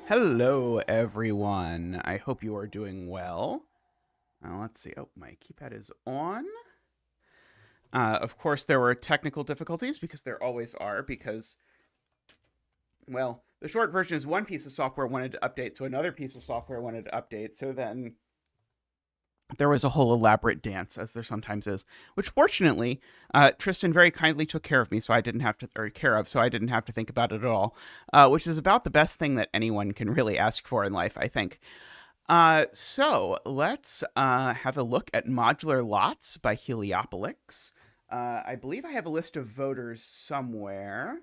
Hello, everyone. I hope you are doing well. Let's see. Oh, my keypad is on. Of course, there were technical difficulties because there always are, because, well, the short version is one piece of software wanted to update, so another piece of software wanted to update, so then there was a whole elaborate dance, as there sometimes is, which fortunately, Tristan very kindly took care of me, so I didn't have to, or care of, so I didn't have to think about it at all, which is about the best thing that anyone can really ask for in life, I think. So let's have a look at Modular Lots by Heliopolix. I believe I have a list of voters somewhere.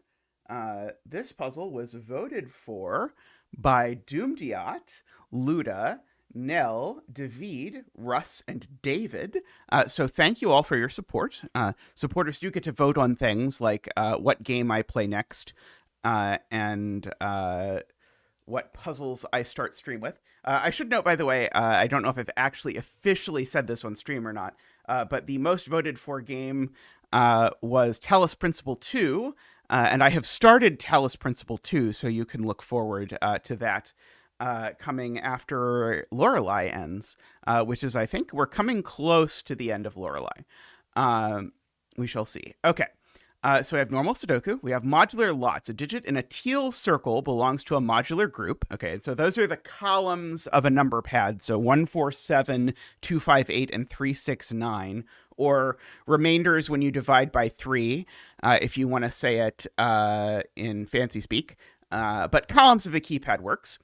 This puzzle was voted for by Doomdiat, Luda, Nell, David, Russ, and David. So thank you all for your support. Supporters do get to vote on things like what game I play next and what puzzles I start stream with. I should note, by the way, I don't know if I've actually officially said this on stream or not, but the most voted for game was Talos Principle 2, and I have started Talos Principle 2, so you can look forward to that coming after Lorelei ends, which is, I think, we're coming close to the end of Lorelei. We shall see. Okay. So we have normal Sudoku. We have modular lots. A digit in a teal circle belongs to a modular group. Okay, and so those are the columns of a number pad. So 1, 4, 7, 2, 5, 8, and 3, 6, 9. Or remainders when you divide by 3, if you want to say it in fancy speak. But columns of a keypad works.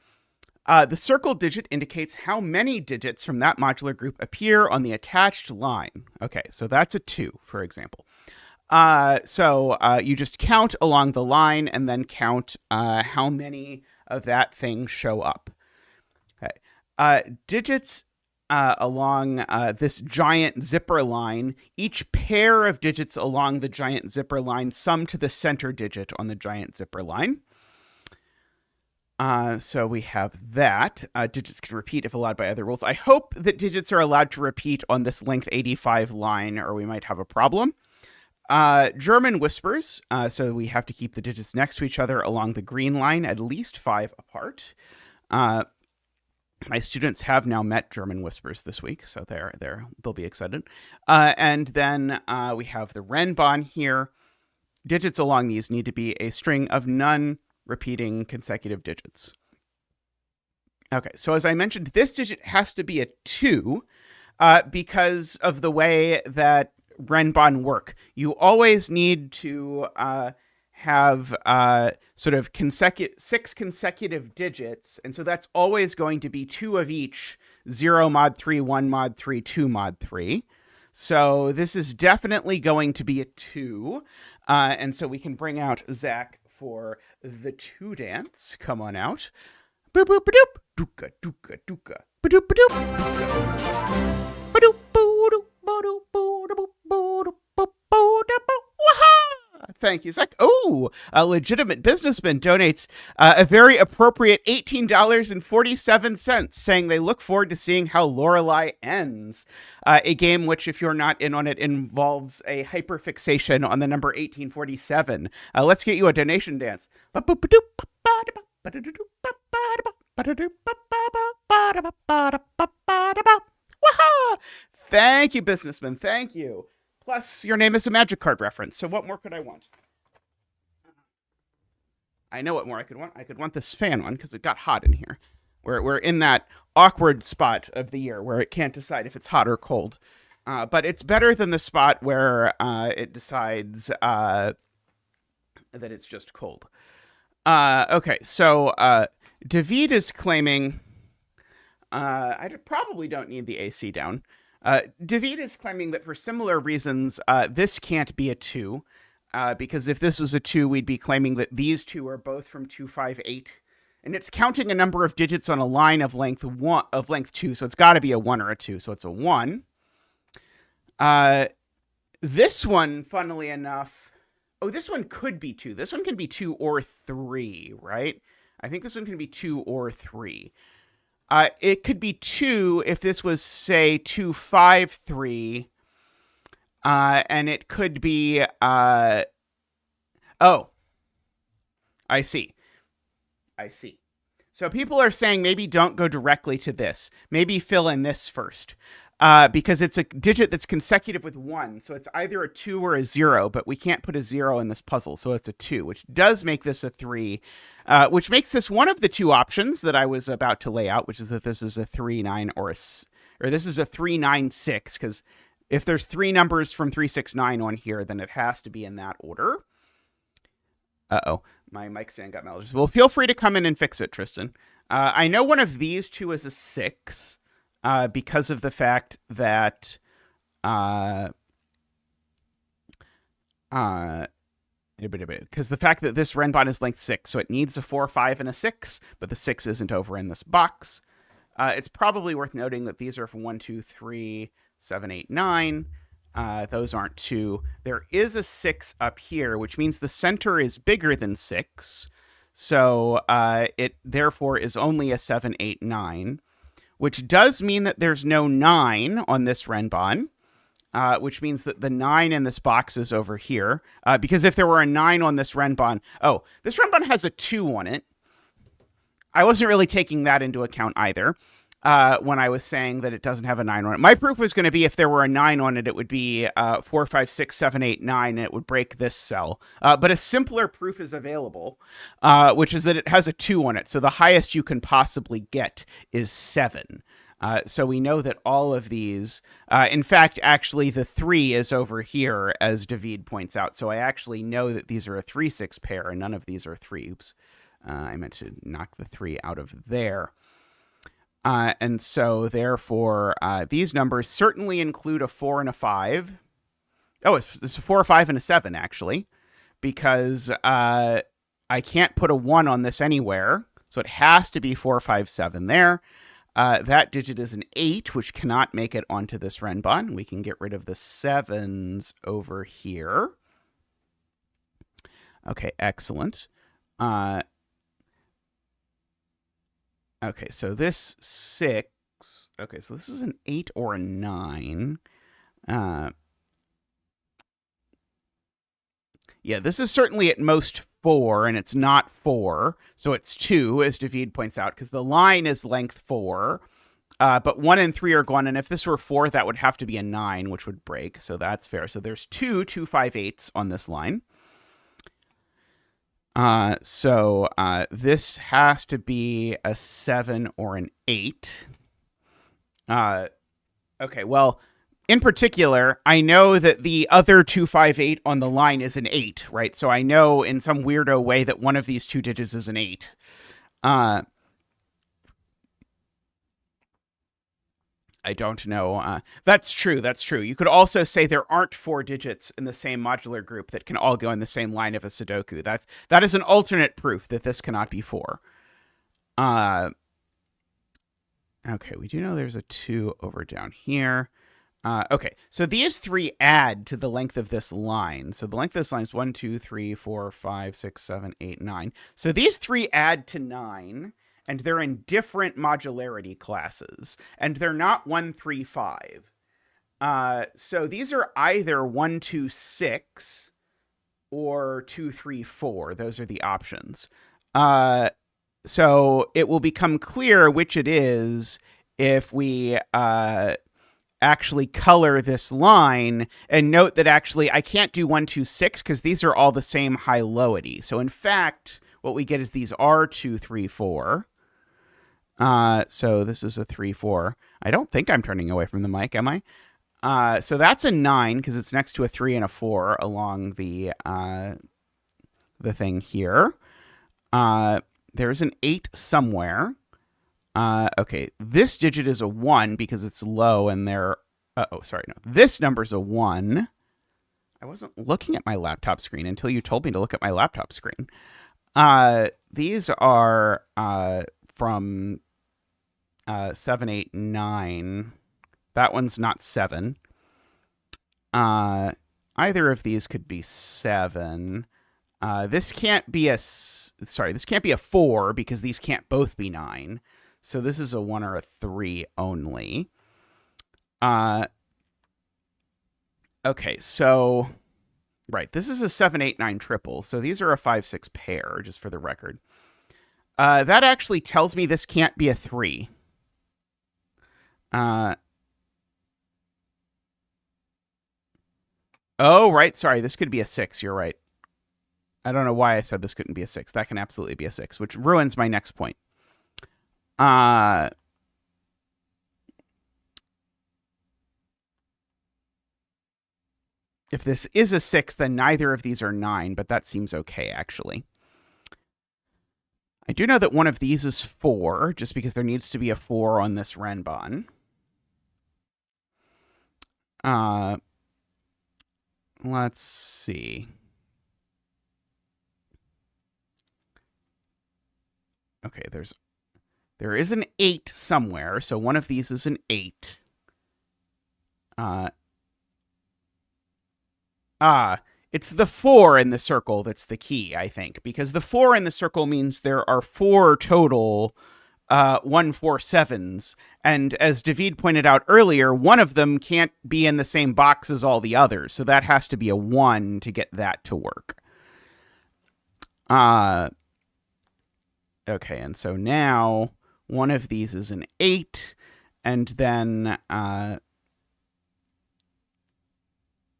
The circle digit indicates how many digits from that modular group appear on the attached line. Okay, so that's a 2, for example. So you just count along the line and then count how many of that thing show up. Okay. Digits along this giant zipper line, each pair of digits along the giant zipper line sum to the center digit on the giant zipper line. So we have that. Digits can repeat if allowed by other rules. I hope that digits are allowed to repeat on this length 85 line, or we might have a problem. German whispers, so we have to keep the digits next to each other along the green line, at least 5 apart. My students have now met German whispers this week, so they'll be excited. And then we have the Renban here. Digits along these need to be a string of non-repeating consecutive digits. Okay, so as I mentioned, this digit has to be a 2 because of the way that Renban work. You always need to have sort of 6 consecutive digits, and so that's always going to be 2 of each: 0 mod 3, 1 mod 3, 2 mod 3. So this is definitely going to be a 2, and so we can bring out Zach for the 2 dance. Come on out. Boop boop doop, dooka dooka dooka, doop doop doop, thank you, Zach. Oh, a legitimate businessman donates a very appropriate $18.47, saying they look forward to seeing how Lorelei ends. A game which, if you're not in on it, involves a hyperfixation on the number 1847. Let's get you a donation dance. Thank you, businessman. Thank you. Plus, your name is a magic card reference, so what more could I want? I know what more I could want. I could want this fan one, because it got hot in here. We're in that awkward spot of the year where it can't decide if it's hot or cold. But it's better than the spot where it decides that it's just cold. Okay, so David is claiming... I probably don't need the AC down. David is claiming that for similar reasons, this can't be a 2, because if this was a 2, we'd be claiming that these two are both from 258, and it's counting a number of digits on a line of length 2, so it's got to be a 1 or a 2, so it's a 1. This one, funnily enough, this one could be 2. This one can be 2 or 3, right? I think this one can be 2 or 3. It could be 2 if this was, say, 253, and it could be, I see. So people are saying maybe don't go directly to this. Maybe fill in this first. Because it's a digit that's consecutive with 1. So it's either a 2 or a 0, but we can't put a 0 in this puzzle. So it's a 2, which does make this a 3, which makes this one of the two options that I was about to lay out, which is that this is a 3, 9, or this is a 3, 9, 6, because if there's 3 numbers from 3, 6, 9 on here, then it has to be in that order. Uh-oh. My mic stand got melted. Well, feel free to come in and fix it, Tristan. I know one of these two is a 6 because of the fact that because the fact that this Renban is length 6, so it needs a 4, 5, and a 6, but the 6 isn't over in this box. It's probably worth noting that these are from 1, 2, 3, 7, 8, 9. Those aren't 2. There is a 6 up here, which means the center is bigger than 6. So it therefore is only a 7, 8, 9, which does mean that there's no 9 on this Renban, which means that the 9 in this box is over here. Because if there were a 9 on this Renban... Oh, this Renban has a 2 on it. I wasn't really taking that into account either. When I was saying that it doesn't have a 9 on it. My proof was going to be if there were a 9 on it, it would be 4, 5, 6, 7, 8, 9, and it would break this cell. But a simpler proof is available, which is that it has a 2 on it. So the highest you can possibly get is 7. So we know that all of these, in fact, actually the 3 is over here, as David points out. So I actually know that these are a 3, 6 pair, and none of these are 3. Oops. I meant to knock the 3 out of there. And so, therefore, these numbers certainly include a 4 and a 5. Oh, it's a 4, a 5, and a 7, actually, because I can't put a 1 on this anywhere, so it has to be 4, 5, 7 there. That digit is an 8, which cannot make it onto this Renban. We can get rid of the 7s over here. Okay, excellent. Okay, so this 6... Okay, so this is an 8 or a 9. Yeah, this is certainly at most 4, and it's not 4. So it's 2, as David points out, because the line is length 4. But 1 and 3 are gone, and if this were 4, that would have to be a 9, which would break. So that's fair. So there's 2 2, 5, 8s on this line. So this has to be a 7 or an 8. Okay, well, in particular, I know that the other 2, 5, 8 on the line is an 8, right? So I know in some weirdo way that one of these two digits is an 8. I don't know. That's true. That's true. You could also say there aren't 4 digits in the same modular group that can all go in the same line of a Sudoku. That is an alternate proof that this cannot be 4. Okay, we do know there's a 2 over down here. Okay, so these 3 add to the length of this line. So the length of this line is 1, 2, 3, 4, 5, 6, 7, 8, 9. So these 3 add to 9. And they're in different modularity classes. And they're not 1, 3, 5. So these are either 1, 2, 6 or 2, 3, 4. Those are the options. So it will become clear which it is if we actually color this line, and note that actually I can't do 1, 2, 6 because these are all the same high-lowity. So in fact, what we get is these are 2, 3, 4. So this is a 3, 4. I don't think I'm turning away from the mic, am I? So that's a 9 because it's next to a 3 and a 4 along the thing here. There's an 8 somewhere. Okay, this digit is a 1 because it's low and they're... oh, sorry, no. This number's a 1. I wasn't looking at my laptop screen until you told me to look at my laptop screen. These are from 7, 8, 9. That one's not 7. Either of these could be 7. This can't be a... Sorry, this can't be a 4 because these can't both be 9. So this is a 1 or a 3 only. Okay, so... Right, this is a 7, 8, 9 triple. So these are a 5, 6 pair, just for the record. That actually tells me this can't be a 3. Oh, right. Sorry, this could be a 6. You're right. I don't know why I said this couldn't be a 6. That can absolutely be a 6, which ruins my next point. If this is a 6, then neither of these are 9, but that seems okay, actually. I do know that one of these is 4, just because there needs to be a 4 on this Renban. Let's see. Okay, there is an 8 somewhere, so one of these is an 8. It's the 4 in the circle that's the key, I think, because the 4 in the circle means there are 4 total 147s, and as David pointed out earlier, one of them can't be in the same box as all the others, so that has to be a 1 to get that to work. Okay, and so now one of these is an 8, and then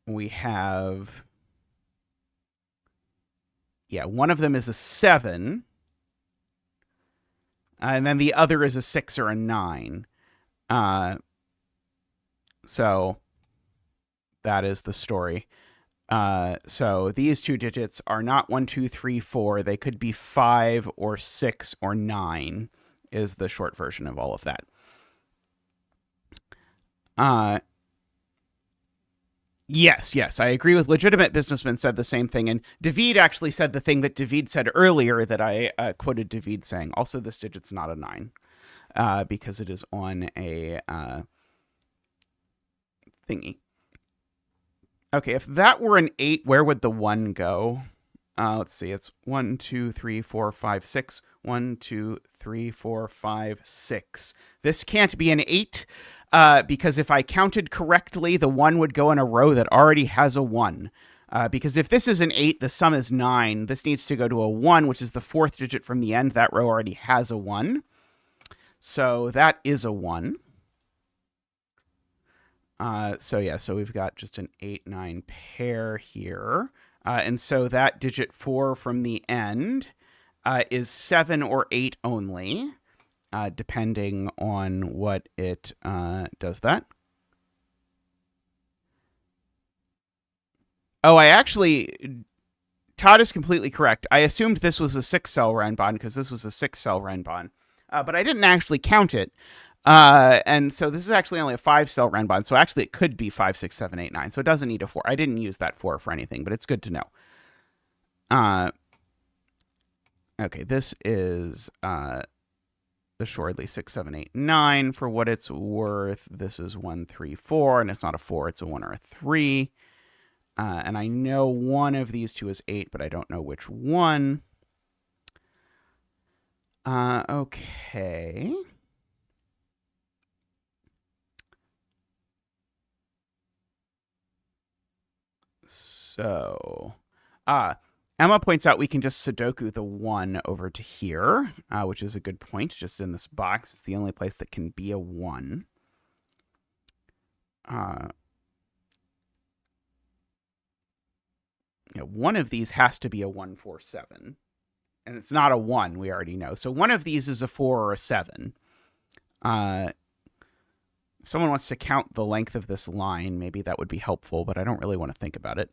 we have... Yeah, one of them is a 7, and then the other is a 6 or a 9. So that is the story. So these 2 digits are not 1, 2, 3, 4. They could be 5 or 6 or 9 is the short version of all of that. Yes, I agree with Legitimate Businessman said the same thing, and David actually said the thing that David said earlier that I quoted David saying. Also, this digit's not a 9 because it is on a thingy. Okay, if that were an 8, where would the 1 go? Let's see, it's 1, 2, 3, 4, 5, 6. 1, 2, 3, 4, 5, 6. This can't be an 8 because if I counted correctly, the 1 would go in a row that already has a 1. Because if this is an 8, the sum is 9. This needs to go to a 1, which is the 4th digit from the end. That row already has a 1. So that is a 1. So we've got just an 8, 9 pair here. And so that digit 4 from the end is 7 or 8 only, depending on what it does that. Oh, Todd is completely correct. I assumed this was a 6-cell Renban because this was a 6-cell Renban, but I didn't actually count it. And so this is actually only a 5-cell Renban, so actually it could be 5, 6, 7, 8, 9. So it doesn't need a 4. I didn't use that 4 for anything, but it's good to know. Okay, this is assuredly 6, 7, 8, 9 for what it's worth. This is 1, 3, 4, and it's not a 4, it's a 1 or a 3. And I know one of these 2 is 8, but I don't know which one. Okay. So, Emma points out we can just Sudoku the 1 over to here, which is a good point. Just in this box, it's the only place that can be a 1. One of these has to be a 147. And it's not a 1, we already know. So one of these is a 4 or a 7. If someone wants to count the length of this line, maybe that would be helpful, but I don't really want to think about it.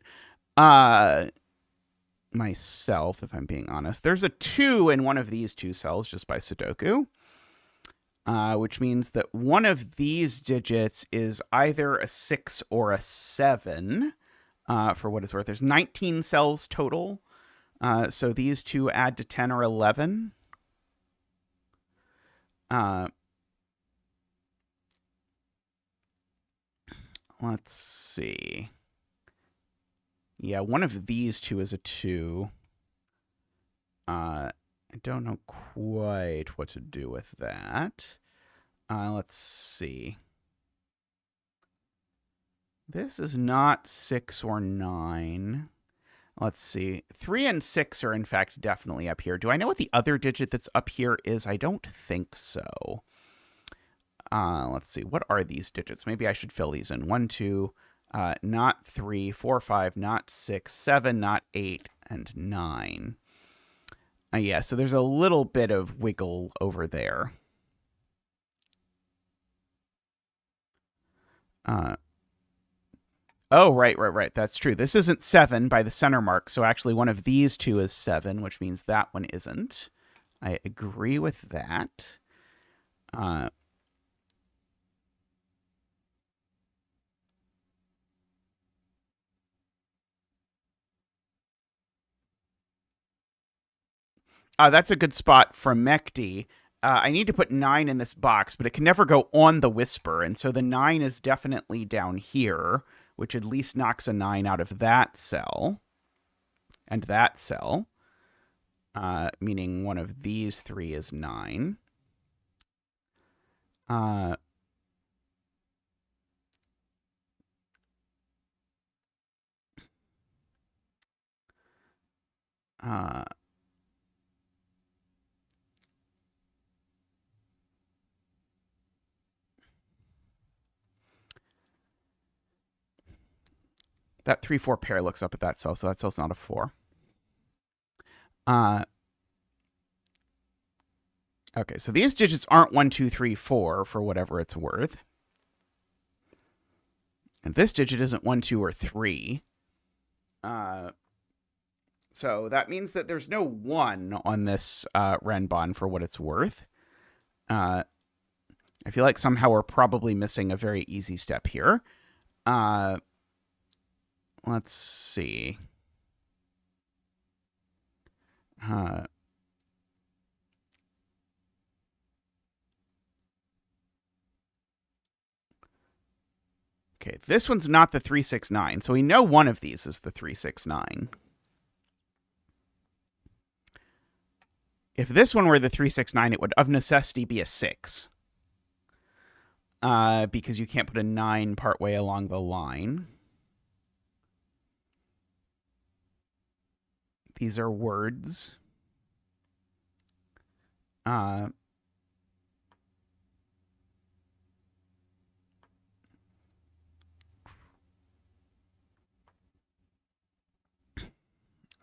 Myself, if I'm being honest. There's a 2 in one of these 2 cells just by Sudoku, which means that one of these digits is either a 6 or a 7, for what it's worth. There's 19 cells total, so these 2 add to 10 or 11. Let's see. Yeah, one of these 2 is a 2. I don't know quite what to do with that. Let's see. This is not 6 or 9. Let's see. 3 and 6 are, in fact, definitely up here. Do I know what the other digit that's up here is? I don't think so. Let's see. What are these digits? Maybe I should fill these in. 1, 2, not 3, 4, 5, not 6, 7, not 8, and 9. Yeah, so there's a little bit of wiggle over there. Oh, right. That's true. This isn't 7 by the center mark, so actually one of these two is 7, which means that one isn't. I agree with that. That's a good spot from Mekdi. I need to put 9 in this box, but it can never go on the whisper, and so the 9 is definitely down here, which at least knocks a 9 out of that cell. And that cell, meaning one of these 3 is 9. That 3-4 pair looks up at that cell, so that cell's not a 4. Okay, so these digits aren't 1, 2, 3, 4 for whatever it's worth. And this digit isn't 1, 2, or 3. So that means that there's no 1 on this Renban for what it's worth. I feel like somehow we're probably missing a very easy step here. Let's see. Okay, this one's not the 369, so we know one of these is the 369. If this one were the 369, it would of necessity be a 6. Because you can't put a 9 partway along the line. These are words.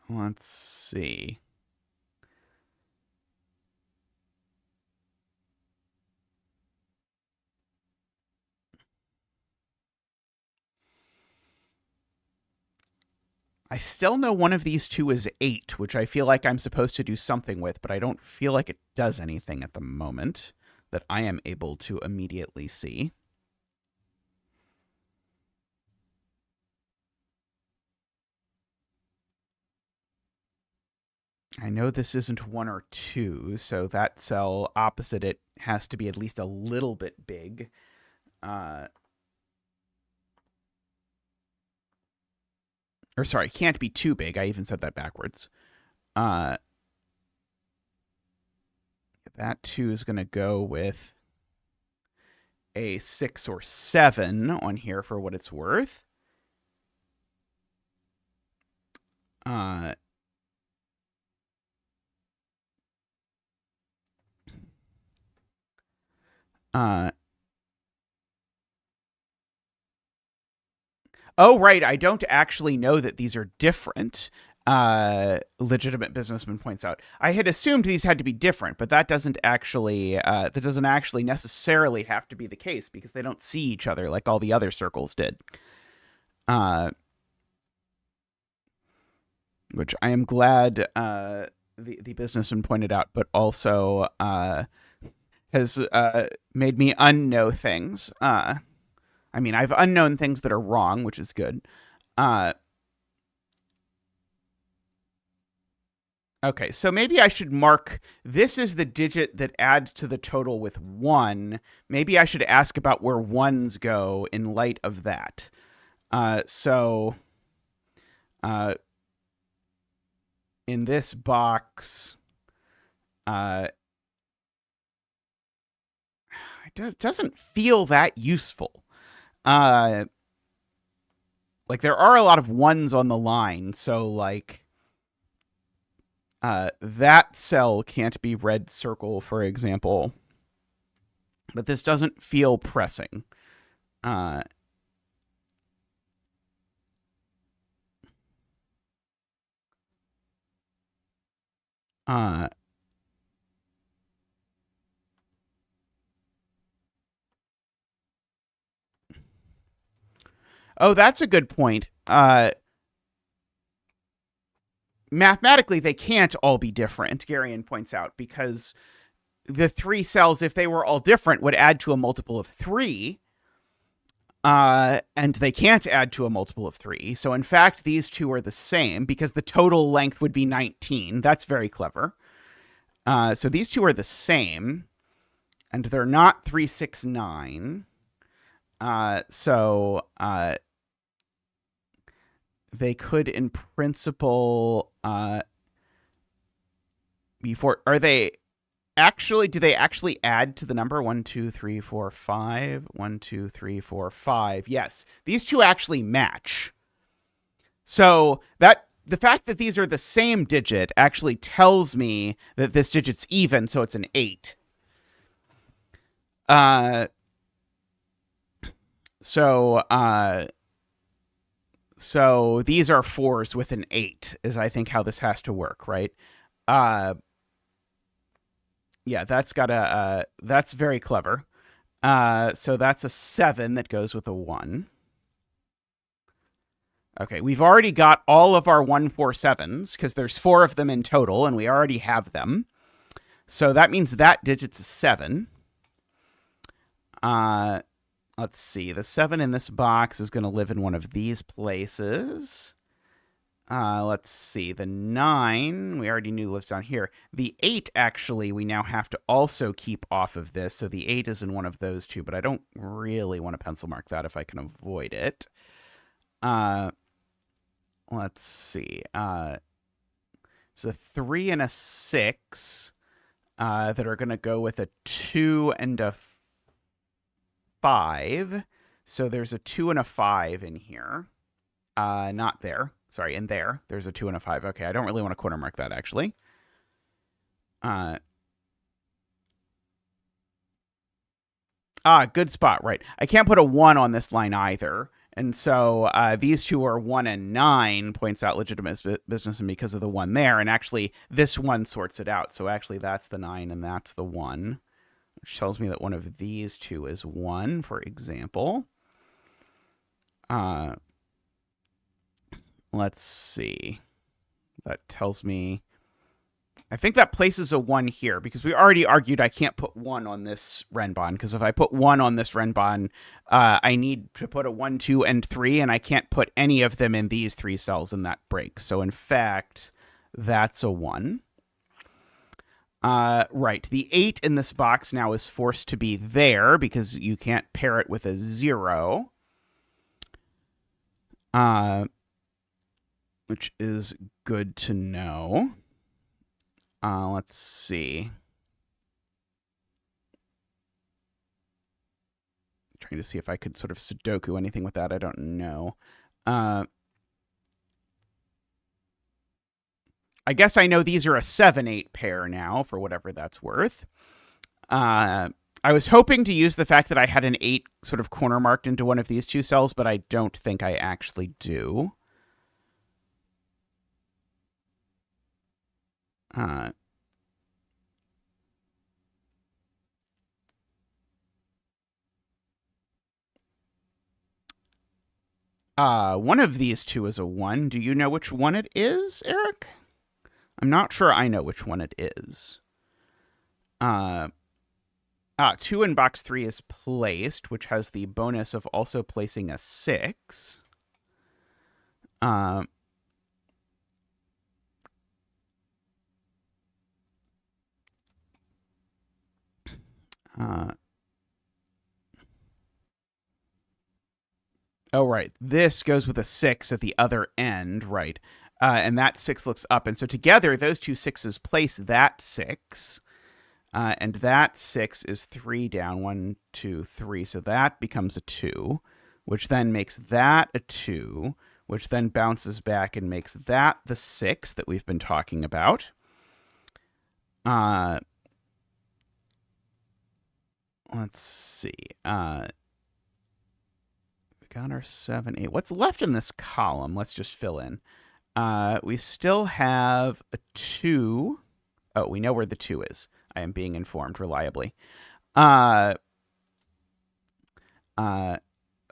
Let's see. I still know one of these two is 8, which I feel like I'm supposed to do something with, but I don't feel like it does anything at the moment that I am able to immediately see. I know this isn't 1 or 2, so that cell opposite it has to be at least a little bit big. Or sorry, can't be too big. I even said that backwards. That 2 is going to go with a 6 or 7 on here for what it's worth. Oh, right. I don't actually know that these are different. Legitimate businessman points out. I had assumed these had to be different, but that doesn't actually necessarily have to be the case because they don't see each other like all the other circles did. Which I am glad the businessman pointed out, but also has made me unknow things. I mean, I've unknown things that are wrong, which is good. Okay, so maybe I should mark this is the digit that adds to the total with 1. Maybe I should ask about where 1s go in light of that. In this box, it doesn't feel that useful. Like Like, there are a lot of ones on the line, so, like, that cell can't be red circle, for example. But this doesn't feel pressing. Oh, that's a good point. Mathematically, they can't all be different, Garion points out, because the three cells, if they were all different, would add to a multiple of 3. And they can't add to a multiple of 3. So, in fact, these two are the same because the total length would be 19. That's very clever. So these two are the same, and they're not 3, 6, 9. So they could, in principle, before. Are they actually? Do they actually add to the number 1, 2, 3, 4, 5? 1, 2, 3, 4, 5. Yes, these two actually match. So that the fact that these are the same digit actually tells me that this digit's even, so it's an 8. So these are 4s with an 8 is, I think, how this has to work, right? Yeah, that's very clever. So that's a 7 that goes with a 1. Okay, we've already got all of our 1, 4, 7s because there's 4 of them in total, and we already have them. So that means that digit's a 7. Let's see. The 7 in this box is going to live in one of these places. Let's see. The 9, we already knew lives down here. The 8, actually, we now have to also keep off of this. So the 8 is in one of those two, but I don't really want to pencil mark that if I can avoid it. Let's see. There's a 3 and a 6 that are going to go with a 2 and a 5. So there's a 2 and a 5 in here. Not there. Sorry, in there. There's a 2 and a 5. Okay, I don't really want to corner mark that, actually. Good spot, right. I can't put a 1 on this line either. And so these two are 1 and 9, points out legitimate business, and because of the 1 there. And actually, this one sorts it out. So actually, that's the 9 and that's the 1, which tells me that one of these two is 1, for example. Let's see. That tells me... I think that places a 1 here, because we already argued I can't put 1 on this Renban, because if I put 1 on this Renban, I need to put a 1, 2, and 3, and I can't put any of them in these 3 cells, and that breaks. So, in fact, that's a 1. Right. The 8 in this box now is forced to be there, because you can't pair it with a 0. Which is good to know. Let's see. Trying to see if I could sort of Sudoku anything with that. I don't know. I guess I know these are a 7-8 pair now, for whatever that's worth. I was hoping to use the fact that I had an 8 sort of corner marked into one of these two cells, but I don't think I actually do. One of these two is a 1. Do you know which one it is, Eric? I'm not sure I know which one it is. 2 in box 3 is placed, which has the bonus of also placing a 6. Oh, right. This goes with a 6 at the other end, right. And that 6 looks up. And so together, those two 6s place that 6. And that 6 is 3 down. 1, 2, 3. So that becomes a 2. which then makes that a 2, which then bounces back and makes that the 6 that we've been talking about. Let's see. We got our 7, 8. What's left in this column? Let's just fill in. We still have a 2. Oh, we know where the 2 is. I am being informed reliably. That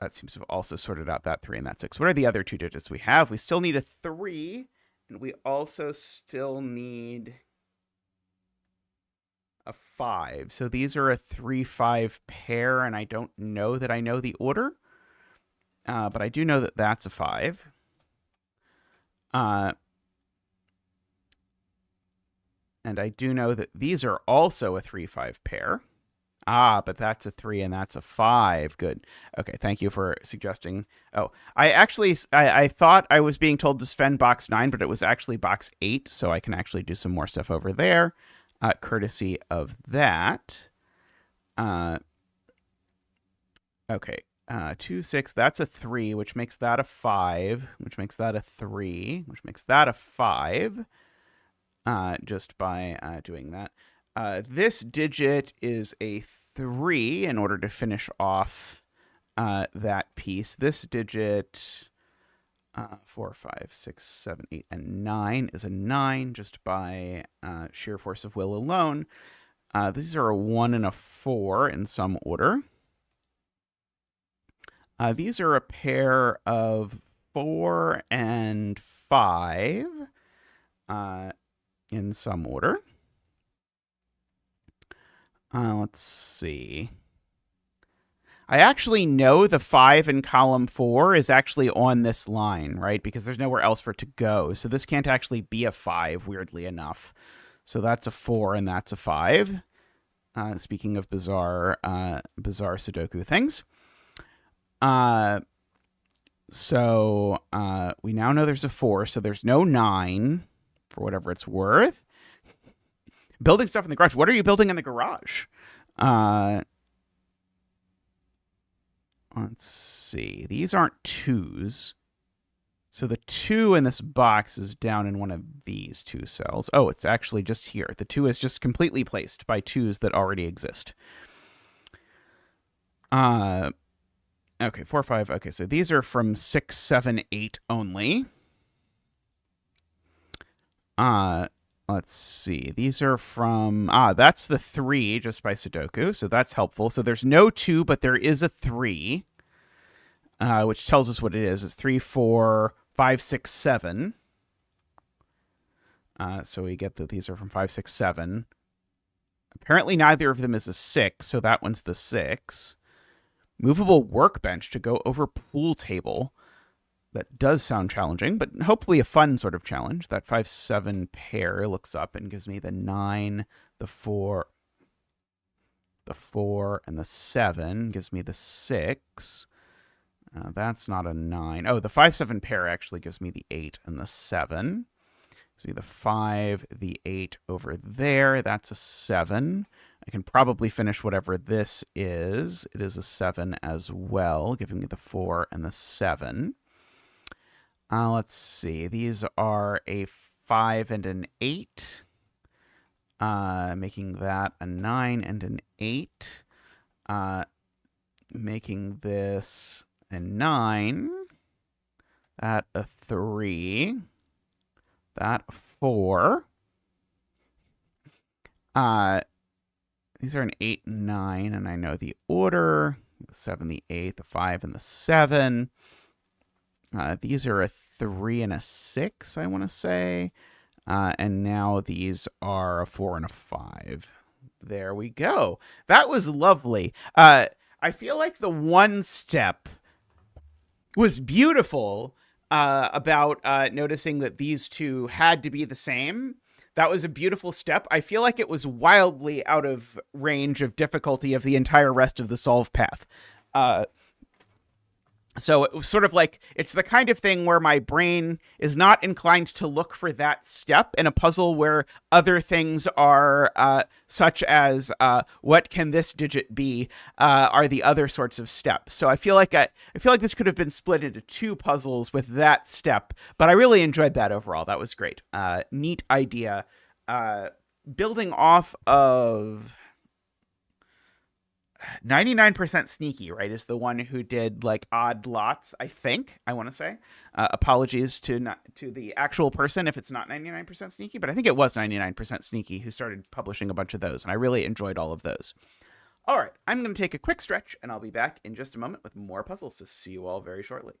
seems to have also sorted out that 3 and that 6. What are the other 2 digits we have? We still need a 3, and we also still need a 5. So these are a 3-5 pair, and I don't know that I know the order, but I do know that that's a 5. And I do know that these are also a 3-5 pair. But that's a 3 and that's a 5. Good. Okay, thank you for suggesting. Oh, I thought I was being told to spend box 9, but it was actually box 8, so I can actually do some more stuff over there, courtesy of that. Okay, 2, 6, that's a 3, which makes that a 5, which makes that a 3, which makes that a 5, just by doing that. This digit is a 3 in order to finish off that piece. This digit, 4, 5, 6, 7, 8, and 9 is a 9 just by sheer force of will alone. These are a 1 and a 4 in some order. These are a pair of 4 and 5 in some order. Let's see. I actually know the 5 in column 4 is actually on this line, right? Because there's nowhere else for it to go. So this can't actually be a 5, weirdly enough. So that's a 4 and that's a 5. Speaking of bizarre Sudoku things. So we now know there's a 4, so there's no 9, for whatever it's worth. Building stuff in the garage. What are you building in the garage? Let's see. These aren't 2s. So the 2 in this box is down in one of these 2 cells. Oh, it's actually just here. The 2 is just completely placed by 2s that already exist. Okay, 4, 5. Okay, so these are from 6, 7, 8 only. Let's see. These are from... that's the 3 just by Sudoku, so that's helpful. So there's no 2, but there is a 3, which tells us what it is. It's 3, 4, 5, 6, 7. So we get that these are from 5, 6, 7. Apparently neither of them is a 6, so that one's the 6. Movable workbench to go over pool table. That does sound challenging, but hopefully a fun sort of challenge. That 5, 7 pair looks up and gives me the 9, the 4, and the 7. Gives me the 6. That's not a 9. Oh, the 5, 7 pair actually gives me the 8 and the 7. So the 5, the 8 over there. That's a 7. I can probably finish whatever this is. It is a 7 as well, giving me the 4 and the 7. Let's see. These are a 5 and an 8, making that a 9 and an 8, making this a 9, that a 3, that a 4. These are an 8 and 9, and I know the order. The 7, the 8, the 5, and the 7. These are a 3 and a 6, I want to say. And now these are a 4 and a 5. There we go. That was lovely. I feel like the one step was beautiful about noticing that these two had to be the same. That was a beautiful step. I feel like it was wildly out of range of difficulty of the entire rest of the solve path. So it was sort of like it's the kind of thing where my brain is not inclined to look for that step in a puzzle where other things are such as what can this digit be are the other sorts of steps. So I feel like this could have been split into two puzzles with that step, but I really enjoyed that overall. That was great. Neat idea. Uh, Building off of 99% Sneaky, right, is the one who did like odd lots, I think. I want to say. Apologies to the actual person if it's not 99% Sneaky, but I think it was 99% Sneaky who started publishing a bunch of those, and I really enjoyed all of those. All right, I'm going to take a quick stretch, and I'll be back in just a moment with more puzzles, so see you all very shortly.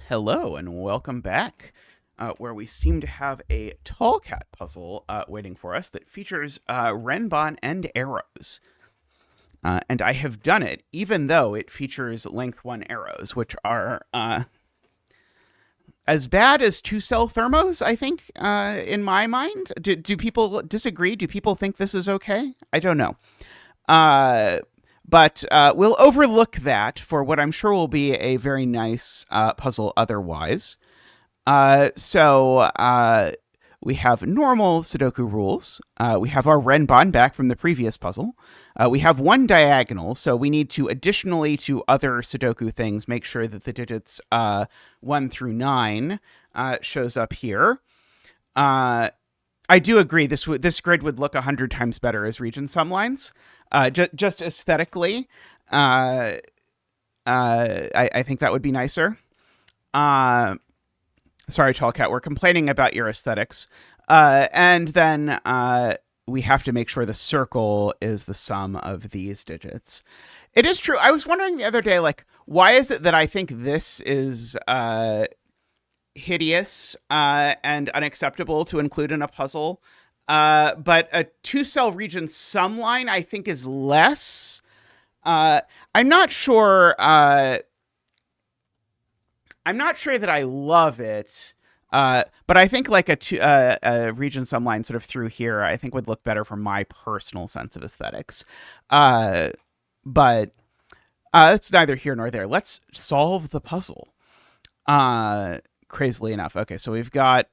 Hello and welcome back, where we seem to have a tall cat puzzle waiting for us that features Renban and arrows. And I have done it, even though it features length 1 arrows, which are as bad as 2-cell thermos, I think, in my mind. Do people disagree? Do people think this is okay? I don't know. But we'll overlook that for what I'm sure will be a very nice puzzle otherwise. So we have normal Sudoku rules. We have our Renban back from the previous puzzle. We have one diagonal, so we need to additionally to other Sudoku things make sure that the digits 1 through 9 shows up here. I do agree. This grid would look 100 times better as region sum lines. Just aesthetically, I think that would be nicer. Sorry, Tall Cat, we're complaining about your aesthetics. And then we have to make sure the circle is the sum of these digits. It is true. I was wondering the other day, like, why is it that I think this is hideous and unacceptable to include in a puzzle? But a 2-cell region sum line, I think, is less. I'm not sure. I'm not sure that I love it. But I think like a region sum line sort of through here, I think would look better for my personal sense of aesthetics. But it's neither here nor there. Let's solve the puzzle. Crazily enough. Okay, so we've got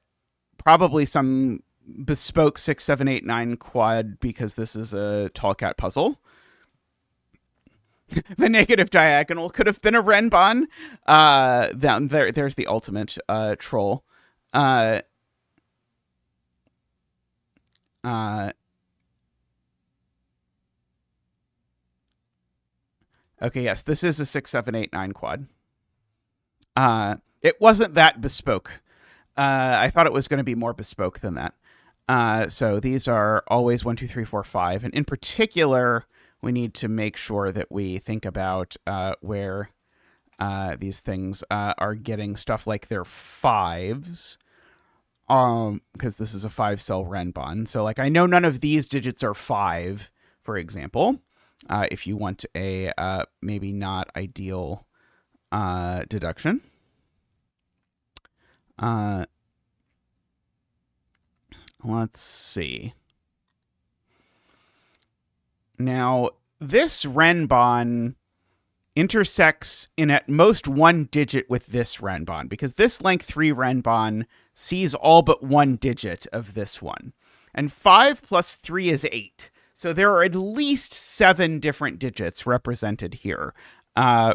probably some bespoke 6, 7, 8, 9 quad because this is a tall cat puzzle. The negative diagonal could have been a Renban. There's the ultimate troll. Uh, okay, yes, this is a 6, 7, 8, 9 quad. It wasn't that bespoke. I thought it was going to be more bespoke than that. So these are always 1, 2, 3, 4, 5. And in particular, we need to make sure that we think about where these things are getting stuff like their 5s. Because this is a 5-cell Renban. So like I know none of these digits are 5, for example. If you want a maybe not ideal deduction. Let's see. Now, this Renban intersects in at most one digit with this Renban, because this length 3 Renban sees all but one digit of this one. And 5 plus 3 is 8. So there are at least 7 different digits represented here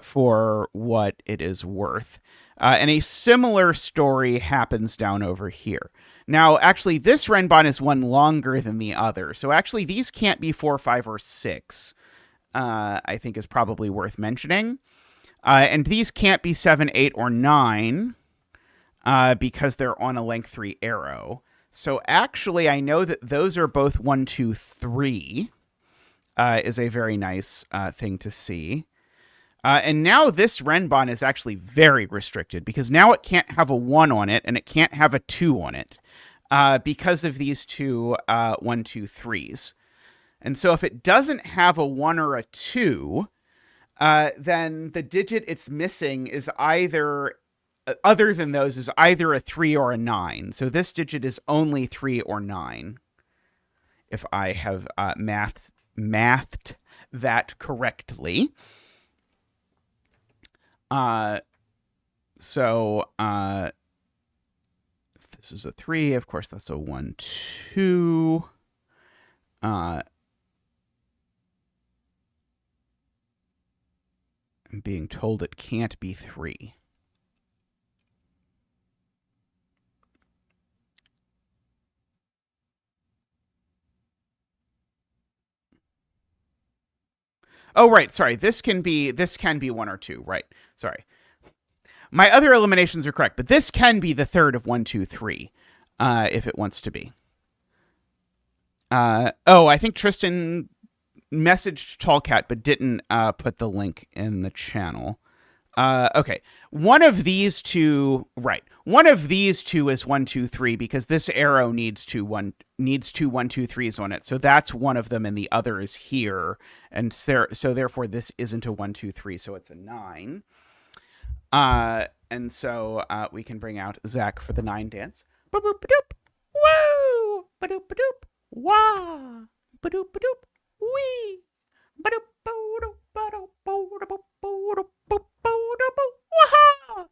for what it is worth. And a similar story happens down over here. Now, actually, this Renban is one longer than the other. So actually, these can't be 4, 5, or 6, I think is probably worth mentioning. And these can't be 7, 8, or 9 because they're on a length 3 arrow. So actually, I know that those are both 1, 2, 3 is a very nice thing to see. And now this Renban is actually very restricted because now it can't have a 1 on it and it can't have a 2 on it because of these two 1, 2, 3s. And so if it doesn't have a 1 or a 2, then the digit it's missing is either, other than those, is either a 3 or a 9. So this digit is only 3 or 9, if I have mathed that correctly. So this is a 3. Of course, that's a 1, 2. I'm being told it can't be 3. Oh, right. Sorry. This can be 1 or 2. Right. Sorry. My other eliminations are correct, but this can be the third of 1, 2, 3, if it wants to be. I think Tristan messaged Tallcat, but didn't put the link in the channel. Okay. One of these two, right. One of these two is 1, 2, 3 because this arrow needs two 1, 2, 3s on it. So that's one of them, and the other is here. And so therefore this isn't a 1, 2, 3, so it's a 9. And so we can bring out Zach for the 9 dance. Ba-boop-ba-doop. Woo! Ba-doop-ba-doop. Wah! Ba-doop-ba-doop. Wee! Ba-doop-ba-doop. Ba-doop-ba-doop. Wah!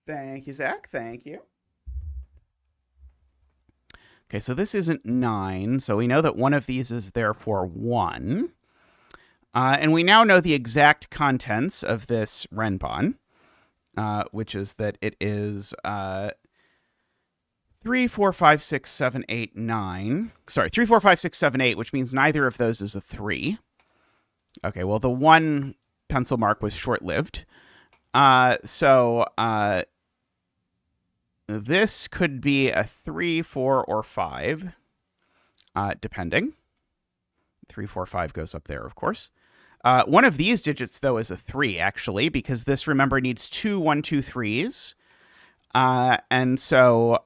Thank you, Zach. Thank you. Okay, so this isn't 9, so we know that one of these is therefore 1. And we now know the exact contents of this Renban, which is that it is 3, 4, 5, 6, 7, 8, 9. Sorry, 3, 4, 5, 6, 7, 8, which means neither of those is a 3. Okay, well, the 1 pencil mark was short-lived. So this could be a 3, 4, or 5, depending. 3, 4, 5 goes up there, of course. One of these digits, though, is a 3, actually, because this, remember, needs two 1, 2, 3s. And so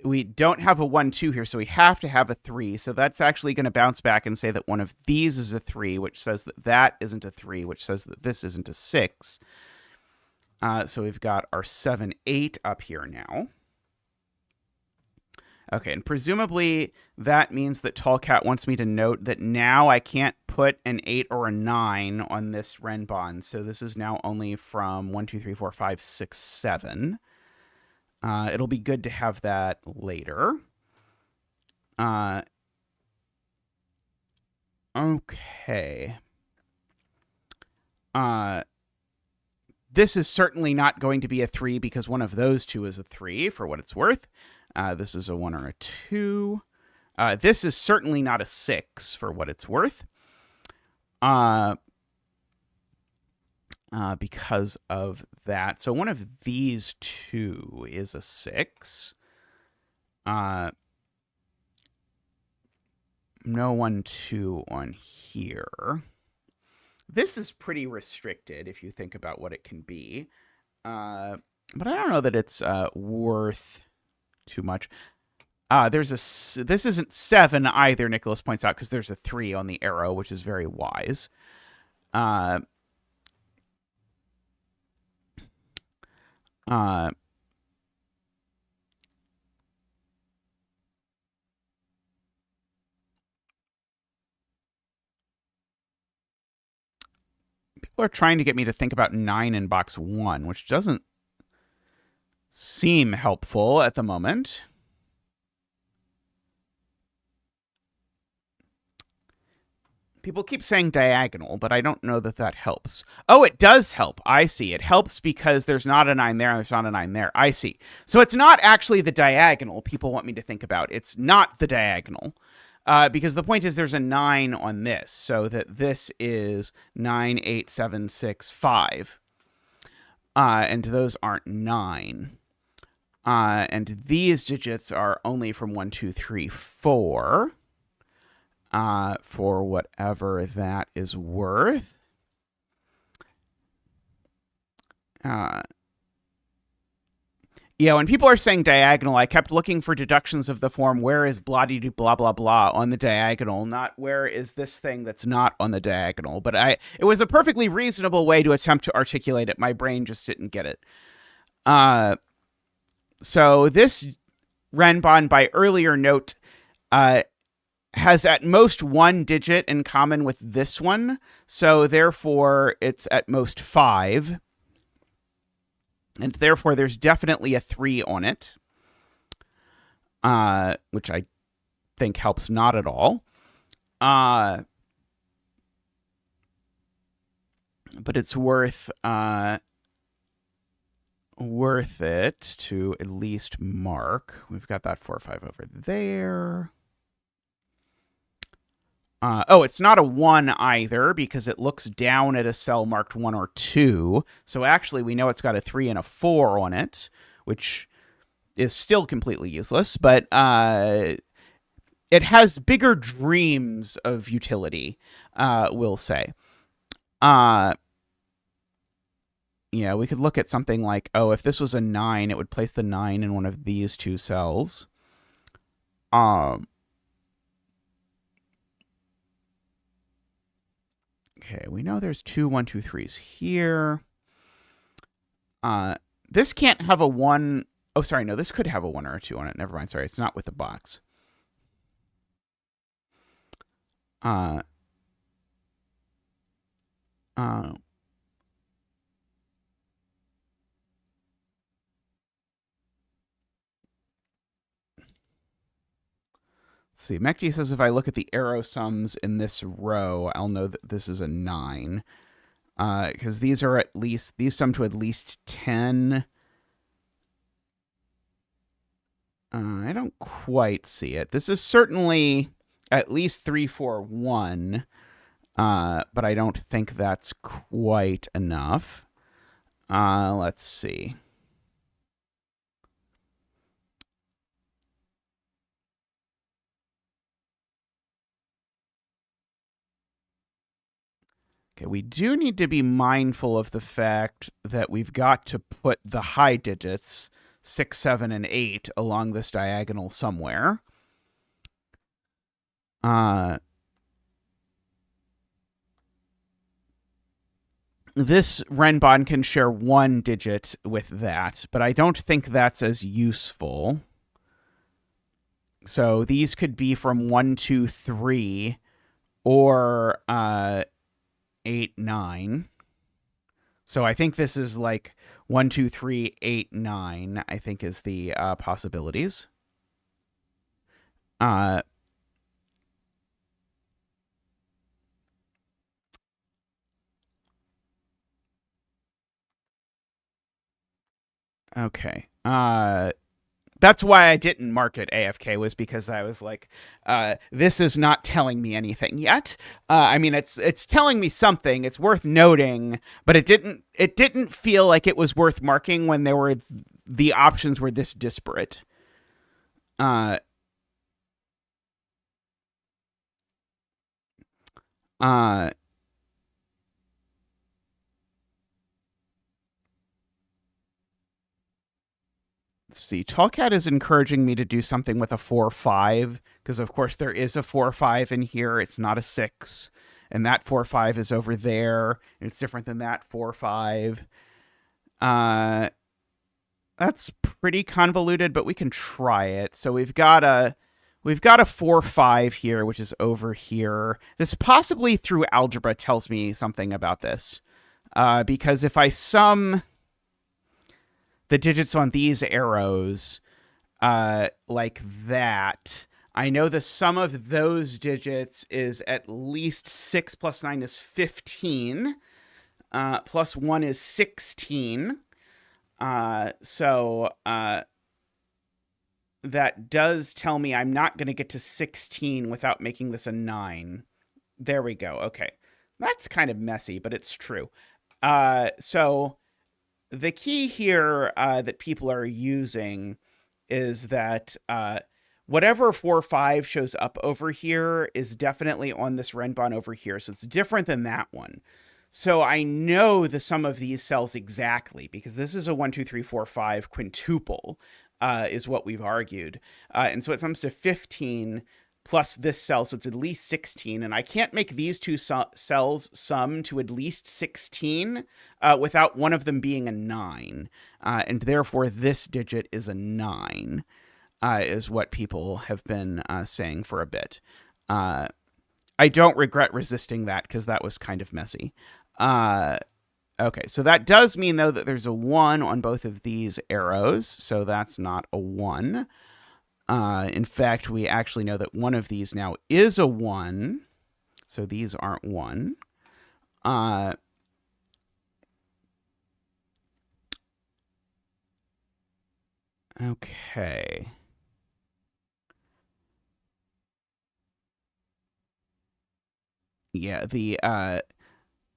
we don't have a 1, 2 here, so we have to have a 3. So that's actually going to bounce back and say that one of these is a 3, which says that that isn't a 3, which says that this isn't a 6. So we've got our 7, 8 up here now. Okay, and presumably that means that Tallcat wants me to note that now I can't put an 8 or a 9 on this Renban. So this is now only from 1, 2, 3, 4, 5, 6, 7. It'll be good to have that later. Okay. This is certainly not going to be a 3 because one of those two is a 3 for what it's worth. This is a 1 or a 2. This is certainly not a 6 for what it's worth. Because of that. So one of these two is a 6. No 1, 2 on here. This is pretty restricted if you think about what it can be. But I don't know that it's worth too much. This isn't 7 either, Nicholas points out, because there's a 3 on the arrow, which is very wise. People are trying to get me to think about 9 in box 1, which doesn't seem helpful at the moment. People keep saying diagonal, but I don't know that that helps. Oh, it does help. I see. It helps because there's not a 9 there and there's not a 9 there. I see. So it's not actually the diagonal people want me to think about. It's not the diagonal. Because the point is there's a 9 on this, so that this is 9, 8, 7, 6, 5. And those aren't 9. And these digits are only from 1, 2, 3, 4. For whatever that is worth. Yeah, when people are saying diagonal, I kept looking for deductions of the form, where is blah blah blah on the diagonal, not where is this thing that's not on the diagonal. But it was a perfectly reasonable way to attempt to articulate it. My brain just didn't get it. So this Renban, by earlier note, has at most 1 digit in common with this one. So therefore, it's at most 5. And therefore, there's definitely a 3 on it, which I think helps not at all. But it's worth it to at least mark. We've got that 4 or 5 over there. It's not a 1 either because it looks down at a cell marked 1 or 2. So actually, we know it's got a 3 and a 4 on it, which is still completely useless. But it has bigger dreams of utility, we'll say. Yeah, we could look at something like, if this was a 9, it would place the 9 in one of these two cells. Okay, we know there's 2, 1, 2, 3s here. This can't have a 1. Oh, sorry, no, this could have a 1 or a 2 on it. Never mind, sorry, it's not with the box. See, Mekji says if I look at the arrow sums in this row, I'll know that this is a 9. Because these sum to at least 10. I don't quite see it. This is certainly at least 3, 4, 1. But I don't think that's quite enough. Let's see. Okay, we do need to be mindful of the fact that we've got to put the high digits, 6, 7, and 8, along this diagonal somewhere. This Renban can share 1 digit with that, but I don't think that's as useful. So these could be from 1, 2, 3, or 8, 9. So I think this is like 1, 2, 3, 8, 9, I think is the possibilities. Uh, okay. That's why I didn't mark it AFK, was because I was like, this is not telling me anything yet. I mean, it's telling me something. It's worth noting, but it didn't feel like it was worth marking when the options were this disparate. Uh, uh, let's see. Tallcat is encouraging me to do something with a 4-5 because, of course, there is a 4-5 in here. It's not a 6, and that 4-5 is over there. It's different than that 4-5. Uh, that's pretty convoluted, but we can try it. So we've got a 4-5 here, which is over here. This possibly through algebra tells me something about this, because if I sum the digits on these arrows like that, I know the sum of those digits is at least 6 plus 9 is 15, plus 1 is 16. So that does tell me I'm not going to get to 16 without making this a 9. There we go. Okay. That's kind of messy, but it's true. So the key here that people are using is that whatever 4-5 shows up over here is definitely on this Renban over here. So it's different than that one. So I know the sum of these cells exactly because this is a 1, 2, 3, 4, 5 quintuple, is what we've argued. And so it sums to 15 plus this cell, so it's at least 16. And I can't make these two cells sum to at least 16 without one of them being a 9. And therefore, this digit is a 9, is what people have been saying for a bit. I don't regret resisting that because that was kind of messy. Okay, so that does mean, though, that there's a 1 on both of these arrows, so that's not a 1. In fact, we actually know that one of these now is a 1, so these aren't 1. Okay. Yeah,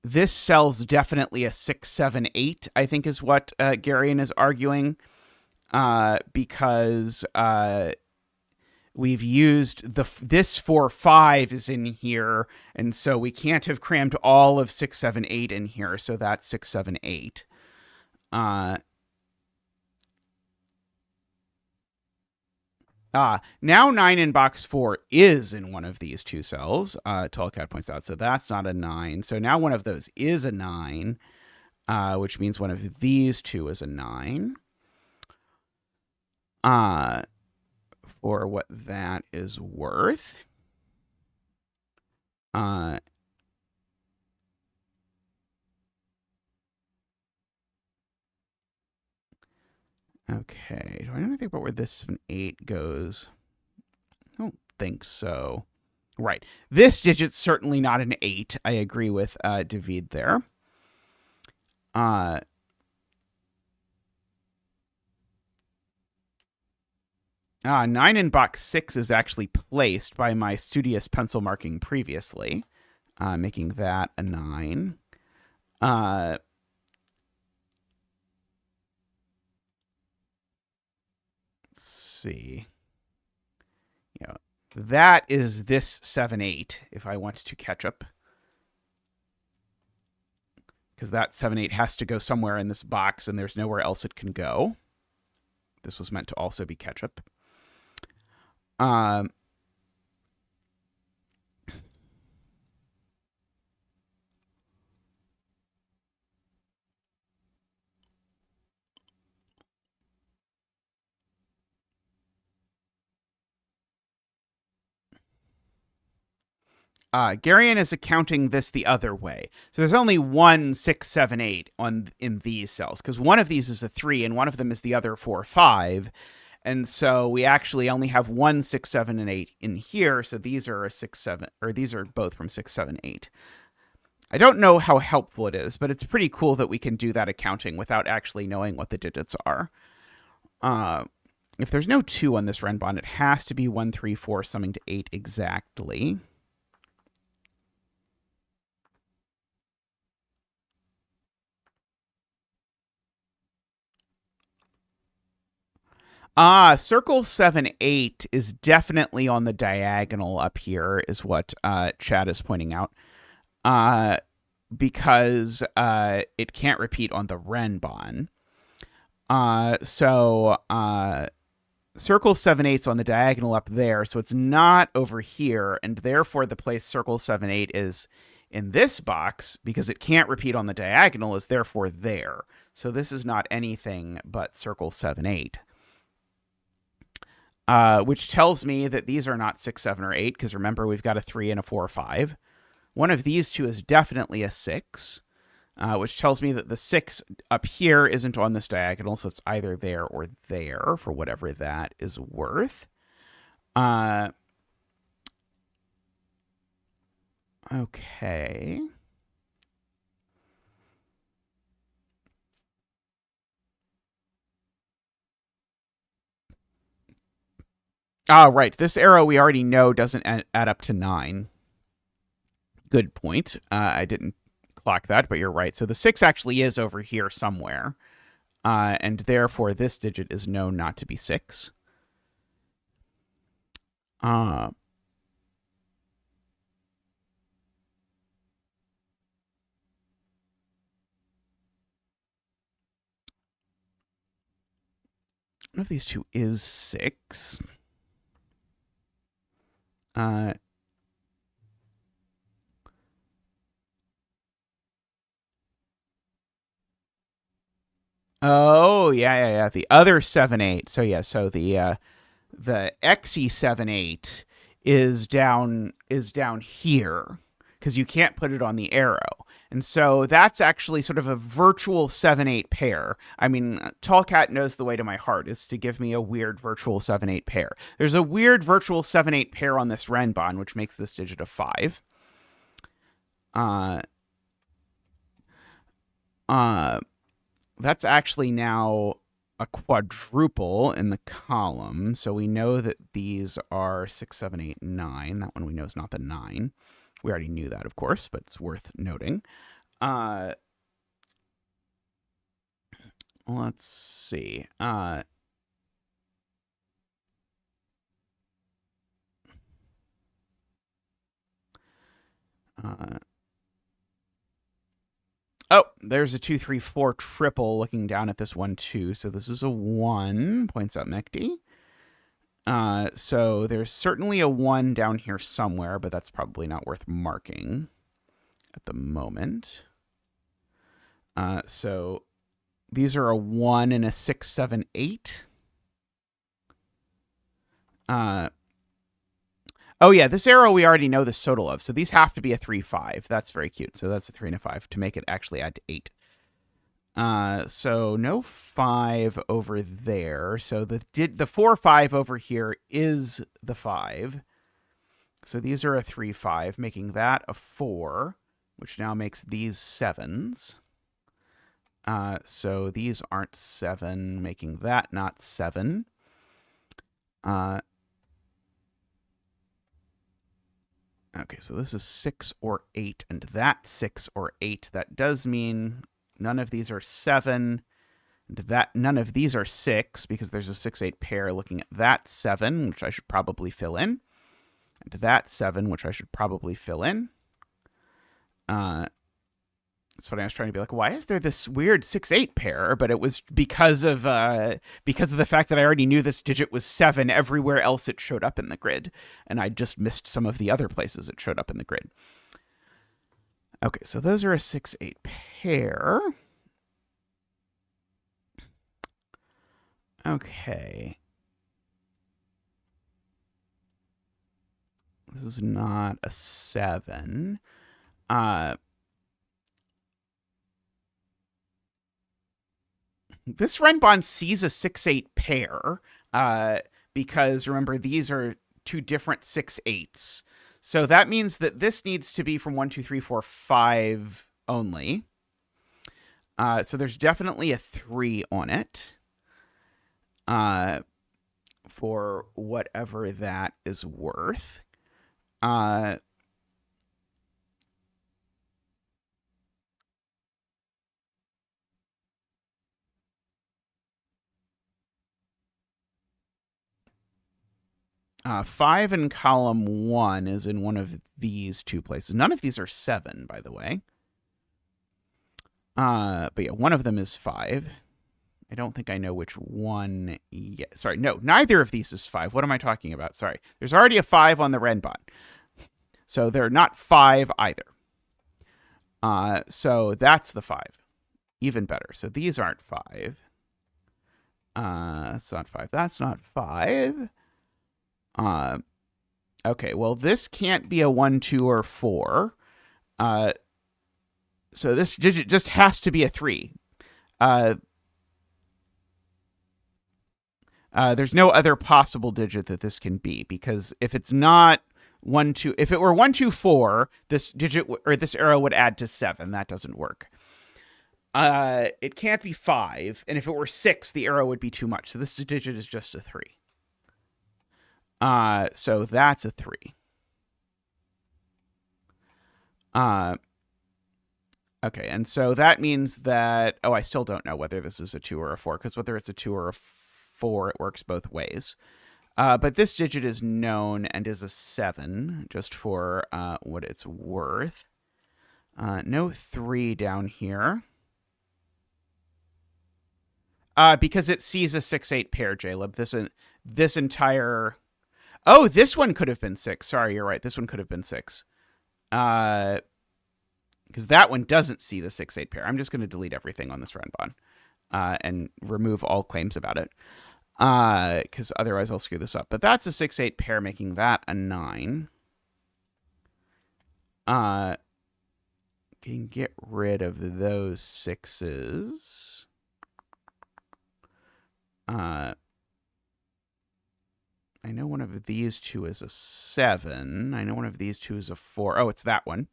this cell's definitely a 6, 7, 8, I think is what Garion is arguing, because we've used this 4-5 is in here, and so we can't have crammed all of 6, 7, 8 in here, so that's 6, 7, 8. Now 9 in box 4 is in one of these two cells, Tallcat points out, so that's not a 9. So now one of those is a 9, which means one of these two is a 9. For what that is worth. Okay, do I know anything about where this 8 goes? I don't think so. Right. This digit's certainly not an 8. I agree with David there. 9 in box 6 is actually placed by my studious pencil marking previously, making that a 9. Let's see. Yeah, that is this 7, 8, if I want to catch up. Because that 7, 8 has to go somewhere in this box, and there's nowhere else it can go. This was meant to also be ketchup. Garion is accounting this the other way. So there's only 1, 6, 7, 8 in these cells, because one of these is a 3 and one of them is the other 4, 5. And so we actually only have 1, 6, 7, and 8 in here. So these are a 6, 7, or these are both from 6, 7, 8. I don't know how helpful it is, but it's pretty cool that we can do that accounting without actually knowing what the digits are. If there's no 2 on this Renban, it has to be 1, 3, 4 summing to 8 exactly. Circle 7, 8 is definitely on the diagonal up here, is what Chad is pointing out. Because it can't repeat on the Renban. Circle 7, 8's on the diagonal up there, so it's not over here, and therefore the place circle 7, 8 is in this box, because it can't repeat on the diagonal, is therefore there. So this is not anything but circle 7, 8. Which tells me that these are not 6, 7, or 8, because remember, we've got a 3 and a 4, 5. One of these two is definitely a 6, which tells me that the 6 up here isn't on this diagonal, so it's either there or there, for whatever that is worth. Okay. Right. This arrow we already know doesn't add up to 9. Good point. I didn't clock that, but you're right. So the 6 actually is over here somewhere, and therefore this digit is known not to be 6. None of these two is 6. Oh, yeah. The other 7, 8. So yeah, so the XE 7, 8 is down here, because you can't put it on the arrow. And so that's actually sort of a virtual 7, 8 pair. I mean, Tallcat knows the way to my heart is to give me a weird virtual 7, 8 pair. There's a weird virtual 7, 8 pair on this Renban, which makes this digit a 5. That's actually now a quadruple in the column. So we know that these are 6, 7, 8, 9. That one we know is not the 9. We already knew that, of course, but it's worth noting. Let's see. Oh, there's a 2, 3, 4 triple looking down at this 1, 2. So this is a 1, points out Mekti. So there's certainly a 1 down here somewhere, but that's probably not worth marking at the moment. So these are a 1 and a 6, 7, 8. Oh, yeah, this arrow we already know the total of. So these have to be a 3, 5. That's very cute. So that's a 3 and a 5 to make it actually add to 8. So no 5 over there. So the 4, 5 over here is the 5. So these are a 3, 5, making that a 4, which now makes these 7s. So these aren't 7, making that not 7. Okay, so this is 6 or 8, and that's 6 or 8. That does mean none of these are 7, and that none of these are 6, because there's a 6, 8 pair looking at that 7, which I should probably fill in, and that 7, which I should probably fill in. That's what I was trying to be like, why is there this weird 6, 8 pair? But it was because of the fact that I already knew this digit was 7 everywhere else it showed up in the grid, and I just missed some of the other places it showed up in the grid. Okay, so those are a 6, 8 pair. Okay. This is not a 7. This Renban sees a 6-8 pair because, remember, these are two different 6-8s. So that means that this needs to be from 1, 2, 3, 4, 5 only. So there's definitely a 3 on it for whatever that is worth. 5 in column 1 is in one of these two places. None of these are 7, by the way. But yeah, one of them is 5. I don't think I know which one yet. Sorry, no, neither of these is 5. What am I talking about? Sorry. There's already a 5 on the Renban. So they're not 5 either. So that's the 5. Even better. So these aren't 5. That's not 5. That's not 5. Okay, well, this can't be a 1, 2, or 4. So this digit just has to be a 3. There's no other possible digit that this can be, because if it's not 1, 2, if it were 1, 2, 4, this digit or this arrow would add to 7. That doesn't work. It can't be 5, and if it were 6, the arrow would be too much. So this digit is just a 3. So that's a 3. Okay, and so that means that, I still don't know whether this is a 2 or a 4, because whether it's a 2 or a 4, it works both ways. But this digit is known and is a 7, just for what it's worth. No 3 down here. Because it sees a 6-8 pair, Jaleb. This entire... Oh, this one could have been 6. Sorry, you're right. This one could have been 6. Because that one doesn't see the 6-8 pair. I'm just going to delete everything on this Renban and remove all claims about it. Because otherwise I'll screw this up. But that's a 6-8 pair, making that a 9. Can get rid of those 6s. I know one of these two is a 7. I know one of these two is a 4. Oh, it's that one.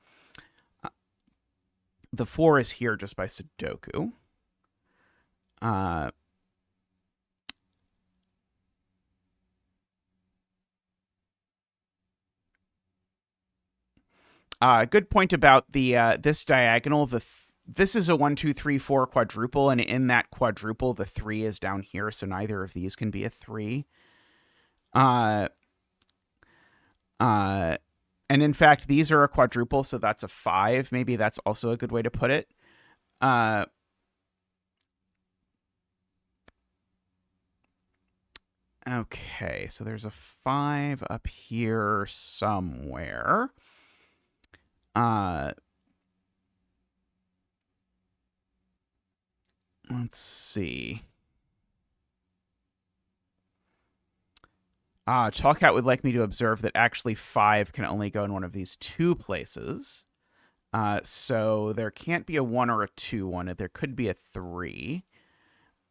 The 4 is here just by Sudoku. Good point about the this diagonal. This is a 1, 2, 3, 4 quadruple, and in that quadruple, the 3 is down here, so neither of these can be a 3. And in fact, these are a quadruple, so that's a 5. Maybe that's also a good way to put it. Okay, so there's a 5 up here somewhere. Let's see. Chalkout would like me to observe that actually 5 can only go in one of these two places. So there can't be a 1 or a 2 on it. There could be a 3.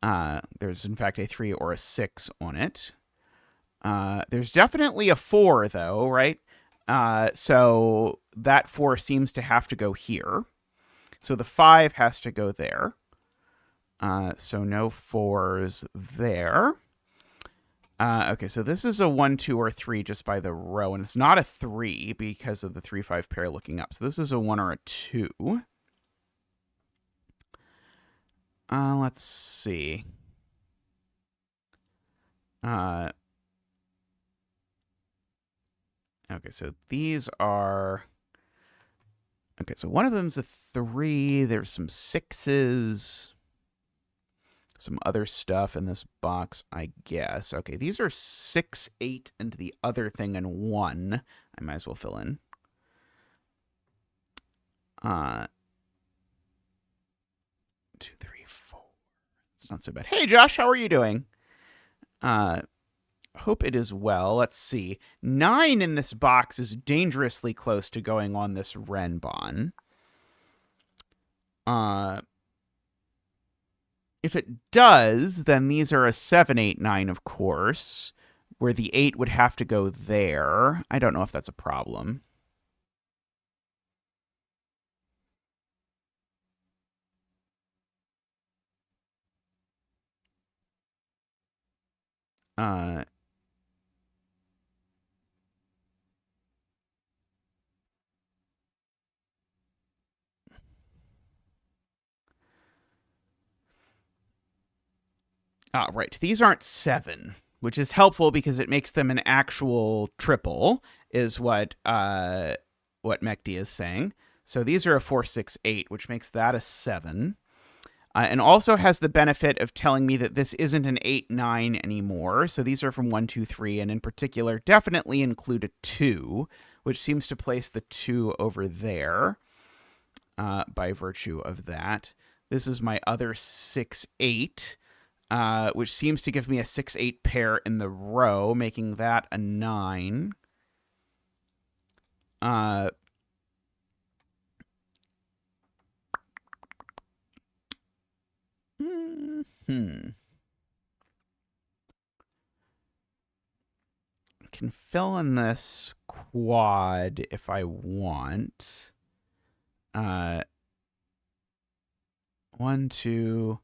There's, in fact, a 3 or a 6 on it. There's definitely a 4, though, right? So that 4 seems to have to go here. So the 5 has to go there. So no 4s there. Okay, so this is a 1, 2, or 3 just by the row, and it's not a 3 because of the 3, 5 pair looking up. So this is a 1 or a 2. Let's see. Okay, so these are... Okay, so one of them's a 3. There's some 6s. Some other stuff in this box, I guess. Okay, these are 6, 8, and the other thing in 1. I might as well fill in. 2, 3, 4. It's not so bad. Hey, Josh, how are you doing? hope it is well. Let's see. 9 in this box is dangerously close to going on this Renban. If it does, then these are a 7, 8, 9, of course, where the 8 would have to go there. I don't know if that's a problem. Right. These aren't 7, which is helpful because it makes them an actual triple, is what Mekdi is saying. So these are a 4, 6, 8, which makes that a 7. And also has the benefit of telling me that this isn't an 8, 9 anymore. So these are from 1, 2, 3, and in particular definitely include a 2, which seems to place the 2 over there by virtue of that. This is my other 6, 8, which seems to give me a 6, 8 pair in the row, making that a 9. Can fill in this quad if I want. 1, 2,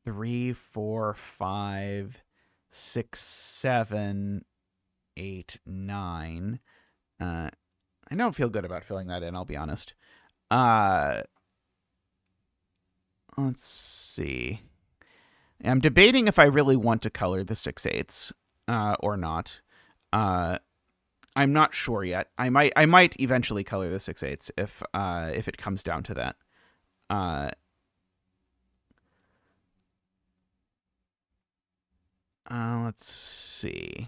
3, 4, 5, 6, 7, 8, 9. I don't feel good about filling that in, I'll be honest. Let's see. I'm debating if I really want to color the 6, 8s or not. I'm not sure yet. I might eventually color the 6, 8s if it comes down to that. Let's see.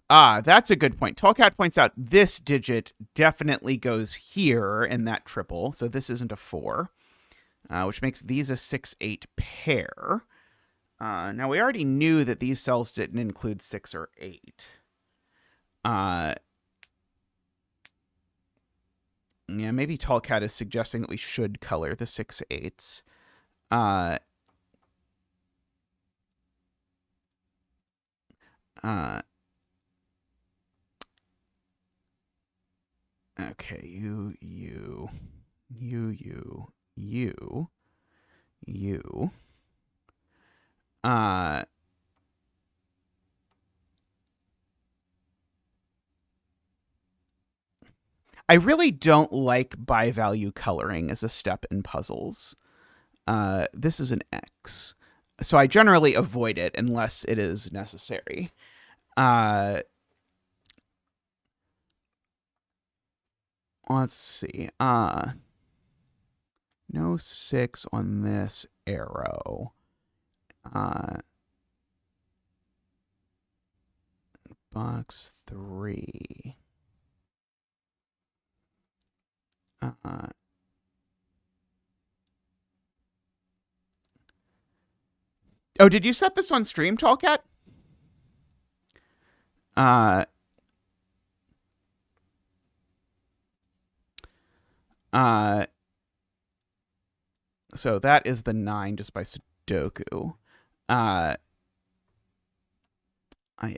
That's a good point. Tallcat points out this digit definitely goes here in that triple, so this isn't a 4, which makes these a 6, 8 pair. Now, we already knew that these cells didn't include 6 or 8. Yeah, maybe Tallcat is suggesting that we should color the 6, 8s. Okay, you. I really don't like by-value coloring as a step in puzzles. This is an X. So I generally avoid it unless it is necessary. Let's see. No 6 on this arrow. Box 3. Oh, did you set this on stream, Tallcat? So that is the 9 just by Sudoku. I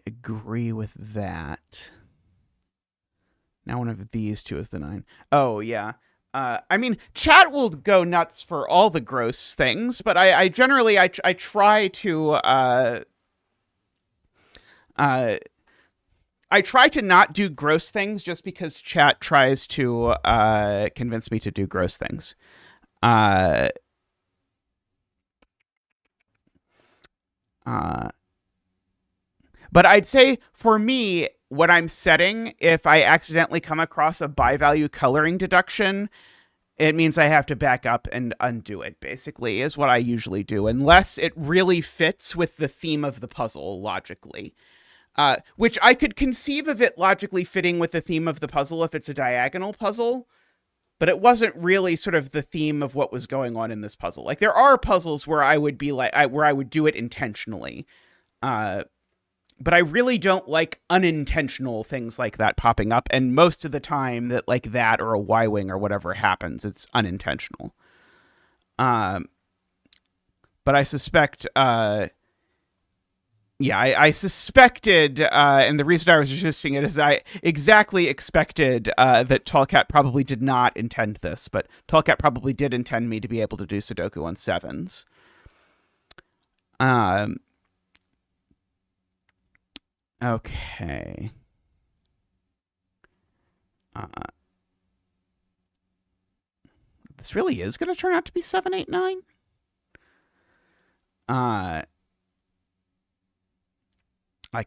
agree with that. Now one of these two is the 9. Oh, yeah. I mean, chat will go nuts for all the gross things, but I generally try to I try to not do gross things just because chat tries to convince me to do gross things. But I'd say for me, what I'm setting, if I accidentally come across a by-value coloring deduction, it means I have to back up and undo it, basically, is what I usually do, unless it really fits with the theme of the puzzle logically. which I could conceive of it logically fitting with the theme of the puzzle if it's a diagonal puzzle, but it wasn't really sort of the theme of what was going on in this puzzle. Like there are puzzles where I would be like, where I would do it intentionally, but I really don't like unintentional things like that popping up. And most of the time that like that or a Y-wing or whatever happens, it's unintentional. But I suspect, I suspected, and the reason I was resisting it is I exactly expected that Tallcat probably did not intend this, but Tallcat probably did intend me to be able to do Sudoku on sevens. Okay. This really is going to turn out to be 7, 8, 9? I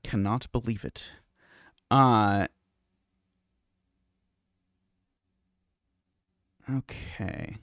cannot believe it. Okay.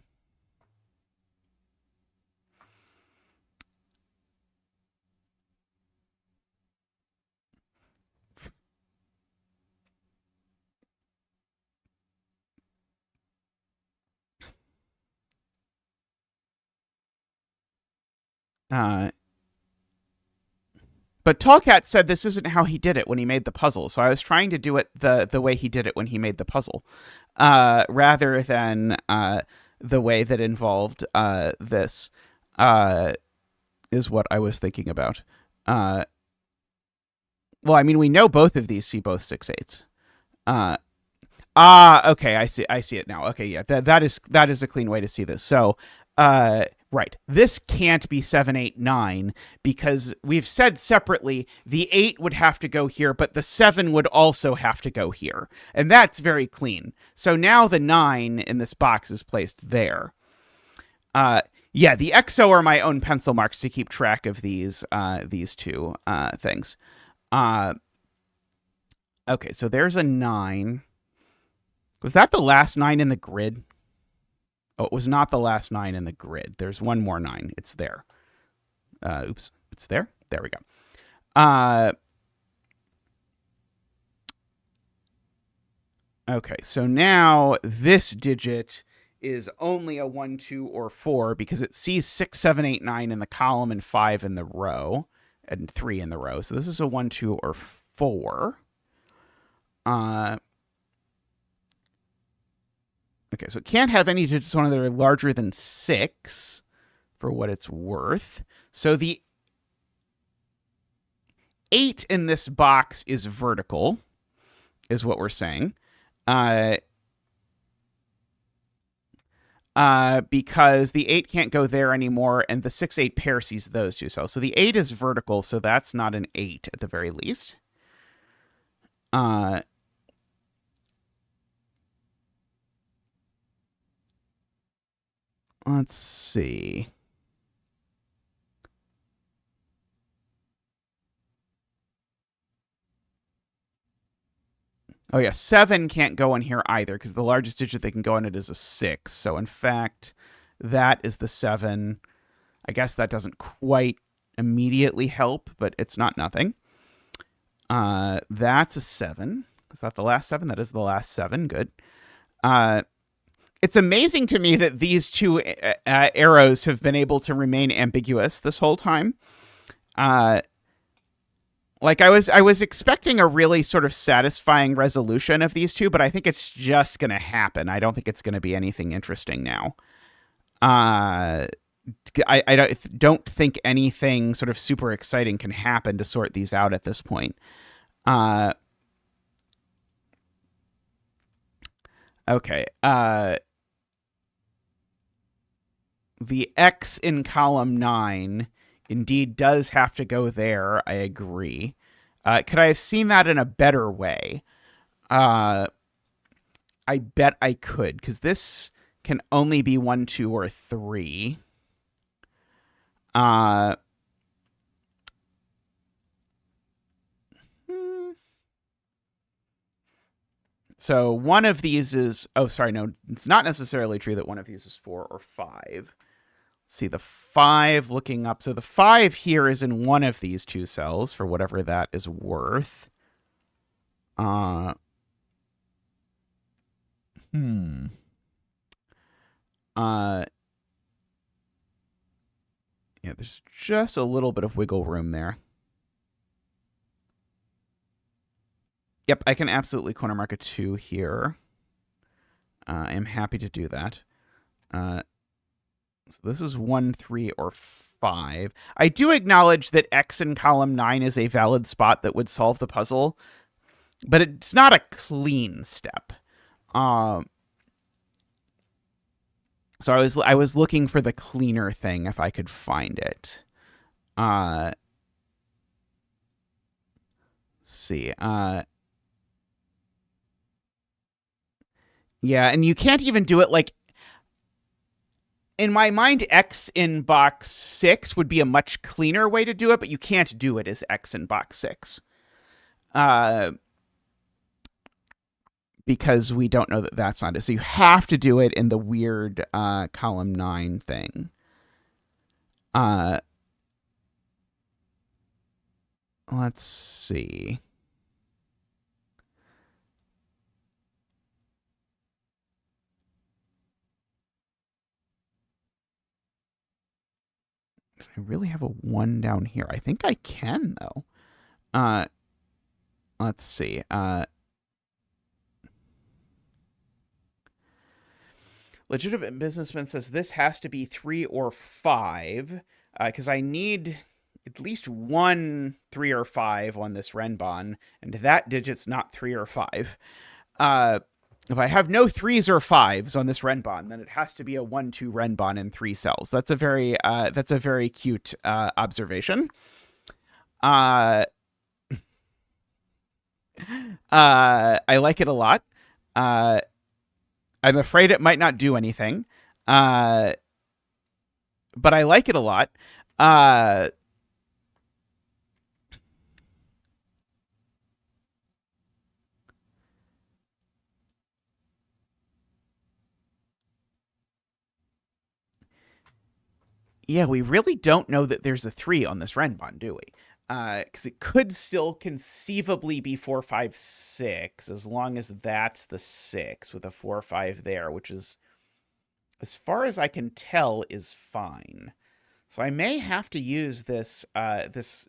But Tallcat said this isn't how he did it when he made the puzzle, so I was trying to do it the way he did it when he made the puzzle, rather than the way that involved this, is what I was thinking about. Well, I mean, we know both of these see both 6, 8s. Okay, I see it now. Okay, yeah, that is a clean way to see this. So, right, this can't be 7, 8, 9 because we've said separately the 8 would have to go here, but the 7 would also have to go here, and that's very clean. So now the 9 in this box is placed there. Yeah, the XO are my own pencil marks to keep track of these two things. Okay, so there's a 9. Was that the last 9 in the grid? Oh, it was not the last 9 in the grid. There's one more 9. It's there. Oops. It's there? There we go. Okay, so now this digit is only a 1, 2, or 4 because it sees 6, 7, 8, 9 in the column and 5 in the row and 3 in the row. So this is a 1, 2, or 4. Okay, so it can't have any digits on it that are larger than 6, for what it's worth. So the 8 in this box is vertical, is what we're saying. Because the 8 can't go there anymore, and the 6, 8 pair sees those two cells. So the 8 is vertical, so that's not an 8 at the very least. Let's see. Oh, yeah, 7 can't go in here either because the largest digit they can go in it is a 6. So, in fact, that is the 7. I guess that doesn't quite immediately help, but it's not nothing. That's a 7. Is that the last 7? That is the last 7. Good. It's amazing to me that these two arrows have been able to remain ambiguous this whole time. Like I was expecting a really sort of satisfying resolution of these two, but I think it's just going to happen. I don't think it's going to be anything interesting now. I don't think anything sort of super exciting can happen to sort these out at this point. Okay. The X in column 9 indeed does have to go there. I agree. Could I have seen that in a better way? I bet I could, because this can only be 1, 2, or 3. So one of these is... Oh, sorry, no. It's not necessarily true that one of these is 4 or 5. Let's let's see, the 5 looking up. So the 5 here is in one of these two cells for whatever that is worth. Yeah, there's just a little bit of wiggle room there. Yep, I can absolutely corner mark a 2 here. I am happy to do that. So this is 1, 3, or 5. I do acknowledge that X in column 9 is a valid spot that would solve the puzzle, but it's not a clean step. So I was looking for the cleaner thing if I could find it. Let's see. Yeah, and you can't even do it like. In my mind, X in box 6 would be a much cleaner way to do it, but you can't do it as X in box 6. Because we don't know that that's not it. So you have to do it in the weird column 9 thing. Let's see. I really have a 1 down here. I think I can, though. Let's see. Legitimate Businessman says this has to be 3 or 5, because I need at least 1 3 or 5 on this Renban, and that digit's not 3 or 5. If I have no 3s or 5s on this Renban, then it has to be a 1 2 Renban in 3 cells. That's a very cute observation. I like it a lot. I'm afraid it might not do anything, but I like it a lot. Yeah, we really don't know that there's a 3 on this Renban, do we? Because it could still conceivably be 4, 5, 6, as long as that's the 6 with a 4, 5 there, which is, as far as I can tell, is fine. So I may have to use this this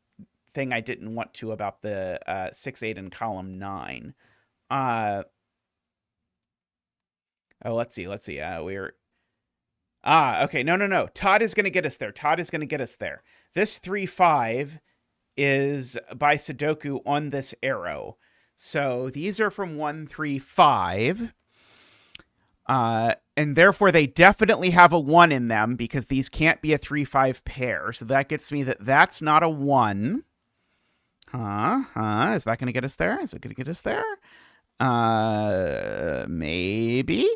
thing I didn't want to about the 6, 8 in column 9. Oh, let's see. We're okay. No. Todd is going to get us there. This 3, 5 is by Sudoku on this arrow. So these are from 1, 3, 5. And therefore they definitely have a 1 in them because these can't be a 3, 5 pair. So that gets me that that's not a 1. Is that going to get us there? Is it going to get us there? Maybe.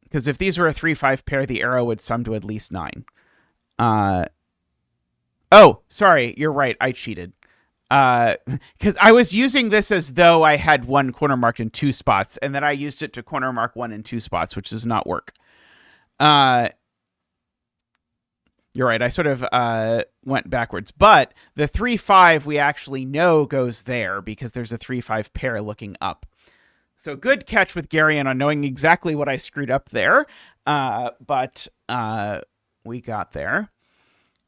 Because if these were a 3, 5 pair, the arrow would sum to at least 9. Oh, sorry. You're right. I cheated. Because I was using this as though I had 1 corner marked in 2 spots, and then I used it to corner mark 1 in 2 spots, which does not work. You're right. I sort of went backwards. But the 3, 5 we actually know goes there because there's a 3, 5 pair looking up. So good catch with Garion on knowing exactly what I screwed up there. But we got there.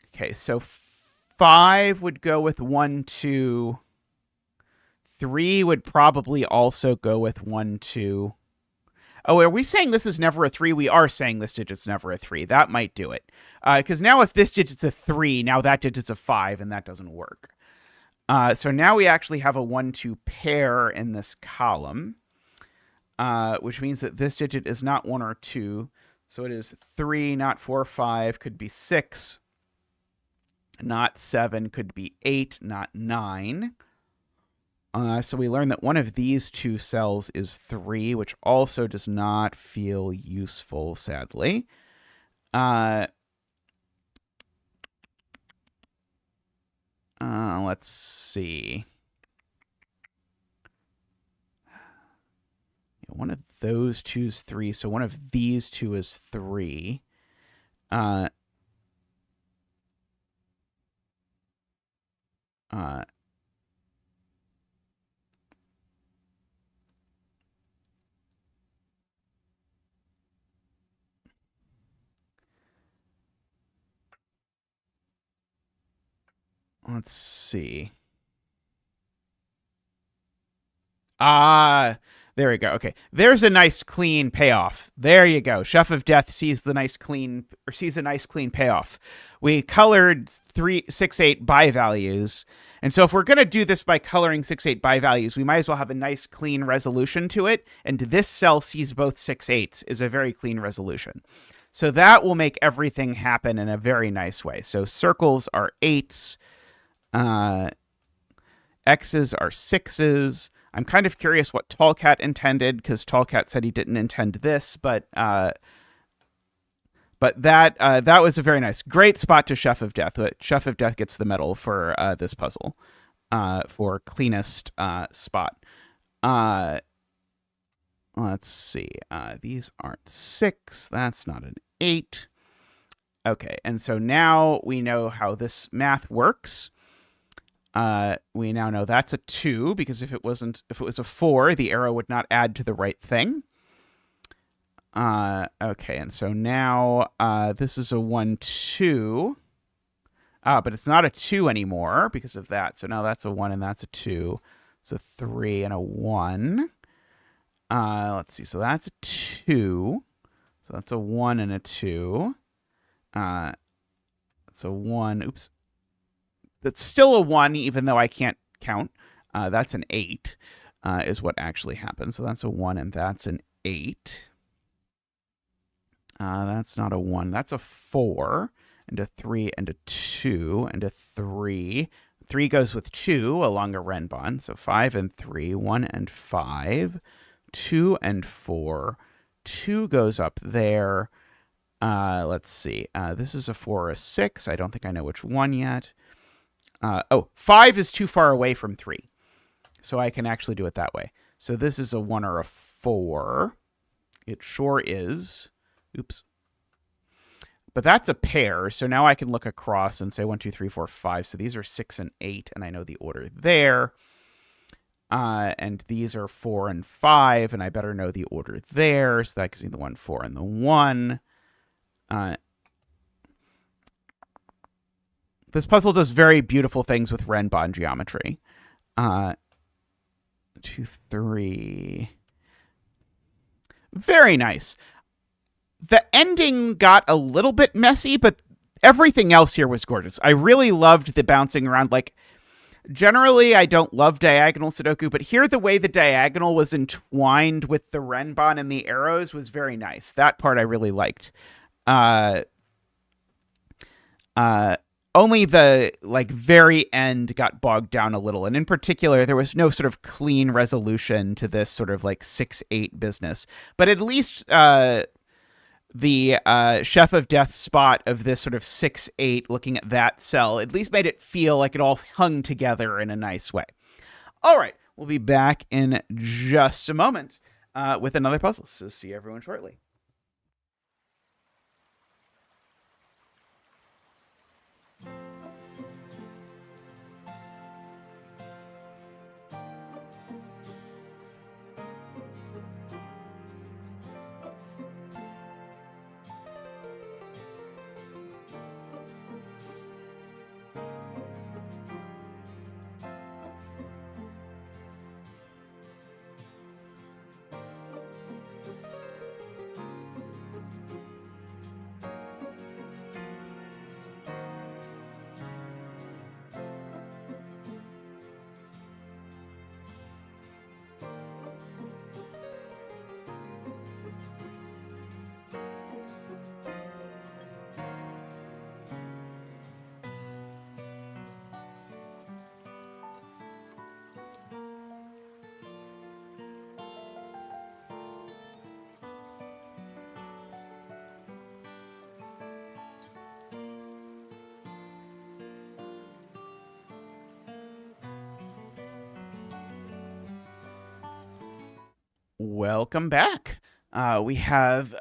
Okay, so 5 would go with 1, 2. 3 would probably also go with 1, 2. Oh, are we saying this is never a 3? We are saying this digit's never a 3. That might do it. Because now if this digit's a 3, now that digit's a 5, and that doesn't work. So now we actually have a 1, 2 pair in this column, which means that this digit is not 1 or 2. So it is 3, not 4, 5, could be 6. Not 7, could be 8, not 9. So we learn that one of these 2 cells is 3, which also does not feel useful, sadly. Let's see. One of those two is 3, so one of these two is 3. Let's see. There we go. Okay. There's a nice clean payoff. There you go. Chef of Death sees a nice clean payoff. We colored 3, 6, 8 by values. And so if we're going to do this by coloring 6, 8 by values, we might as well have a nice clean resolution to it. And this cell sees both 6, 8s is a very clean resolution. So that will make everything happen in a very nice way. So circles are 8s. X's are 6s. I'm kind of curious what Tallcat intended, because Tallcat said he didn't intend this, but that was a very nice, great spot to Chef of Death. Chef of Death gets the medal for this puzzle, for cleanest spot. Let's see. These aren't 6. That's not an 8. Okay, and so now we know how this math works. We now know that's a 2, because if it was a 4, the arrow would not add to the right thing. Okay, and so now this is a 1, 2. But it's not a 2 anymore because of that. So now that's a 1 and that's a 2. It's a 3 and a 1. Let's see. So that's a 2. So that's a 1 and a 2. That's a 1. Oops. That's still a 1, even though I can't count. That's an 8, is what actually happened. So that's a 1 and that's an 8. That's not a 1. That's a 4 and a 3 and a 2 and a 3. 3 goes with 2 along a Renban. So 5 and 3, 1 and 5, 2 and 4. 2 goes up there. Let's see. This is a 4 or a 6. I don't think I know which one yet. 5 is too far away from 3. So I can actually do it that way. So this is a 1 or a 4. It sure is. Oops. But that's a pair. So now I can look across and say 1, 2, 3, 4, 5. So these are 6 and 8, and I know the order there. And these are 4 and 5, and I better know the order there. So that gives me the 1, 4, and the 1. This puzzle does very beautiful things with Renban geometry. 2, 3. Very nice. The ending got a little bit messy, but everything else here was gorgeous. I really loved the bouncing around. Like, generally, I don't love diagonal Sudoku, but here the way the diagonal was entwined with the Renban and the arrows was very nice. That part I really liked. Only the very end got bogged down a little. And in particular, there was no sort of clean resolution to this sort of 6-8 business. But at least the Chef of Death spot of this sort of 6-8 looking at that cell at least made it feel like it all hung together in a nice way. All right, we'll be back in just a moment with another puzzle. So see everyone shortly. Welcome back. We have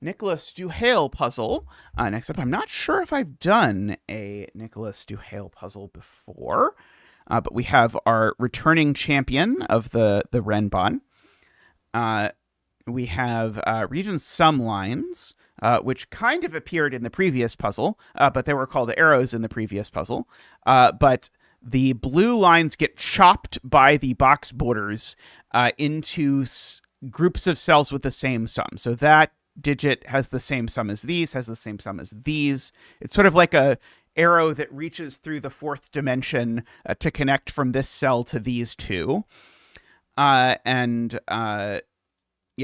Nicholas Duhale puzzle. Next up, I'm not sure if I've done a Nicholas Duhale puzzle before, but we have our returning champion of the Renban. We have region sum lines, which kind of appeared in the previous puzzle, but they were called arrows in the previous puzzle. But the blue lines get chopped by the box borders into groups of cells with the same sum. So that digit has the same sum as these, has the same sum as these. It's sort of like a arrow that reaches through the fourth dimension to connect from this cell to these two. Yeah,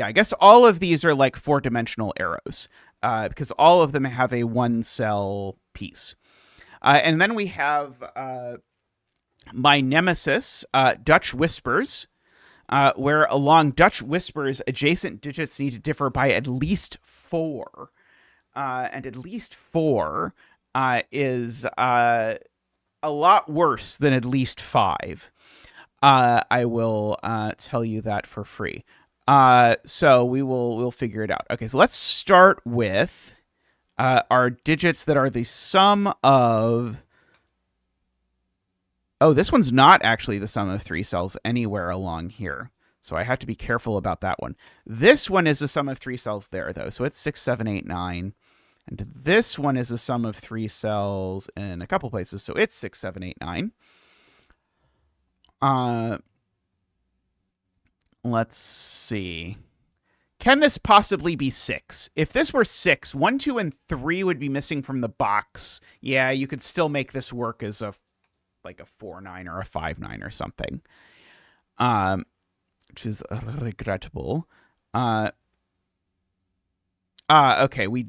I guess all of these are like four-dimensional arrows because all of them have a one-cell piece. And then we have my nemesis, Dutch Whispers, where along Dutch Whispers, adjacent digits need to differ by at least 4. And at least 4 is a lot worse than at least 5. I will tell you that for free. So we'll figure it out. Okay, so let's start with our digits that are the sum of... Oh, this one's not actually the sum of 3 cells anywhere along here. So I have to be careful about that one. This one is the sum of 3 cells there, though. So it's 6, 7, 8, 9. And this one is a sum of 3 cells in a couple places. So it's 6, 7, 8, 9. Let's see. Can this possibly be 6? If this were 6, 1, 2, and 3 would be missing from the box. Yeah, you could still make this work as like a 4-9 or a 5-9 or something. Which is regrettable. Okay, we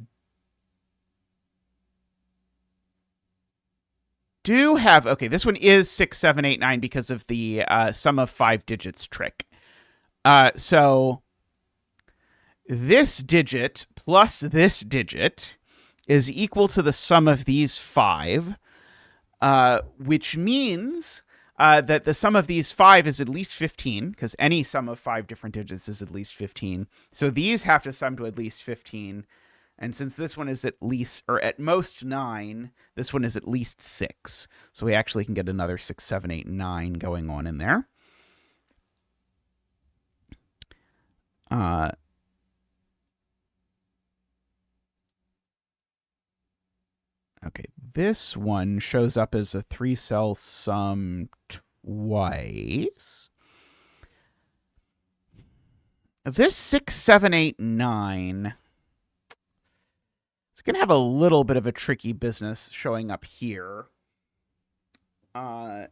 do have... Okay, this one is 6, 7, 8, 9 because of the sum of 5 digits trick. So this digit plus this digit is equal to the sum of these 5, which means that the sum of these 5 is at least 15, because any sum of 5 different digits is at least 15. So these have to sum to at least 15. And since this one is at least, or at most 9, this one is at least 6. So we actually can get another 6, 7, 8, 9 going on in there. Okay, this one shows up as a 3-cell sum twice. This 6, 7, 8, 9... It's going to have a little bit of a tricky business showing up here. Oh,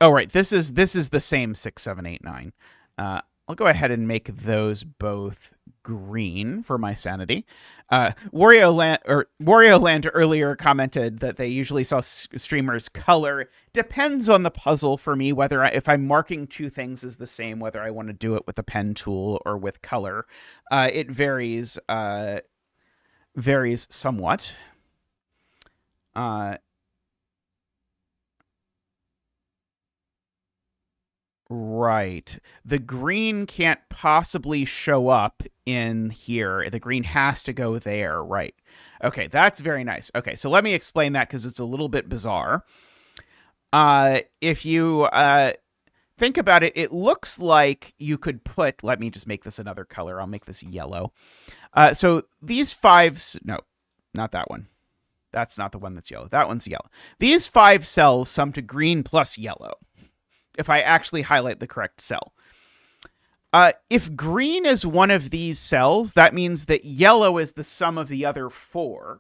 right. This is the same 6, 7, 8, 9. I'll go ahead and make those both green for my sanity. Wario Land earlier commented that they usually saw streamers color. Depends on the puzzle for me whether if I'm marking two things as the same, whether I want to do it with a pen tool or with color. It varies somewhat. Right. The green can't possibly show up in here. The green has to go there. Right. Okay, that's very nice. Okay, so let me explain that because it's a little bit bizarre. If you think about it, it looks like you could put... Let me just make this another color. I'll make this yellow. So these 5... No, not that one. That's not the one that's yellow. That one's yellow. These 5 cells sum to green plus yellow, if I actually highlight the correct cell. If green is one of these cells, that means that yellow is the sum of the other 4.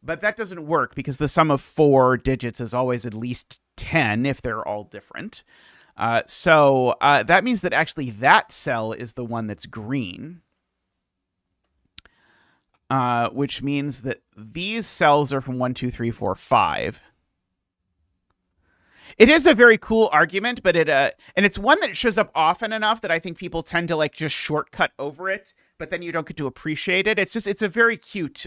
But that doesn't work because the sum of 4 digits is always at least 10 if they're all different. So that means that actually that cell is the one that's green. Which means that these cells are from 1, 2, 3, 4, 5. It is a very cool argument, but and it's one that shows up often enough that I think people tend to like just shortcut over it, but then you don't get to appreciate it. It's a very cute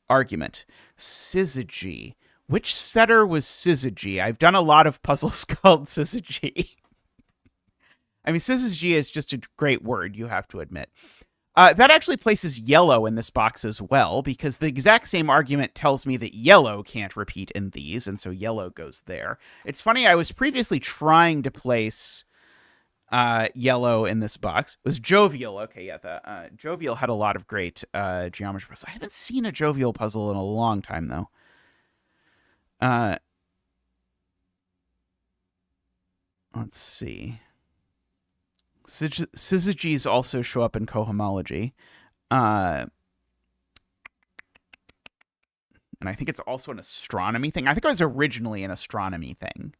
argument. Syzygy. Which setter was syzygy? I've done a lot of puzzles called syzygy. I mean, syzygy is just a great word, you have to admit. That actually places yellow in this box as well, because the exact same argument tells me that yellow can't repeat in these, and so yellow goes there. It's funny, I was previously trying to place yellow in this box. It was jovial. Okay, yeah, the jovial had a lot of great geometry puzzles. I haven't seen a jovial puzzle in a long time, though. Let's see. Syzygies also show up in cohomology. And I think it's also an astronomy thing. I think it was originally an astronomy thing.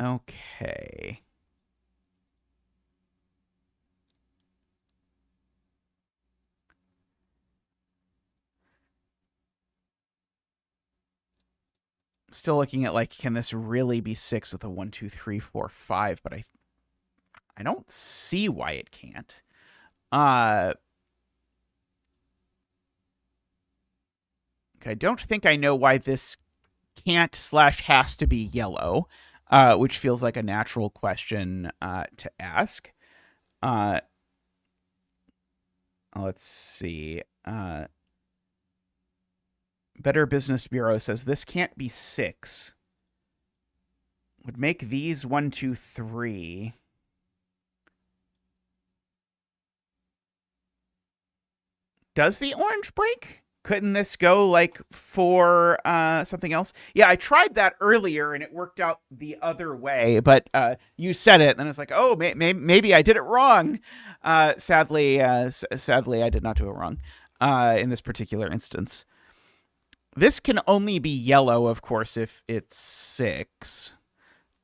Okay. Still looking at, like, can this really be 6 with a 1, 2, 3, 4, 5? But I don't see why it can't. Okay, I don't think I know why this can't / has to be yellow, which feels like a natural question to ask. Let's see. Better Business Bureau says this can't be 6. Would make these 1, 2, 3. Does the orange break? Couldn't this go like for something else? Yeah, I tried that earlier and it worked out the other way, but you said it, and it's like, oh, maybe I did it wrong. Sadly, I did not do it wrong in this particular instance. This can only be yellow, of course, if it's 6.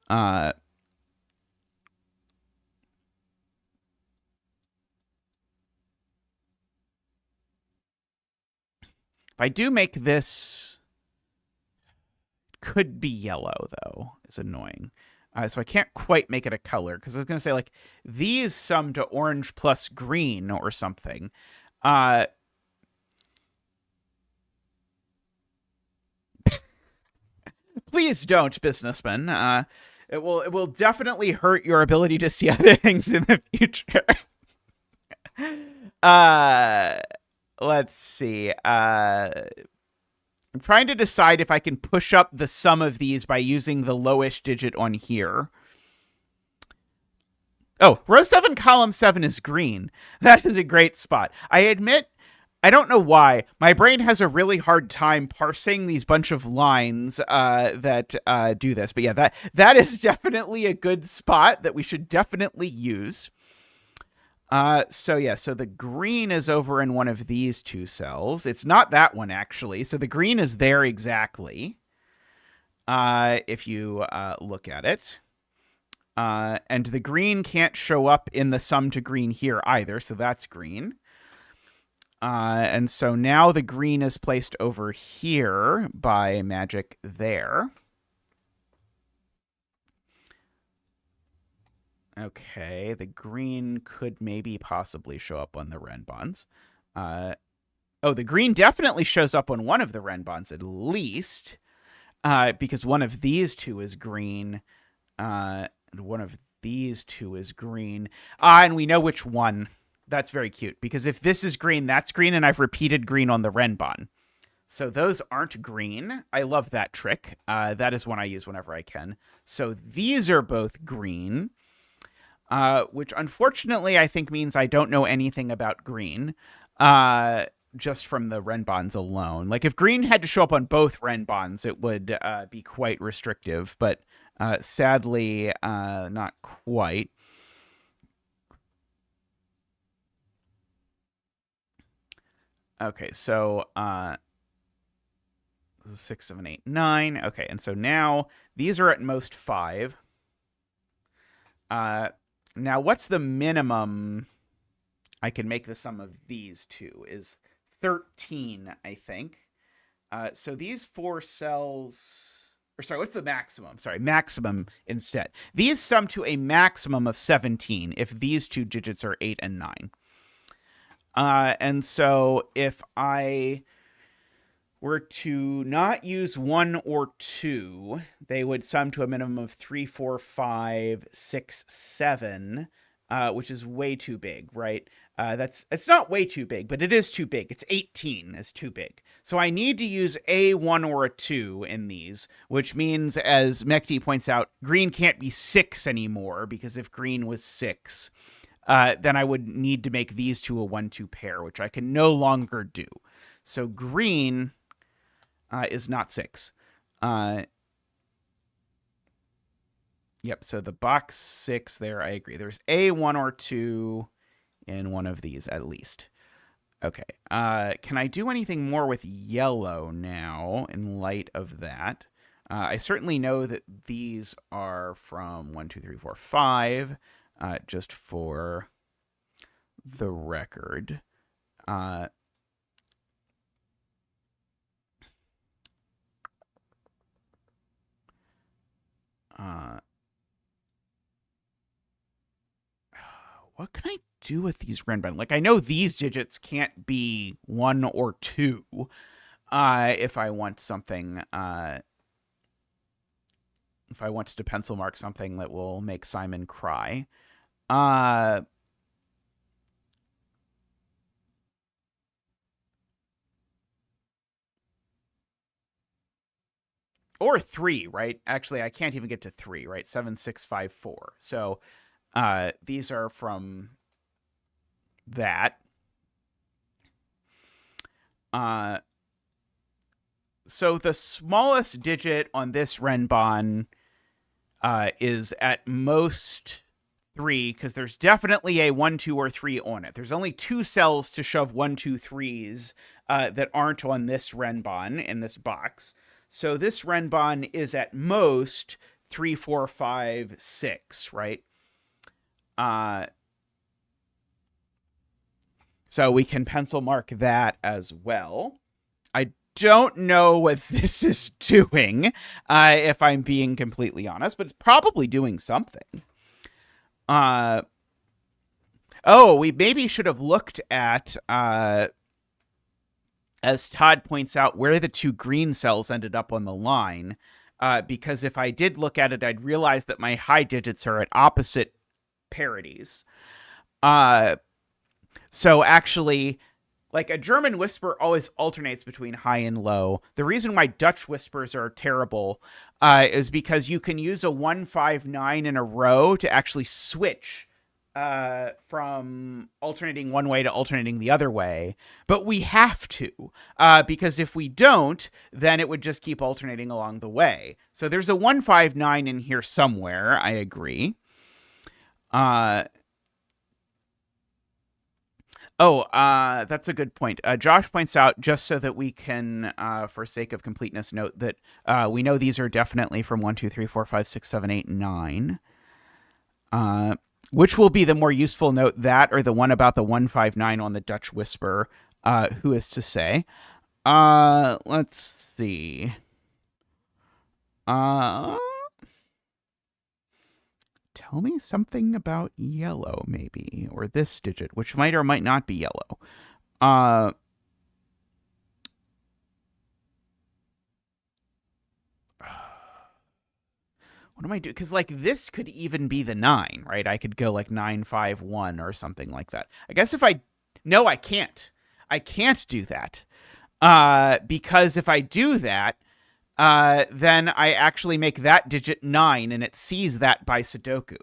If I do make this, it could be yellow, though. It's annoying. So I can't quite make it a color, because I was going to say, like, these sum to orange plus green or something. Please don't, businessman. It will definitely hurt your ability to see other things in the future. Let's see. I'm trying to decide if I can push up the sum of these by using the lowest digit on here. Oh, row 7, column 7 is green. That is a great spot. I admit, I don't know why. My brain has a really hard time parsing these bunch of lines that do this. But yeah, that is definitely a good spot that we should definitely use. So the green is over in one of these 2 cells. It's not that one, actually. So the green is there exactly, if you look at it. And the green can't show up in the sum to green here either, so that's green. And so now the green is placed over here by magic there. Okay, the green could maybe possibly show up on the Renbans. Oh, the green definitely shows up on one of the Renbans at least, because one of these 2 is green, and one of these 2 is green. And we know which one. That's very cute, because if this is green, that's green, and I've repeated green on the Renban. So those aren't green. I love that trick. That is one I use whenever I can. So these are both green, which unfortunately I think means I don't know anything about green, just from the Renbans alone. Like, if green had to show up on both Renbans, it would be quite restrictive, but sadly, not quite. Okay, so 6, 7, 8, 9. Okay, and so now these are at most 5. Now, what's the minimum I can make the sum of these 2? Is 13, I think. So these 4 cells... Or sorry, what's the maximum? Sorry, maximum instead. These sum to a maximum of 17 if these 2 digits are 8 and 9. And so if I were to not use 1 or 2, they would sum to a minimum of 3, 4, 5, 6, 7, which is way too big, right? It's not way too big, but it is too big. It's 18 is too big. So I need to use a 1 or a 2 in these, which means, as Mekti points out, green can't be 6 anymore, because if green was 6, then I would need to make these two a 1-2 pair, which I can no longer do. So green is not 6. Yep, so the box 6 there, I agree. There's a 1 or 2 in one of these at least. Okay, can I do anything more with yellow now in light of that? I certainly know that these are from 1, 2, 3, 4, 5, just for the record. What can I do with these Renban? Like, I know these digits can't be 1 or 2 if I want something, if I want to pencil mark something that will make Simon cry. Or 3, right? Actually, I can't even get to 3, right? 7, 6, 5, 4. So these are from that. So the smallest digit on this Renban is at most 3, because there's definitely a 1, 2, or 3 on it. There's only 2 cells to shove 1, 2, 3s that aren't on this Renban in this box. So this Renban is at most 3, 4, 5, 6, right? So we can pencil mark that as well. I don't know what this is doing, if I'm being completely honest, but it's probably doing something. Oh, we maybe should have looked at, as Todd points out, where the 2 green cells ended up on the line, because if I did look at it, I'd realize that my high digits are at opposite parities. So actually, like, a German whisper always alternates between high and low. The reason why Dutch whispers are terrible is because you can use a 1, 5, 9 in a row to actually switch from alternating one way to alternating the other way. But we have to, because if we don't, then it would just keep alternating along the way. So there's a 1, 5, 9 in here somewhere, I agree. That's a good point. Josh points out, just so that we can, for sake of completeness, note that we know these are definitely from 1, 2, 3, 4, 5, 6, 7, 8, 9. Which will be the more useful note, that or the one about the 1, 5, 9 on the Dutch whisper? Who is to say? Let's see. Tell me something about yellow, maybe, or this digit, which might or might not be yellow. What am I doing? Because, like, this could even be the 9, right? I could go, like, 9, 5, 1 or something like that. I guess if I... No, I can't. I can't do that. Because if I do that, then I actually make that digit 9, and it sees that by Sudoku.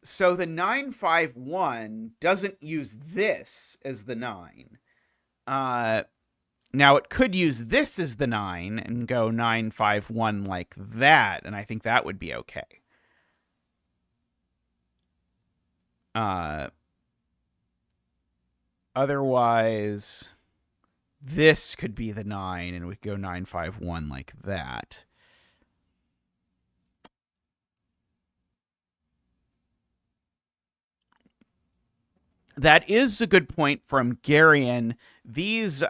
So the 951 doesn't use this as the 9. Now it could use this as the 9 and go 951 like that, and I think that would be okay. Otherwise, this could be the 9, and we could go 951 like that. That is a good point from Garion. These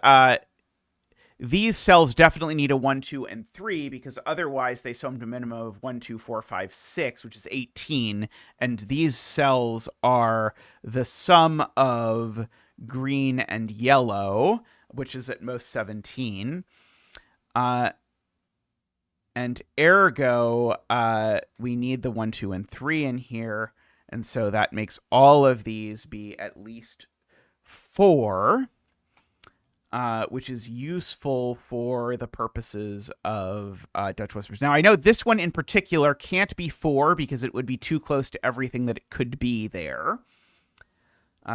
cells definitely need a 1, 2, and 3, because otherwise they sum to a minimum of 1, 2, 4, 5, 6, which is 18. And these cells are the sum of green and yellow, which is at most 17. And ergo, we need the 1, 2, and 3 in here. And so that makes all of these be at least 4, which is useful for the purposes of Dutch whispers. Now, I know this one in particular can't be 4 because it would be too close to everything that it could be there.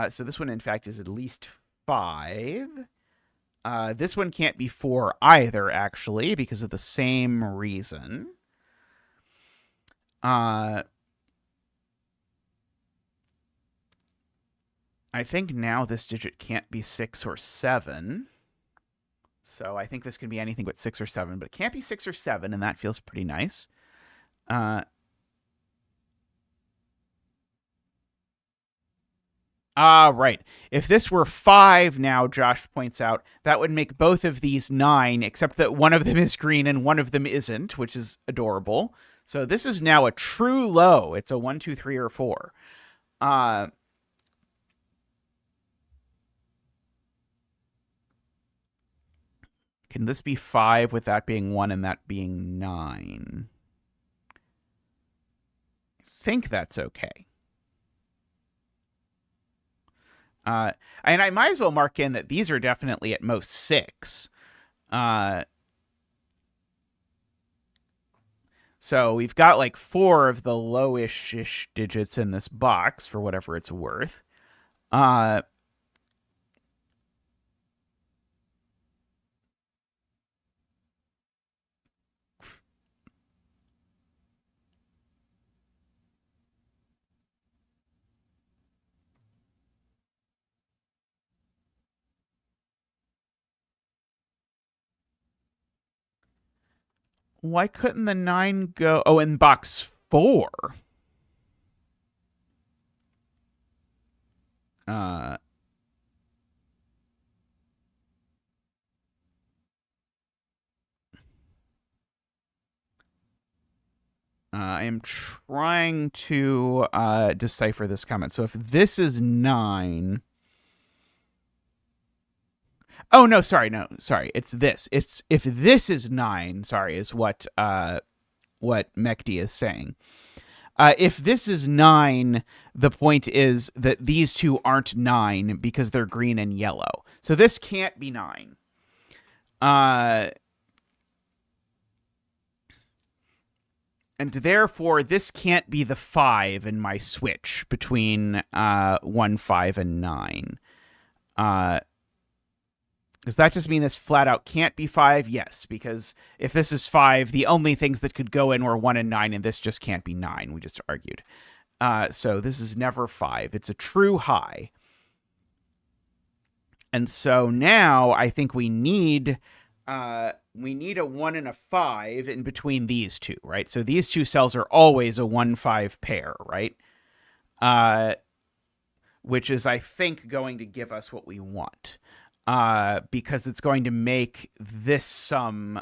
So this one, in fact, is at least 5. This one can't be 4 either, actually, because of the same reason. I think now this digit can't be 6 or 7. So I think this can be anything but 6 or 7, but it can't be 6 or 7, and that feels pretty nice. Right. If this were 5 now, Josh points out, that would make both of these 9, except that one of them is green and one of them isn't, which is adorable. So this is now a true low. It's a 1, 2, 3, or 4. Can this be 5 with that being 1 and that being 9? I think that's okay. And I might as well mark in that these are definitely at most 6. So we've got like 4 of the lowish-ish digits in this box for whatever it's worth. Why couldn't the 9 go? Oh, in box 4. I am trying to decipher this comment. So if this is 9. Oh, no, sorry. It's this. It's if this is 9, sorry, is what Mekdi is saying. If this is 9, the point is that these two aren't 9 because they're green and yellow. So this can't be 9. And therefore, this can't be the 5 in my switch between 1, 5, and 9. Does that just mean this flat out can't be 5? Yes, because if this is 5, the only things that could go in were 1 and 9, and this just can't be 9. We just argued. So this is never 5. It's a true high. And so now I think we need a 1 and a 5 in between these two, right? So these two cells are always a 1-5 pair, right? Which is, I think, going to give us what we want. Because it's going to make this sum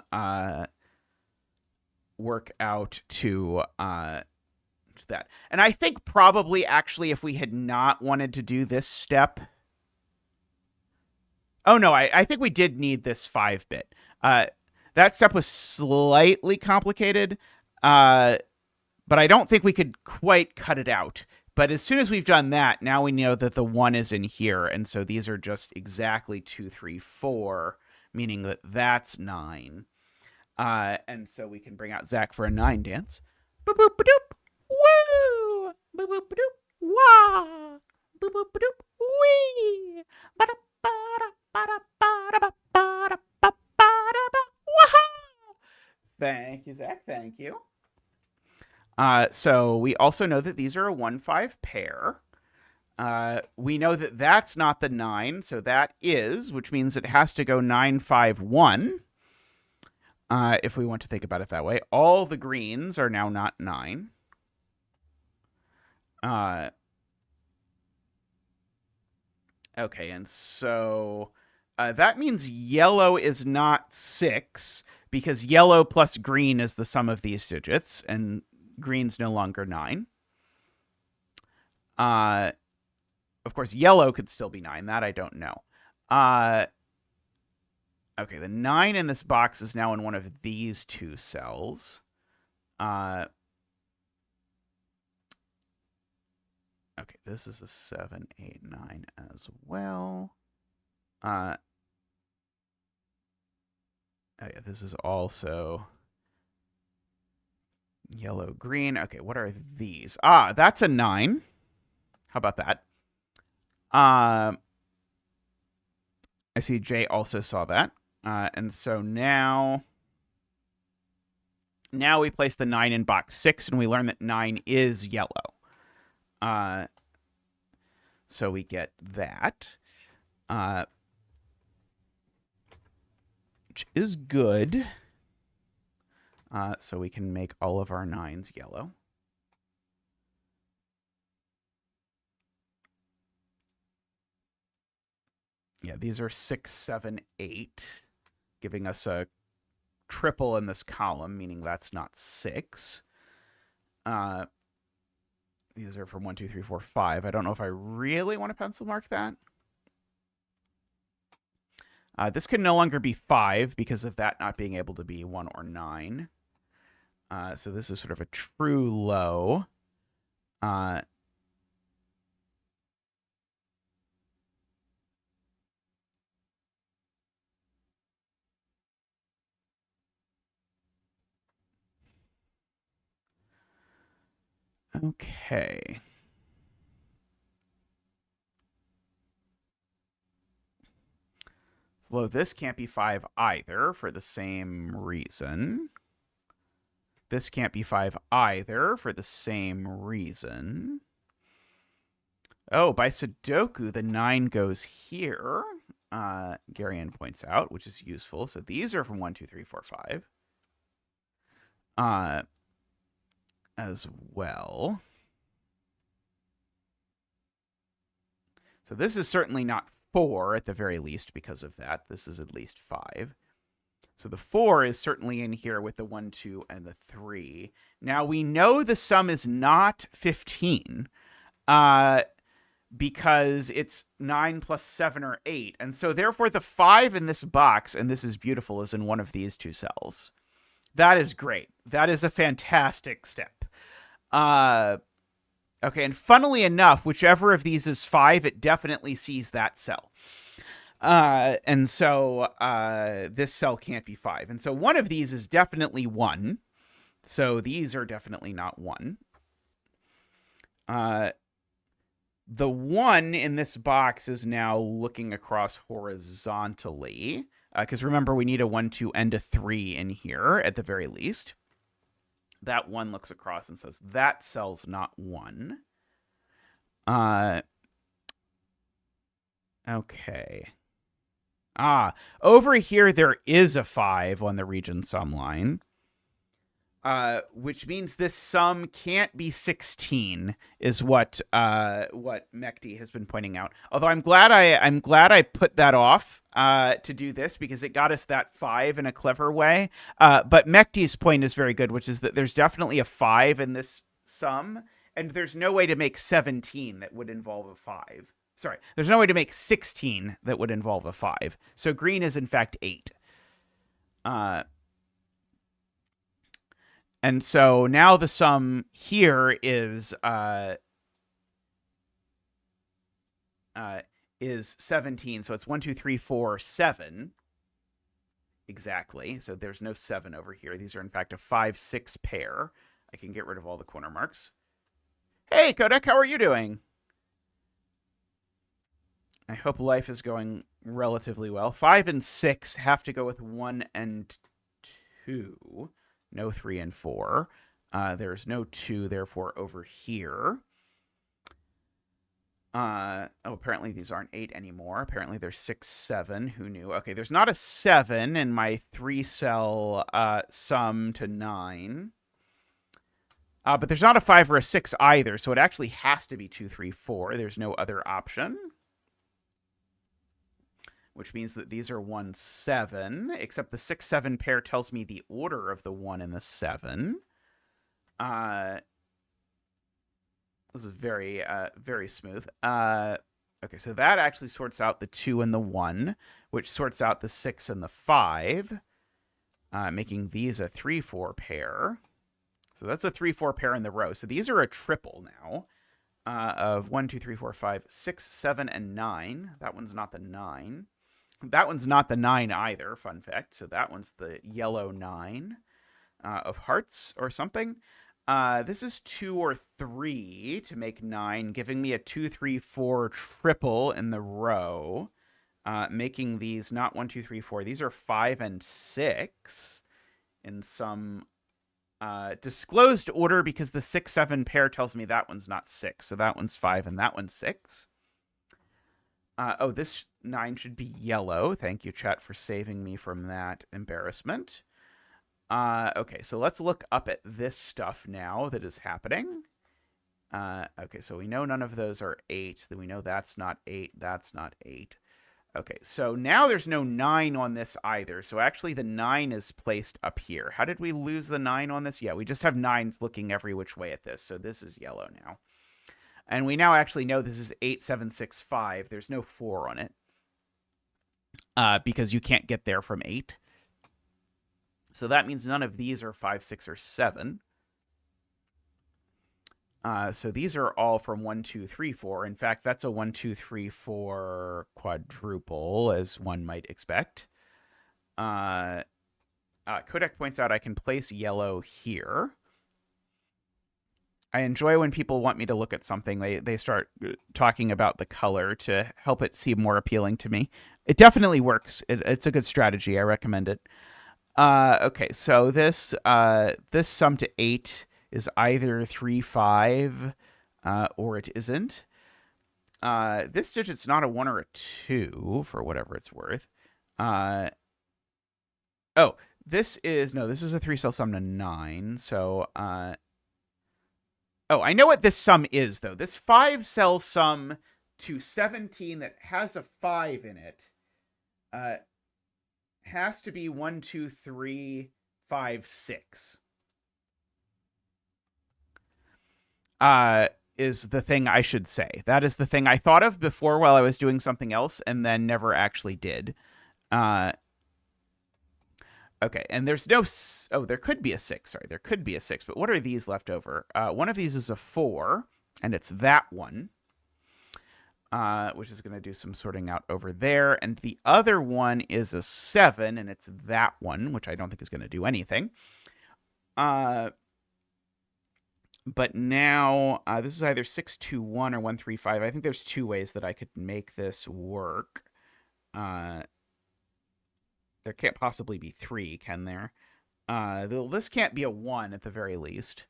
work out to that. And I think probably actually if we had not wanted to do this step. Oh, no, I think we did need this 5-bit. That step was slightly complicated, but I don't think we could quite cut it out. But as soon as we've done that, now we know that the 1 is in here. And so these are just exactly 2, 3, 4, meaning that that's 9. And so we can bring out Zach for a 9 dance. Boop, boop, ba-doop. Woo! Boop, boop, ba-doop. Wah! Boop, boop, ba-doop. Wee! Ba-da, ba-da, ba-da, ba-da, ba, ba-da, ba, ba-da, ba. Wah! Thank you, Zach. Thank you. So we also know that these are a 1-5 pair. We know that that's not the 9, so that is, which means it has to go 9, 5, 1. If we want to think about it that way. All the greens are now not 9. Okay, and so that means yellow is not 6, because yellow plus green is the sum of these digits, and green's no longer 9. Of course, yellow could still be 9. That I don't know. Okay, the 9 in this box is now in one of these two cells. Okay, this is a 7, 8, 9 as well. Oh yeah, this is also yellow, green. Okay, what are these? That's a 9. How about that? I see Jay also saw that. And so now we place the 9 in box 6, and we learn that 9 is yellow. So we get that. Which is good. So we can make all of our 9s yellow. Yeah, these are 6, 7, 8, giving us a triple in this column, meaning that's not 6. These are from 1, 2, 3, 4, 5. I don't know if I really want to pencil mark that. This can no longer be 5 because of that not being able to be 1 or 9. So this is sort of a true low. Okay. So this can't be 5 either for the same reason. This can't be 5 either for the same reason. Oh, by Sudoku, the 9 goes here. Garion points out, which is useful. So these are from 1, 2, 3, 4, 5. As well. So this is certainly not 4 at the very least because of that. This is at least 5. So the 4 is certainly in here with the 1, 2, and the 3. Now we know the sum is not 15 because it's 9 plus 7 or 8. And so therefore the 5 in this box, and this is beautiful, is in one of these two cells. That is great. That is a fantastic step. Okay, and funnily enough, whichever of these is 5, it definitely sees that cell. And so this cell can't be 5. And so one of these is definitely 1. So these are definitely not 1. The 1 in this box is now looking across horizontally. Because remember, we need a 1, 2, and a 3 in here at the very least. That 1 looks across and says, that cell's not 1. Okay. Over here, there is a 5 on the region sum line. Which means this sum can't be 16, is what Mekti has been pointing out. Although I'm glad I put that off to do this because it got us that 5 in a clever way. But Mekti's point is very good, which is that there's definitely a 5 in this sum, and there's no way to make 17 that would involve a 5. Sorry, there's no way to make 16 that would involve a 5. So green is in fact 8. And so now the sum here is 17. So it's 1, 2, 3, 4, 7. Exactly. So there's no 7 over here. These are in fact a 5, 6 pair. I can get rid of all the corner marks. Hey, Kodak, how are you doing? I hope life is going relatively well. 5 and 6 have to go with 1 and 2. No 3 and 4. There's no 2, therefore, over here. Apparently these aren't 8 anymore. Apparently they're 6, 7. Who knew? Okay, there's not a 7 in my 3-cell sum to 9. But there's not a 5 or a 6 either, so it actually has to be 2, 3, 4. There's no other option. Which means that these are 1, 7, except the 6, 7 pair tells me the order of the 1 and the 7. This is very, very smooth. Okay, so that actually sorts out the 2 and the 1, which sorts out the 6 and the 5, making these a 3-4 pair. So that's a 3-4 pair in the row. So these are a triple now of 1, 2, 3, 4, 5, 6, 7, and 9. That one's not the 9. That one's not the 9 either, fun fact. So that one's the yellow 9 of hearts or something. This is 2 or 3 to make 9, giving me a 2, 3, 4 triple in the row, making these not 1, 2, 3, 4. These are 5 and 6 in some disclosed order, because the 6, 7 pair tells me that one's not 6. So that one's 5 and that one's 6. Oh, this 9 should be yellow. Thank you, chat, for saving me from that embarrassment. Okay, so let's look up at this stuff now that is happening. Okay, so we know none of those are 8. Then we know that's not 8. That's not 8. Okay, so now there's no 9 on this either. So actually the 9 is placed up here. How did we lose the 9 on this? Yeah, we just have 9s looking every which way at this. So this is yellow now. And we now actually know this is 8, 7, 6, 5. There's no 4 on it because you can't get there from 8. So that means none of these are 5, 6, or 7. So these are all from 1, 2, 3, 4. In fact, that's a 1, 2, 3, 4 quadruple, as one might expect. Kodak points out I can place yellow here. I enjoy when people want me to look at something. They start talking about the color to help it seem more appealing to me. It definitely works. It's a good strategy. I recommend it. Okay, so this sum to 8 is either 3, 5, or it isn't. This digit's not a 1 or a 2, for whatever it's worth. Oh, this is a 3-cell sum to 9. So, oh, I know what this sum is, though. This 5-cell sum to 17 that has a 5 in it has to be 1, 2, 3, 5, 6. Is the thing I should say. That is the thing I thought of before while I was doing something else and then never actually did. Okay, and there's no... Oh, there could be a 6. Sorry, there could be a 6. But what are these left over? One of these is a 4, and it's that one. Which is going to do some sorting out over there. And the other one is a 7, and it's that one, which I don't think is going to do anything. But now this is either 6, 2, 1 or 1, 3, 5. I think there's 2 ways that I could make this work. There can't possibly be 3, can there? This can't be a 1 at the very least.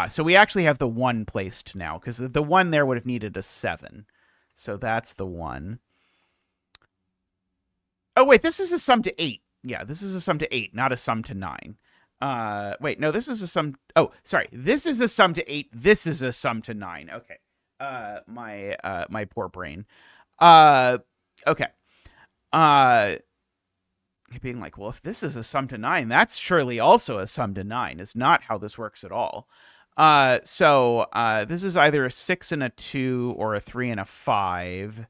So we actually have the 1 placed now, because the 1 there would have needed a 7. So that's the 1. Oh, wait, this is a sum to 8. Yeah, this is a sum to 8, not a sum to 9. Wait, no, this is a sum... Oh, sorry. This is a sum to 8. This is a sum to 9. Okay. My poor brain. Okay. Being like, well, if this is a sum to 9, that's surely also a sum to 9. Is not how this works at all. So this is either a 6 and a 2 or a 3 and a 5.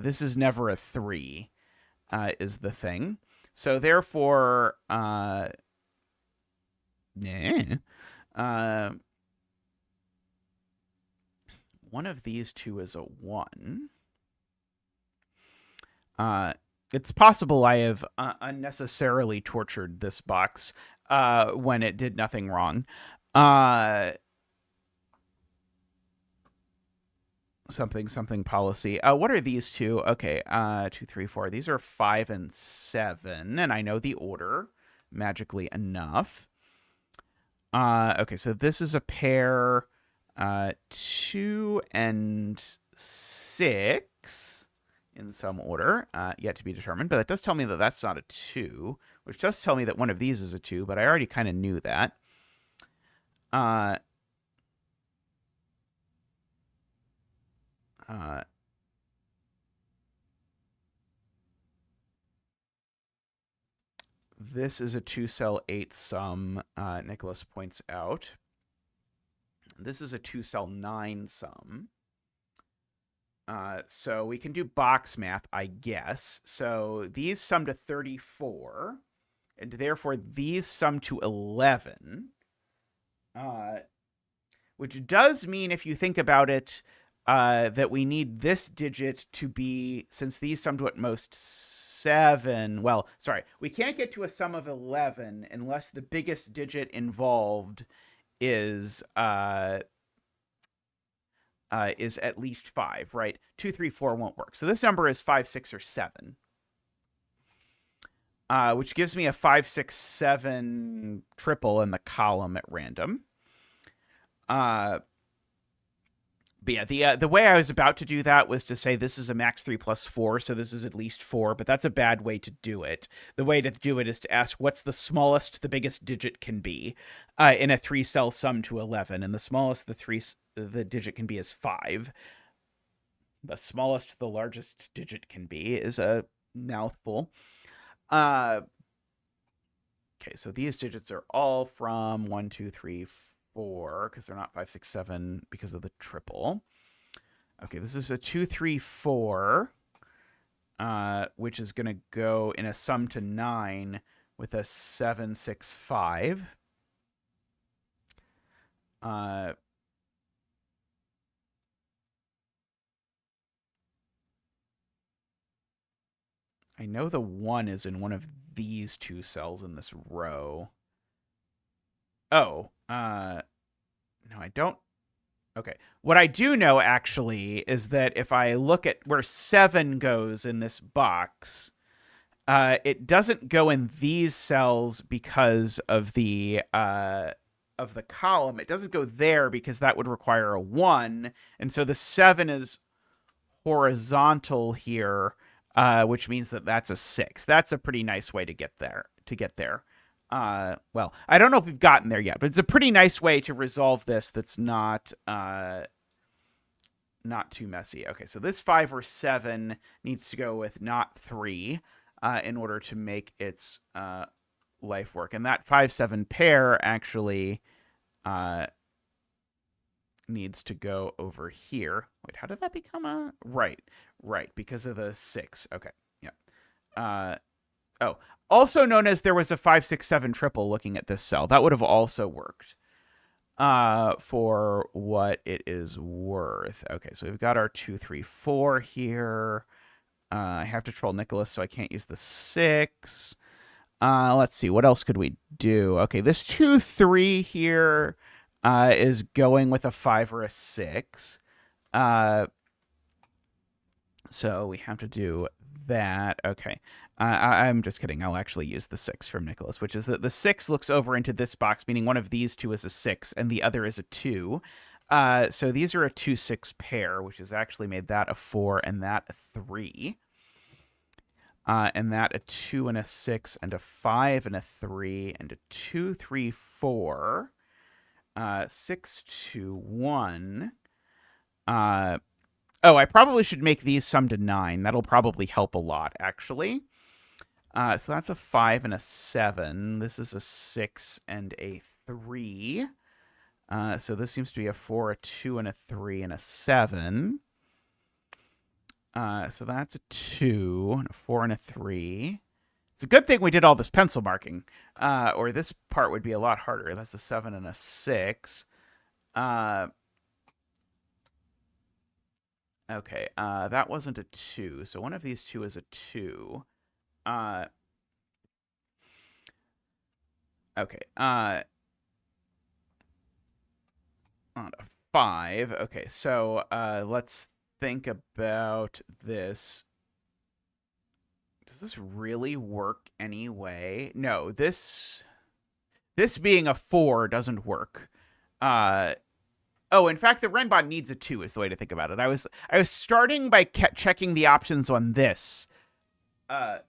This is never a 3, is the thing. So therefore, one of these two is a 1. It's possible I have unnecessarily tortured this box when it did nothing wrong. Something policy. What are these two? Okay, 2, 3, 4. These are 5 and 7, and I know the order magically enough. Okay, so this is a pair 2 and 6 in some order, yet to be determined. But it does tell me that that's not a 2, which does tell me that one of these is a 2, but I already kind of knew that. This is a 2-cell 8 sum, Nicholas points out. This is a 2-cell 9 sum. So we can do box math, I guess. So these sum to 34, and therefore these sum to 11, which does mean, if you think about it, that we need this digit to be, since these sum to at most 7. Well, sorry, we can't get to a sum of 11 unless the biggest digit involved is at least 5, right? 2, 3, 4 won't work. So this number is 5, 6, or 7, which gives me a 5, 6, 7 triple in the column at random. But yeah, the way I was about to do that was to say this is a max 3 plus 4, so this is at least 4, but that's a bad way to do it. The way to do it is to ask what's the smallest the biggest digit can be in a 3-cell sum to 11, and the smallest the digit can be is 5. The smallest the largest digit can be is a mouthful. Okay, so these digits are all from 1, 2, 3, 4, because they're not 5, 6, 7 because of the triple. Okay, this is a 2, 3, 4, which is going to go in a sum to 9 with a 7, 6, 5. I know the 1 is in one of these 2 cells in this row. Oh, no, I don't. Okay. What I do know, actually, is that if I look at where 7 goes in this box, it doesn't go in these cells because of the column. It doesn't go there because that would require a 1. And so the 7 is horizontal here, which means that that's a 6. That's a pretty nice way to get there. Well, I don't know if we've gotten there yet, but it's a pretty nice way to resolve this that's not too messy. Okay, so this 5 or 7 needs to go with not 3 in order to make its life work. And that 5-7 pair actually needs to go over here. Wait, how did that become a... Right, because of the 6. Okay, yeah. Oh, also known as there was a 5, 6, 7 triple looking at this cell. That would have also worked for what it is worth. Okay, so we've got our 2, 3, 4 here. I have to troll Nicholas, so I can't use the 6. Let's see, what else could we do? Okay, this 2, 3 here is going with a 5 or a 6. So we have to do that. Okay. I'm just kidding. I'll actually use the 6 from Nicholas, which is that the 6 looks over into this box, meaning one of these 2 is a 6 and the other is a 2. So these are a 2, 6 pair, which has actually made that a 4 and that a 3. And that a 2 and a 6 and a 5 and a 3 and a 2, 3, 4. 6, 2, 1. Oh, I probably should make these sum to 9. That'll probably help a lot, actually. So that's a 5 and a 7. This is a 6 and a 3. So this seems to be a 4, a 2, and a 3, and a 7. So that's a 2, and a 4, and a 3. It's a good thing we did all this pencil marking, or this part would be a lot harder. That's a 7 and a 6. Okay, that wasn't a 2, so one of these 2 is a 2. Okay, on a 5. Okay, so let's think about this. Does this really work anyway? No, this being a 4 doesn't work. Oh, in fact, the Renban needs a 2 is the way to think about it. I was starting by checking the options on this. But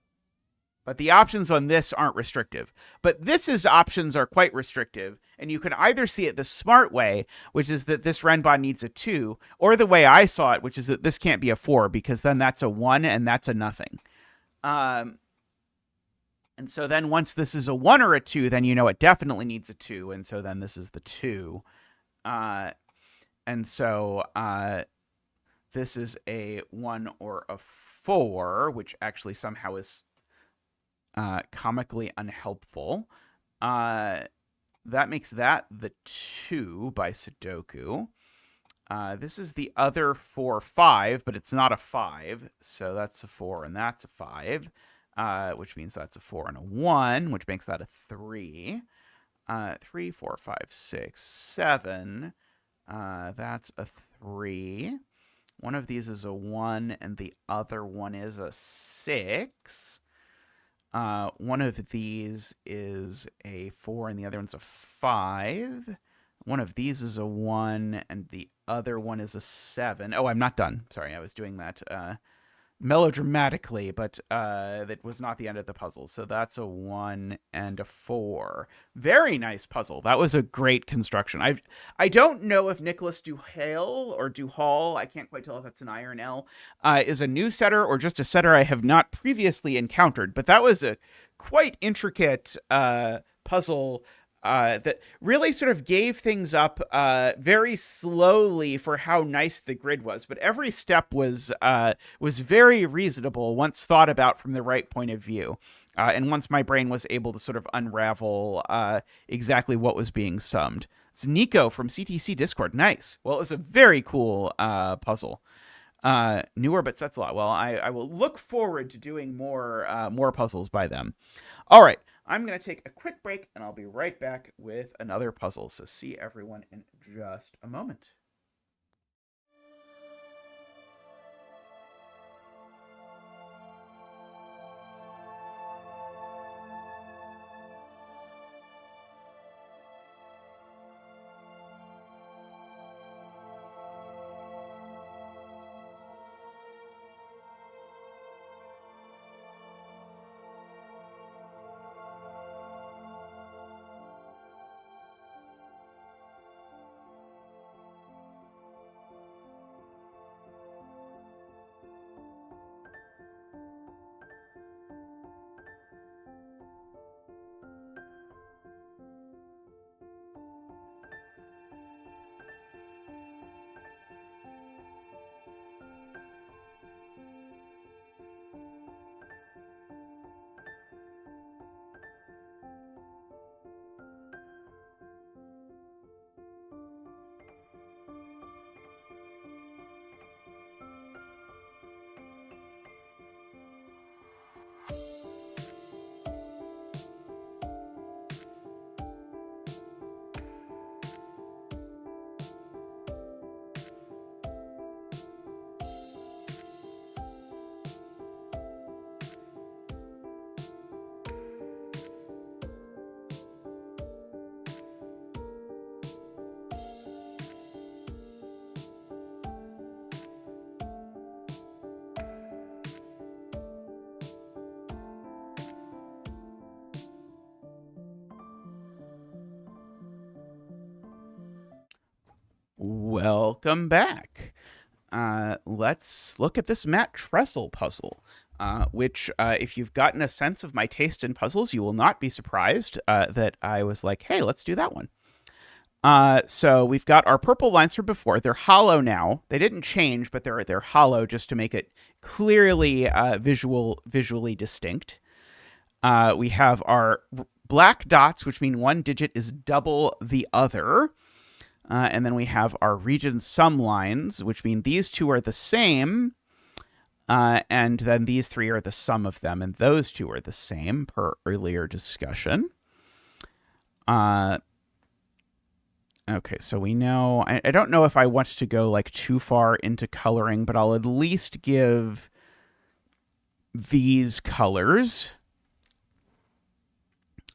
the options on this aren't restrictive. But this's options are quite restrictive, and you can either see it the smart way, which is that this Renban needs a 2, or the way I saw it, which is that this can't be a 4, because then that's a 1 and that's a nothing. And so then once this is a 1 or a 2, then you know it definitely needs a 2, and so then this is the 2. And so this is a 1 or a 4, which actually somehow is comically unhelpful. That makes that the 2 by Sudoku. This is the other 4, 5, but it's not a 5, so that's a 4 and that's a 5, which means that's a 4 and a 1, which makes that a 3. 3, 4, 5, 6, 7. That's a 3. One of these is a 1, and the other one is a 6. One of these is a 4, and the other one's a 5. One of these is a 1, and the other one is a 7. Oh, I'm not done. Sorry, I was doing that melodramatically, but that was not the end of the puzzle. So that's a 1 and a 4. Very nice puzzle. That was a great construction. I don't know if Nicholas Duhale or Duhall, I can't quite tell if that's an I or an L, is a new setter or just a setter I have not previously encountered. But that was a quite intricate puzzle that really sort of gave things up very slowly for how nice the grid was. But every step was very reasonable once thought about from the right point of view. And once my brain was able to sort of unravel exactly what was being summed. It's Nico from CTC Discord. Nice. Well, it was a very cool puzzle. Newer, but sets a lot. Well, I will look forward to doing more puzzles by them. All right. I'm going to take a quick break, and I'll be right back with another puzzle. So see everyone in just a moment. Welcome back. Let's look at this Matt Trestle puzzle, which, if you've gotten a sense of my taste in puzzles, you will not be surprised that I was like, hey, let's do that one. So we've got our purple lines from before. They're hollow now. They didn't change, but they're hollow just to make it clearly visually distinct. We have our black dots, which mean one digit is double the other. And then we have our region sum lines, which mean these two are the same, and then these three are the sum of them, and those two are the same per earlier discussion. Okay, so we know... I don't know if I want to go like too far into coloring, but I'll at least give these colors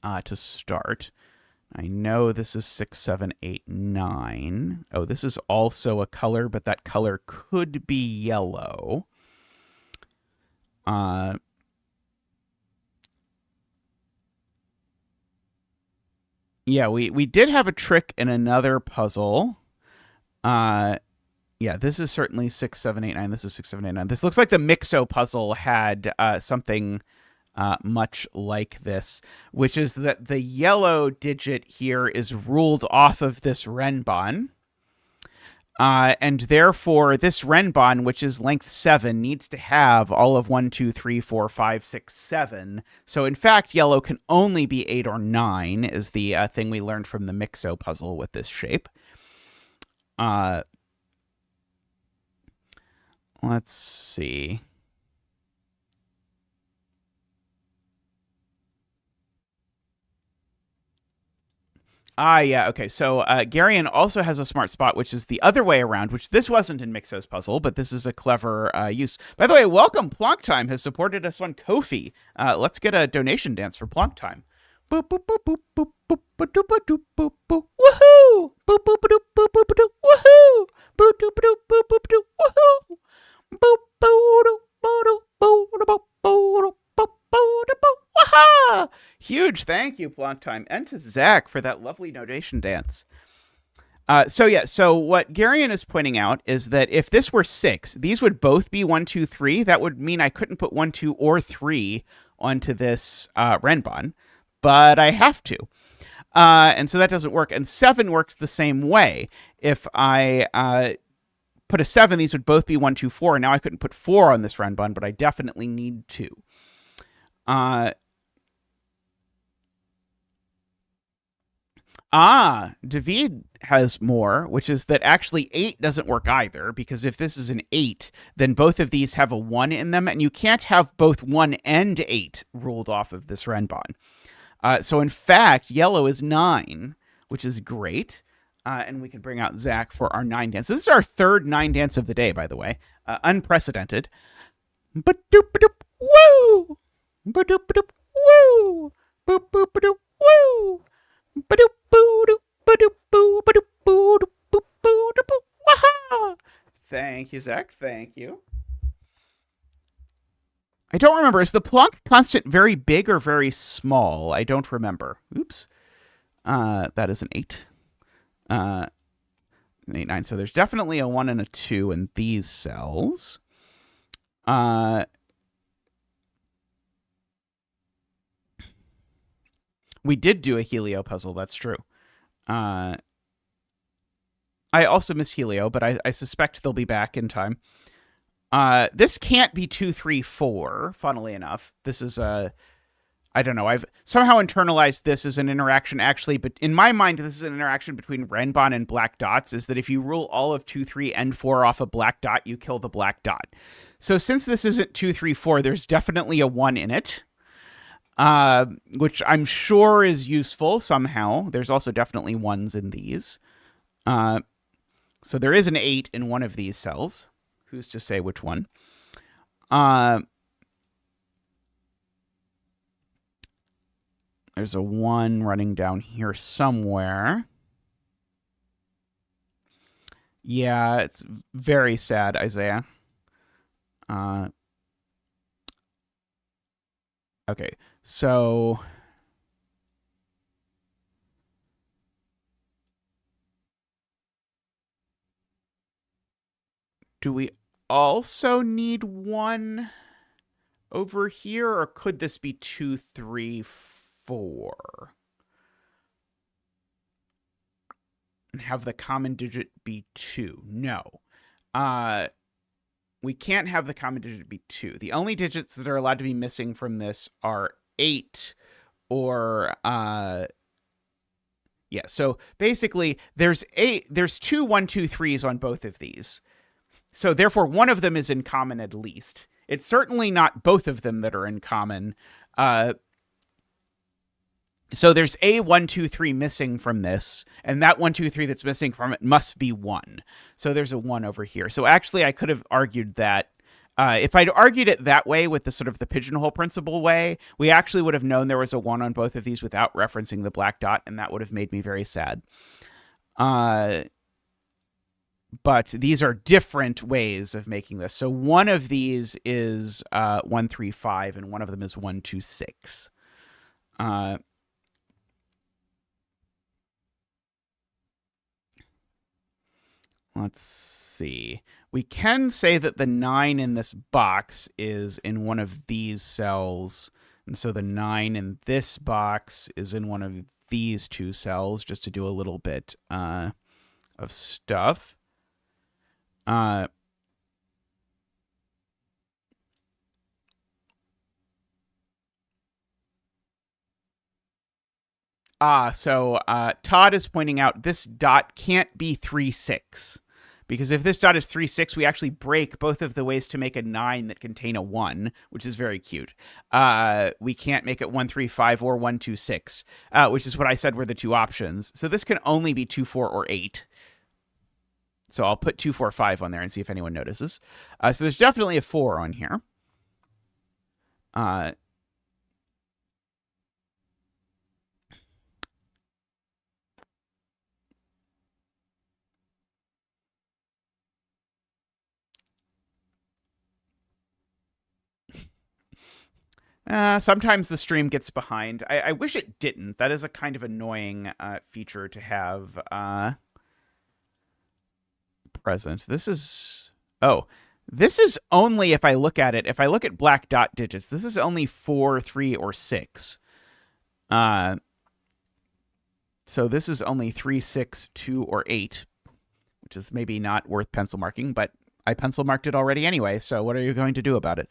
to start. I know this is 6, 7, 8, 9. Oh, this is also a color, but that color could be yellow. Yeah, we did have a trick in another puzzle. Yeah, this is certainly 6, 7, 8, 9. This is 6, 7, 8, 9. This looks like the Mixo puzzle had something... much like this, which is that the yellow digit here is ruled off of this Renban. And therefore, this Renban, which is length 7, needs to have all of 1, 2, 3, 4, 5, 6, 7. So in fact, yellow can only be 8 or 9, is the thing we learned from the Mixo puzzle with this shape. Let's see. Yeah, okay. So Garion also has a smart spot, which is the other way around, which this wasn't in Mixo's puzzle, but this is a clever use. By the way, welcome. Plonk Time has supported us on Ko-fi. Let's get a donation dance for Plonk Time. Boop, boop, boop, boop, boop, boop, boop, boop, boop, boop, boop. Woohoo! Boop, boop, boop, boop, boop, boop, woohoo! Boop, boop, boop, boop, boop, boop, woohoo! Boop, boop, boop, boop, boop, boop, boop. Waha! Huge thank you, Plonk Time, and to Zach for that lovely donation dance. So what Garion is pointing out is that if this were 6, these would both be 1, 2, 3. That would mean I couldn't put 1, 2, or 3 onto this Renban, but I have to. And so that doesn't work. And 7 works the same way. If I put a 7, these would both be 1, 2, 4. Now I couldn't put 4 on this Renban, but I definitely need to. David has more, which is that actually 8 doesn't work either, because if this is an 8, then both of these have a 1 in them, and you can't have both 1 and 8 ruled off of this Renban. So in fact, yellow is 9, which is great. And we can bring out Zach for our 9 dance. This is our third 9 dance of the day, by the way. Unprecedented. Ba-doop-ba-doop, woo! Ba-doop-ba-doop, woo! Boop-boop-ba-doop, woo! Thank you, Zach. Thank you. I don't remember. Is the Planck constant very big or very small? I don't remember. Oops. That is an 8. 8, 9. So there's definitely a 1 and a 2 in these cells. We did do a Helio puzzle. That's true. I also miss Helio, but I suspect they'll be back in time. This can't be 2, 3, 4, funnily enough. This is I don't know. I've somehow internalized this as an interaction, actually, but in my mind, this is an interaction between Renban and black dots, is that if you rule all of 2, 3, and 4 off a black dot, you kill the black dot. So since this isn't 2, 3, 4, there's definitely a 1 in it, which I'm sure is useful somehow. There's also definitely 1s in these. So there is an 8 in one of these cells. Who's to say which one? There's a 1 running down here somewhere. Yeah, it's very sad, Isaiah. Okay, so do we also need 1 over here, or could this be 2, 3, 4? And have the common digit be 2? No. We can't have the common digit be 2. The only digits that are allowed to be missing from this are 8 or yeah, so basically there's 2 1 2 3s on both of these. So therefore one of them is in common at least. It's certainly not both of them that are in common. So there's a 1 2 3 missing from this, and that 1 2 3 that's missing from it must be 1. So there's a 1 over here. So actually I could have argued that if I'd argued it that way, with the sort of the pigeonhole principle way, we actually would have known there was a 1 on both of these without referencing the black dot, and that would have made me very sad. But these are different ways of making this. So one of these is 1 3 5, and one of them is 1 2 6. Let's see. We can say that the 9 in this box is in one of these cells. And so the 9 in this box is in one of these 2 cells, just to do a little bit of stuff. Uh, so Todd is pointing out this dot can't be 3, 6. Because if this dot is 3, 6, we actually break both of the ways to make a 9 that contain a 1, which is very cute. We can't make it 1, 3, 5 or 1, 2, 6, which is what I said were the two options. So this can only be 2, 4, or 8. So I'll put 2, 4, 5 on there and see if anyone notices. So there's definitely a 4 on here. Sometimes the stream gets behind. I wish it didn't. That is a kind of annoying feature to have present. This is only, if I look at it, if I look at black dot digits, this is only 4, 3, or 6. So this is only 3, 6, 2, or 8, which is maybe not worth pencil marking, but I pencil marked it already anyway, so what are you going to do about it?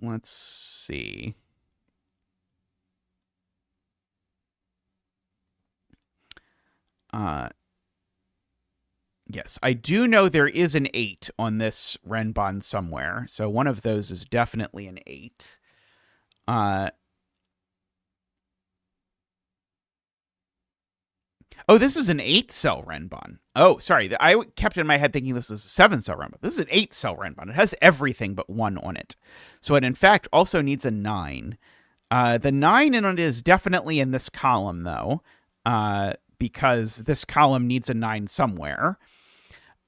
Let's see. Yes, I do know there is an 8 on this Renban somewhere, so one of those is definitely an 8. Oh, this is an 8-cell Renban. Oh, sorry. I kept in my head thinking this is a 7-cell Renban. This is an 8-cell Renban. It has everything but 1 on it. So it, in fact, also needs a 9. The 9 in it is definitely in this column, though, because this column needs a 9 somewhere.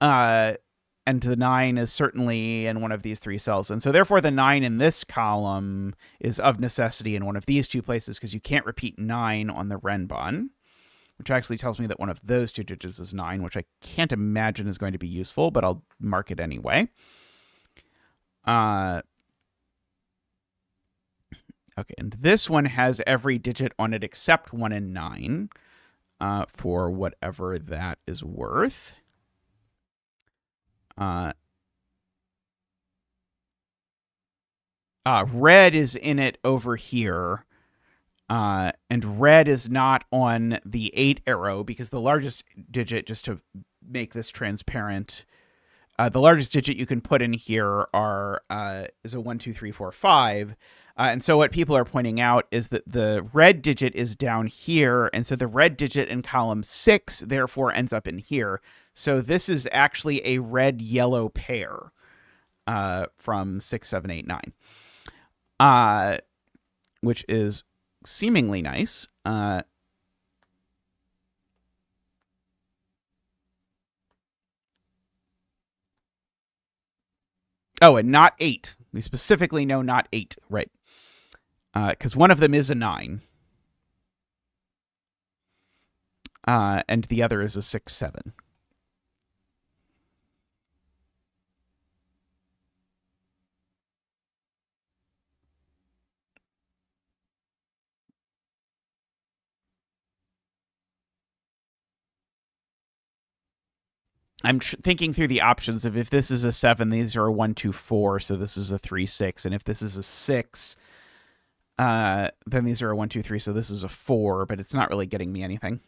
And the 9 is certainly in one of these 3 cells. And so, therefore, the 9 in this column is of necessity in one of these 2 places, because you can't repeat 9 on the Renban, which actually tells me that one of those 2 digits is 9, which I can't imagine is going to be useful, but I'll mark it anyway. Okay, and this one has every digit on it except 1 and 9, for whatever that is worth. Red is in it over here. And red is not on the 8 arrow, because the largest digit, just to make this transparent, the largest digit you can put in here is a 1, 2, 3, 4, 5. And so what people are pointing out is that the red digit is down here, and so the red digit in column 6 therefore ends up in here. So this is actually a red-yellow pair from 6, 7, 8, 9, which is seemingly nice. Oh, and not 8. We specifically know not 8, right? Because one of them is a 9. And the other is a 6, 7. I'm thinking through the options of, if this is a 7, these are a 1, 2, 4, so this is a 3, 6. And if this is a 6, then these are a 1, 2, 3, so this is a 4, but it's not really getting me anything.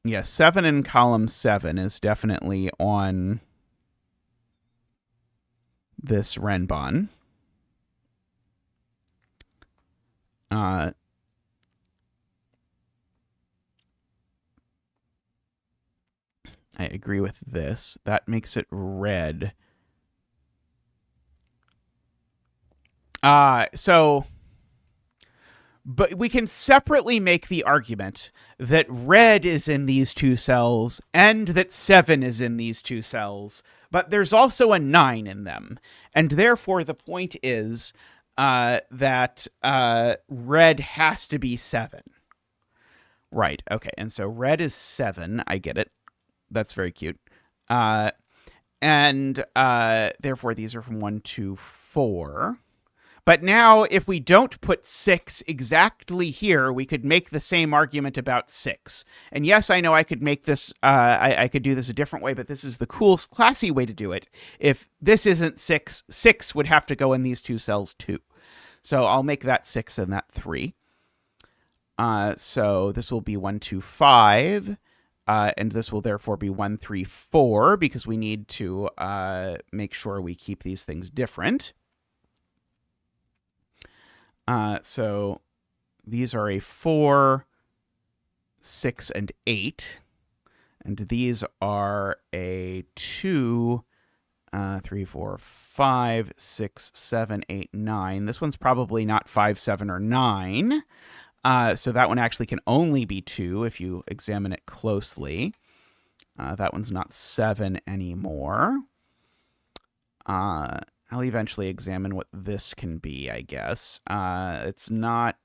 Yeah, 7 in column 7 is definitely on this Renban. I agree with this. That makes it red. But we can separately make the argument that red is in these 2 cells and that 7 is in these 2 cells, but there's also a 9 in them. And therefore, the point is that red has to be 7. Right, okay. And so red is 7. I get it. That's very cute. And therefore, these are from 1 to 4. But now, if we don't put 6 exactly here, we could make the same argument about 6. And yes, I know I could make this, I could do this a different way, but this is the cool, classy way to do it. If this isn't 6, 6 would have to go in these 2 cells too. So I'll make that 6 and that 3. So this will be 1, 2, 5. And this will therefore be 1, 3, 4, because we need to make sure we keep these things different. So these are a 4, 6, and 8. And these are a 2, 3, 4, 5, 6, 7, 8, 9. This one's probably not 5, 7, or 9. So that one actually can only be 2 if you examine it closely. That one's not 7 anymore. I'll eventually examine what this can be, I guess. It's not...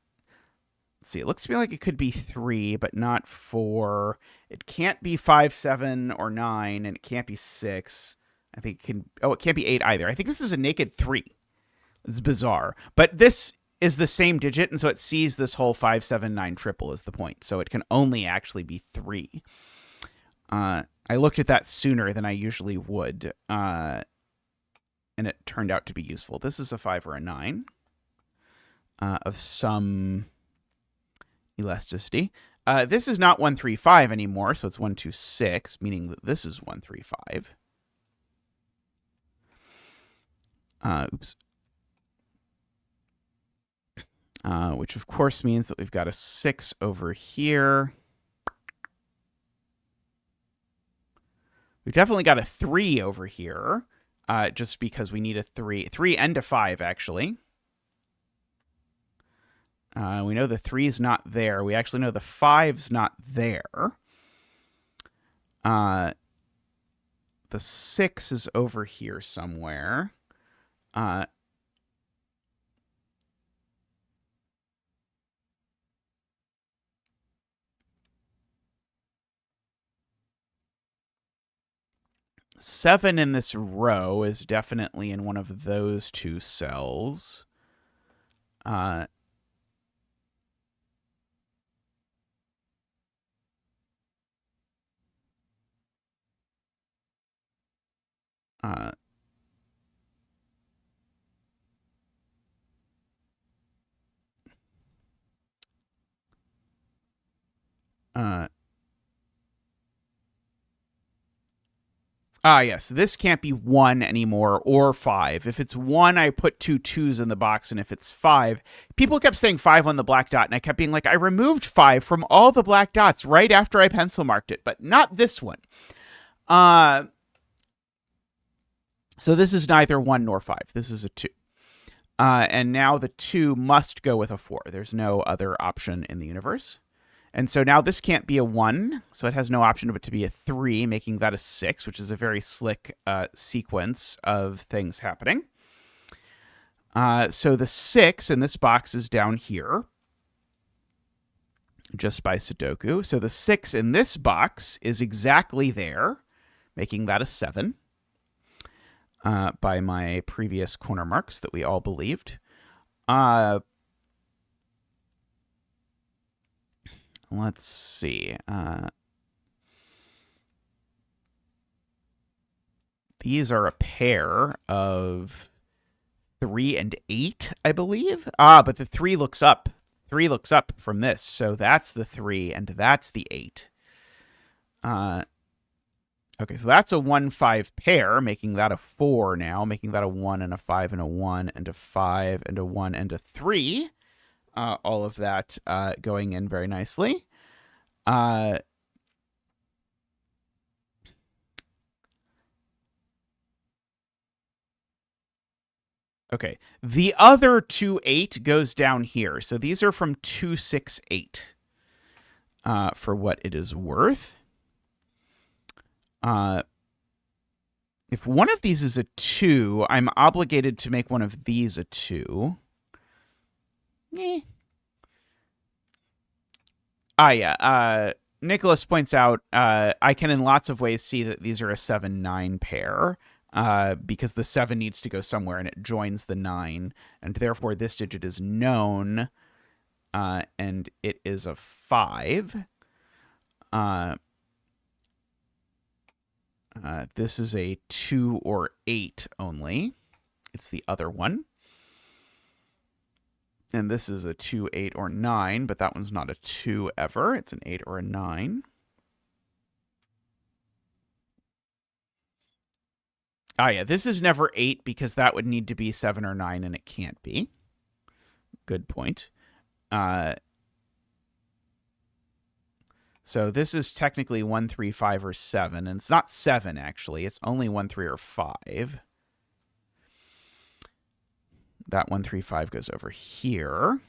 Let's see, it looks to me like it could be 3, but not 4. It can't be 5, 7, or 9, and it can't be 6. I think it can... Oh, it can't be 8 either. I think this is a naked 3. It's bizarre. But this is the same digit, and so it sees this whole 5, 7, 9 triple is the point. So it can only actually be 3. I looked at that sooner than I usually would, and it turned out to be useful. This is a 5 or a 9 of some elasticity. This is not 1, 3, 5 anymore, so it's 1, 2, 6, meaning that this is 1, 3, 5. Oops. Which of course means that we've got a 6 over here. We've definitely got a 3 over here, just because we need a 3 and a 5, actually. We know the 3's not there. We actually know the 5's not there. The 6 is over here somewhere. 7 in this row is definitely in one of those 2 cells. Yes, this can't be 1 anymore or 5. If it's 1, I put 2 2s in the box, and if it's 5, people kept saying 5 on the black dot, and I kept being like, I removed 5 from all the black dots right after I pencil marked it, but not this one. So this is neither 1 nor 5. This is a 2. And now the 2 must go with a 4. There's no other option in the universe. And so now this can't be a 1, so it has no option but to be a 3, making that a 6, which is a very slick sequence of things happening. So the 6 in this box is down here, just by Sudoku. So the 6 in this box is exactly there, making that a 7, by my previous corner marks that we all believed. Let's see. These are a pair of 3 and 8, I believe. But the 3 looks up. 3 looks up from this. So that's the 3 and that's the 8. Okay, so that's a 1, 5 pair, making that a 4 now, making that a 1 and a 5 and a 1 and a 5 and a 1 and a 3. All of that going in very nicely. Okay, the other 2, 8 goes down here. So these are from 2, 6, 8, for what it is worth. If one of these is a 2, I'm obligated to make one of these a 2. Yeah. Nicholas points out, I can in lots of ways see that these are a 7-9 pair, because the 7 needs to go somewhere and it joins the 9, and therefore this digit is known, and it is a 5. This is a 2 or 8 only. It's the other one. And this is a 2, 8, or 9, but that one's not a 2 ever. It's an 8 or a 9. Ah, yeah, this is never 8 because that would need to be 7 or 9, and it can't be. Good point. So this is technically 1, 3, 5, or 7, and it's not 7, actually. It's only 1, 3, or 5. That 1, 3, 5 goes over here.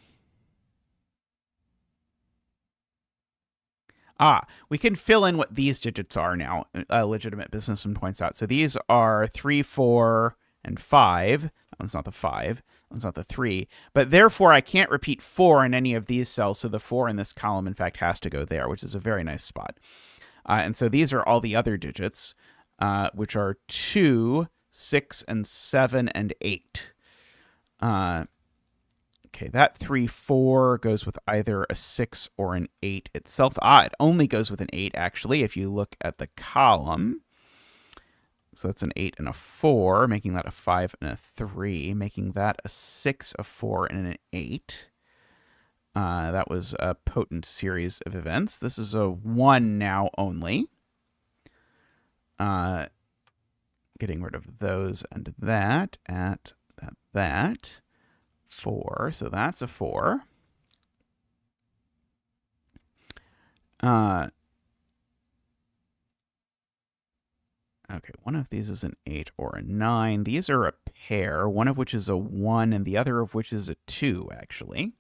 We can fill in what these digits are now, Legitimate Businessman points out. So these are 3, 4, and 5. That one's not the 5. That one's not the 3. But therefore, I can't repeat 4 in any of these cells, so the 4 in this column, in fact, has to go there, which is a very nice spot. And so these are all the other digits, which are 2, 6, and 7, and 8. Okay, that 3, 4 goes with either a 6 or an 8 itself. It only goes with an 8, actually, if you look at the column. So that's an 8 and a 4, making that a 5 and a 3, making that a 6, a 4, and an 8. That was a potent series of events. This is a 1 now only. Getting rid of those and that, that. 4, so that's a 4. Okay, one of these is an 8 or a 9. These are a pair, one of which is a 1 and the other of which is a 2, actually.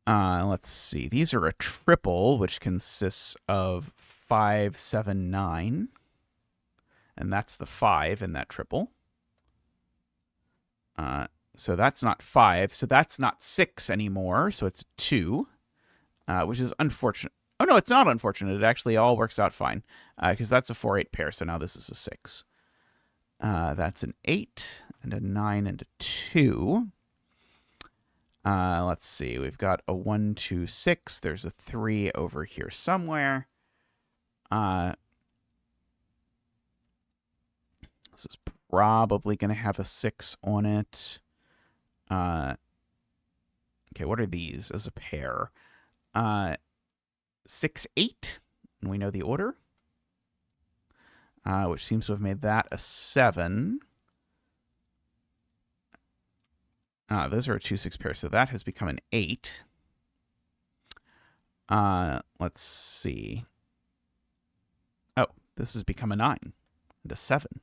Let's see. These are a triple, which consists of 5, 7, 9. And that's the 5 in that triple. So that's not 5. So that's not 6 anymore. So it's 2, which is unfortunate. Oh, no, it's not unfortunate. It actually all works out fine because that's a 4, 8 pair. So now this is a 6. That's an 8 and a 9 and a 2. Let's see. We've got a 1, 2, 6. There's a 3 over here somewhere. This is probably going to have a 6 on it. Okay, what are these as a pair? 6, 8, and we know the order, which seems to have made that a 7. Those are a 2, 6 pair, so that has become an 8. Let's see. Oh, this has become a 9 and a 7.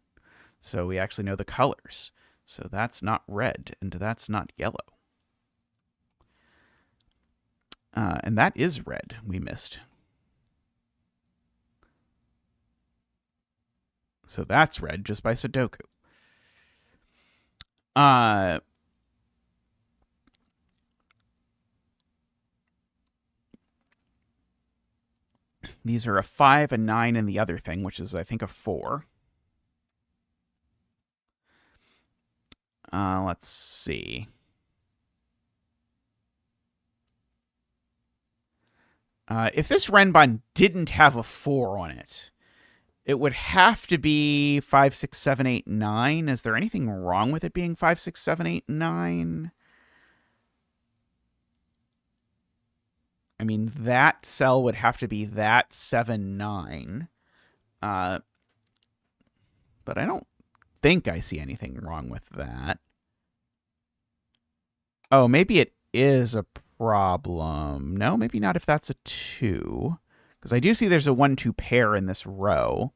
So we actually know the colors. So that's not red, and that's not yellow. And that is red. We missed. So that's red just by Sudoku. These are a 5, a 9, and the other thing, which is, I think, a 4. Let's see. If this Renban didn't have a 4 on it, it would have to be 5, 6, 7, 8, 9. Is there anything wrong with it being 5, 6, 7, 8, 9? I mean, that cell would have to be that 7, 9. But I don't think I see anything wrong with that. Oh, maybe it is a problem. No, maybe not if that's a 2. Because I do see there's a 1, 2 pair in this row.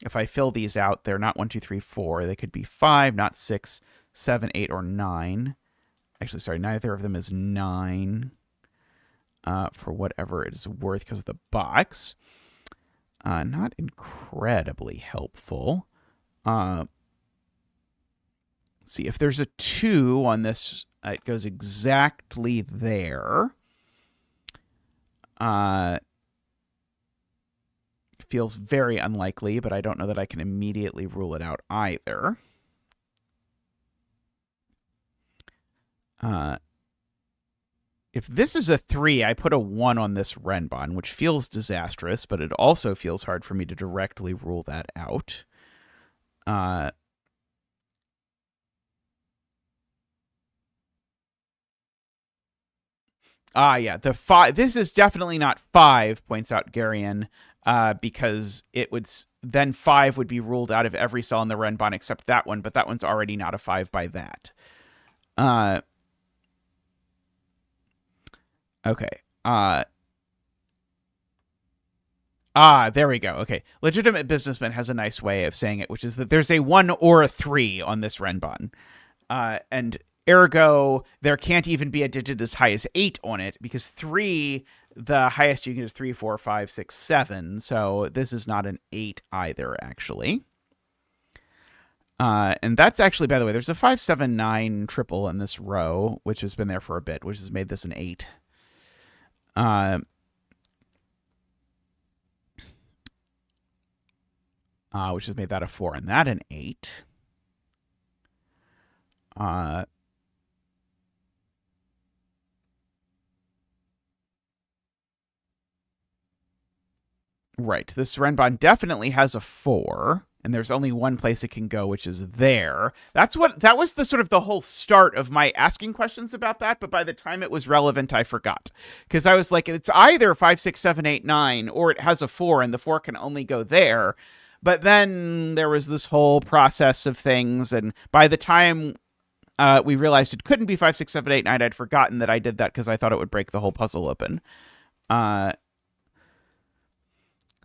If I fill these out, they're not 1, 2, 3, 4. They could be 5, not 6, 7, 8, or 9. Actually, sorry, neither of them is 9. For whatever it is worth because of the box. Not incredibly helpful. See, if there's a 2 on this, it goes exactly there. feels very unlikely, but I don't know that I can immediately rule it out either. If this is a 3, I put a 1 on this Renban, which feels disastrous, but it also feels hard for me to directly rule that out. Yeah, the 5. This is definitely not 5, points out Garion, because it would then 5 would be ruled out of every cell in the Renban except that one, but that one's already not a 5 by that. Okay. There we go. Okay. Legitimate Businessman has a nice way of saying it, which is that there's a 1 or a 3 on this Renban. And ergo, there can't even be a digit as high as 8 on it, because 3, the highest you can get is 3, 4, 5, 6, 7. So this is not an 8 either, actually. And that's actually, by the way, there's a 5, 7, 9 triple in this row, which has been there for a bit, which has made this an 8. Which has made that a 4 and that an 8. Right. This Renban definitely has a 4, and there's only one place it can go, which is there. That was the sort of the whole start of my asking questions about that, but by the time it was relevant, I forgot. Because I was like, it's either 5, 6, 7, 8, 9, or it has a 4, and the 4 can only go there. But then there was this whole process of things, and by the time we realized it couldn't be 5, 6, 7, 8, 9, I'd forgotten that I did that because I thought it would break the whole puzzle open.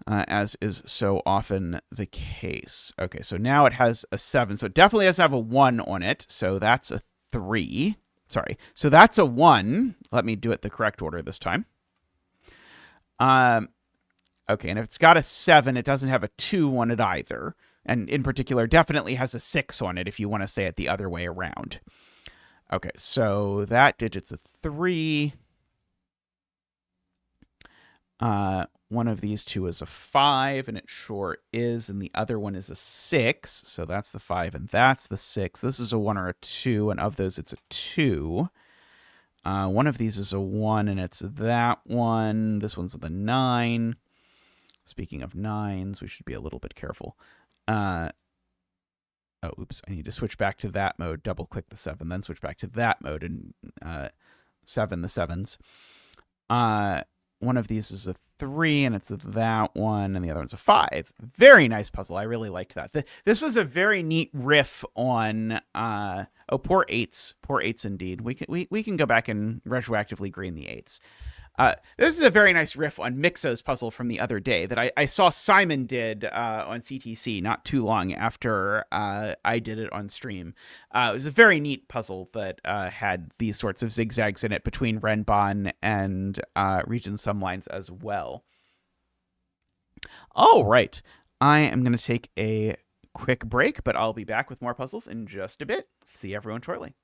As is so often the case. Okay, so now it has a 7. So it definitely doesn't have a 1 on it. So that's a 3. Sorry. So that's a 1. Let me do it the correct order this time. Okay, and if it's got a 7, it doesn't have a 2 on it either. And in particular, definitely has a 6 on it if you want to say it the other way around. Okay, so that digit's a 3. One of these two is a 5, and it sure is, and the other one is a 6. So that's the 5, and that's the 6. This is a 1 or a 2, and of those, it's a 2. One of these is a 1, and it's that one. This one's the 9. Speaking of 9s, we should be a little bit careful. Oh, oops. I need to switch back to that mode, double-click the 7, then switch back to that mode, and 7 the 7s. One of these is a 3, and it's that one, and the other one's a 5. Very nice puzzle. I really liked that. This was a very neat riff on... poor 8s. Poor 8s indeed. We can go back and retroactively green the 8s. This is a very nice riff on Mixo's puzzle from the other day that I saw Simon did on CTC not too long after I did it on stream. It was a very neat puzzle that had these sorts of zigzags in it between Renban and region sumlines as well. All right. I am going to take a quick break, but I'll be back with more puzzles in just a bit. See everyone shortly.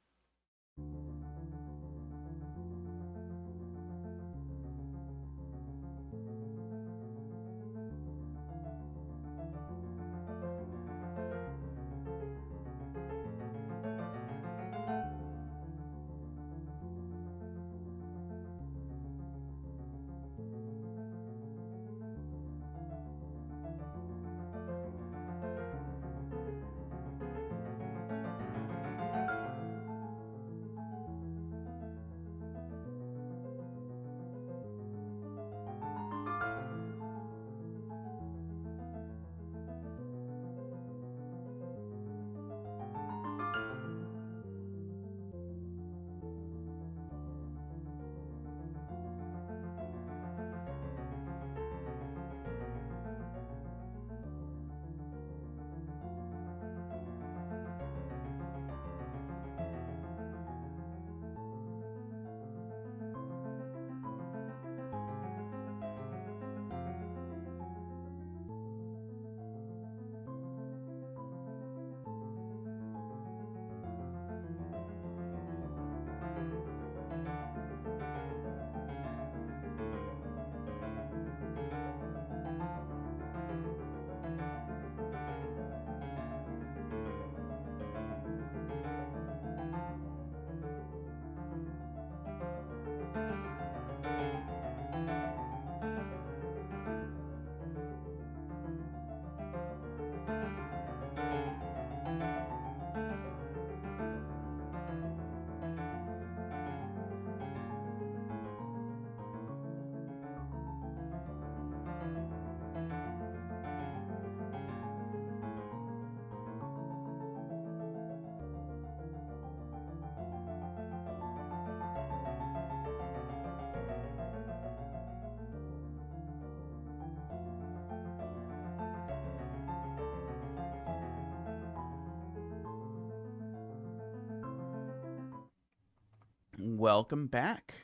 Welcome back.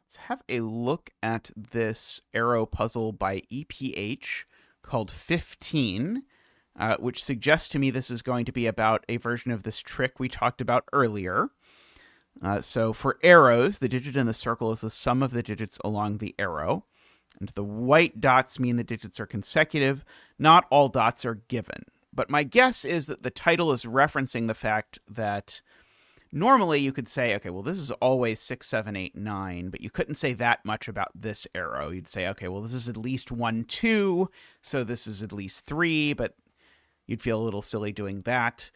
Let's have a look at this arrow puzzle by EPH called 15, which suggests to me this is going to be about a version of this trick we talked about earlier. So for arrows, the digit in the circle is the sum of the digits along the arrow. And the white dots mean the digits are consecutive. Not all dots are given. But my guess is that the title is referencing the fact that normally you could say, okay, well, this is always 6, 7, 8, 9, but you couldn't say that much about this arrow. You'd say, okay, well, this is at least 1, 2, so this is at least 3, but you'd feel a little silly doing that.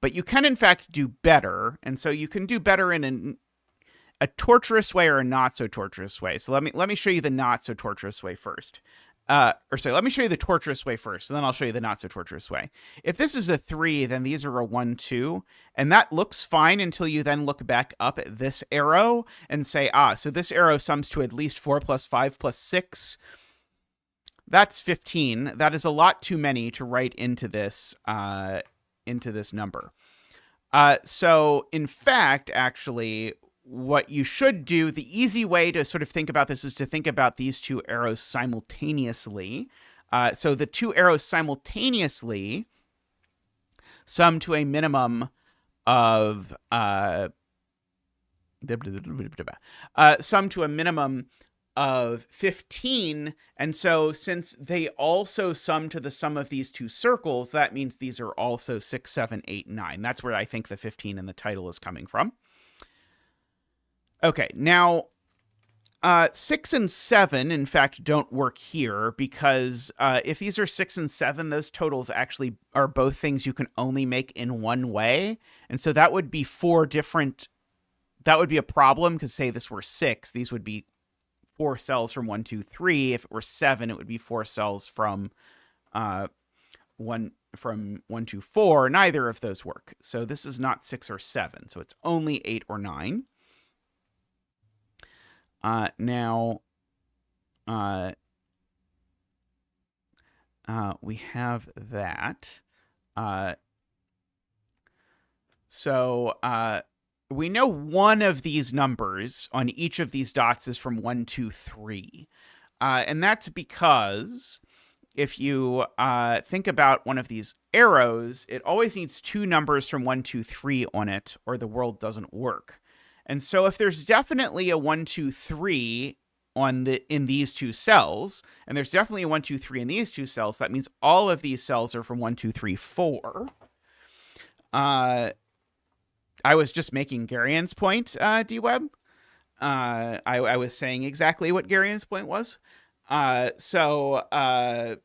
But you can, in fact, do better, and so you can do better in a torturous way or a not-so-torturous way. So let me show you the not-so-torturous way first. Let me show you the torturous way first, and then I'll show you the not-so-torturous way. If this is a 3, then these are a 1, 2, and that looks fine until you then look back up at this arrow and say, so this arrow sums to at least 4 plus 5 plus 6. That's 15. That is a lot too many to write into this number. So, in fact, actually, what you should do, the easy way to sort of think about this is to think about these two arrows simultaneously. So the two arrows simultaneously sum to a minimum of 15. And so since they also sum to the sum of these two circles, that means these are also 6, 7, 8, 9. That's where I think the 15 in the title is coming from. Okay, now 6 and 7, in fact, don't work here because if these are 6 and 7, those totals actually are both things you can only make in one way. And so that would be that would be a problem because say this were 6, these would be 4 cells from 1, 2, 3. If it were 7, it would be 4 cells from 1 to 4. Neither of those work. So this is not 6 or 7. So it's only 8 or 9. We have that. So we know one of these numbers on each of these dots is from 1, 2, 3. And that's because if you think about one of these arrows, it always needs 2 numbers from 1, 2, 3 on it, or the world doesn't work. And so if there's definitely a 1, 2, 3 in these two cells, and there's definitely a 1, 2, 3 in these two cells, that means all of these cells are from 1, 2, 3, 4. I was just making Garian's point, D-Web. I was saying exactly what Garian's point was. So I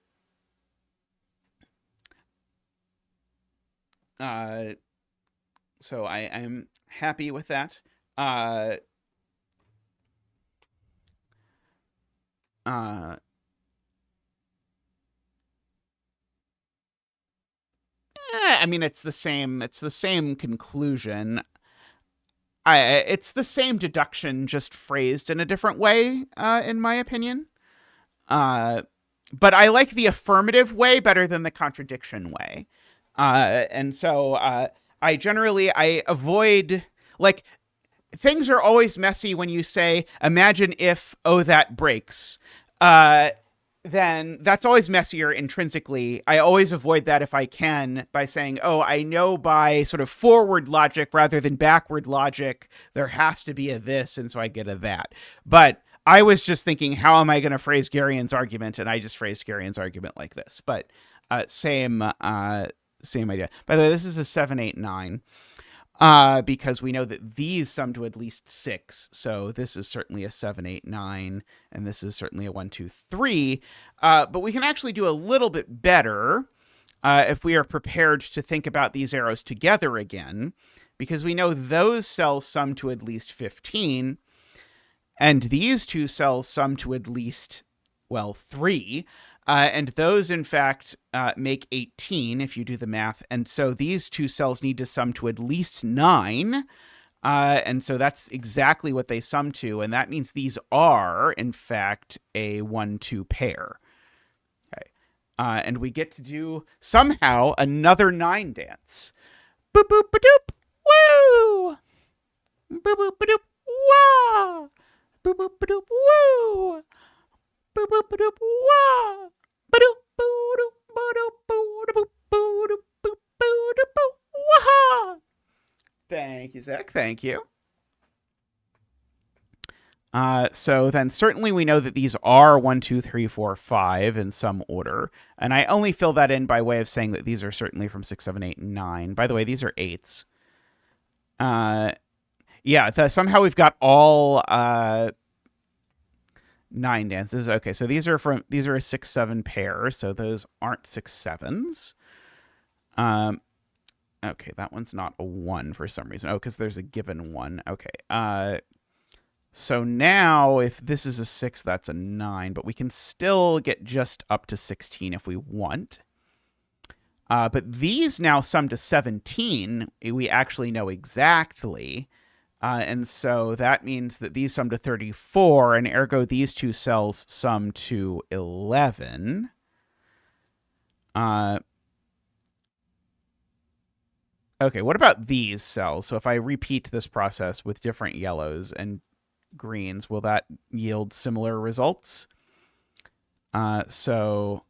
am happy with that. I mean, it's the same conclusion. It's the same deduction, just phrased in a different way, in my opinion. But I like the affirmative way better than the contradiction way. And so I avoid, like, things are always messy when you say, imagine if, that breaks. Then that's always messier intrinsically. I always avoid that if I can by saying, I know by sort of forward logic rather than backward logic, there has to be a this, and so I get a that. But I was just thinking, how am I going to phrase Garian's argument? And I just phrased Garian's argument like this. But same idea. By the way, this is a 7, 8, 9. Because we know that these sum to at least 6. So this is certainly a 7, 8, 9, and this is certainly a 1, 2, 3. But we can actually do a little bit better if we are prepared to think about these arrows together again, because we know those cells sum to at least 15, and these two cells sum to at least, 3. And those, in fact, make 18 if you do the math. And so these two cells need to sum to at least 9. And so that's exactly what they sum to. And that means these are, in fact, a 1-2 pair. Okay. And we get to do, somehow, another 9 dance. Boop, boop, ba-doop. Woo! Boop, boop, ba-doop. wah. Boop boop ba-doop woo. Boop boop ba-doop wah. Ba-doop boo-doop ba-doop boo-doop boo-doop boop boo-doop boo. Wah. Thank you, Zach. Thank you. So then certainly we know that these are 1, 2, 3, 4, 5 in some order. And I only fill that in by way of saying that these are certainly from 6, 7, 8, and 9. By the way, these are 8s. Yeah, somehow we've got all 9 dances. Okay, so these are a 6, 7 pair, so those aren't 6, 7s. Okay, that one's not a 1 for some reason. Oh, because there's a given 1. Okay. So now, if this is a 6, that's a 9, but we can still get just up to 16 if we want. But these now sum to 17. We actually know exactly. And so that means that these sum to 34, and ergo these two cells sum to 11. Okay, what about these cells? So if I repeat this process with different yellows and greens, will that yield similar results? So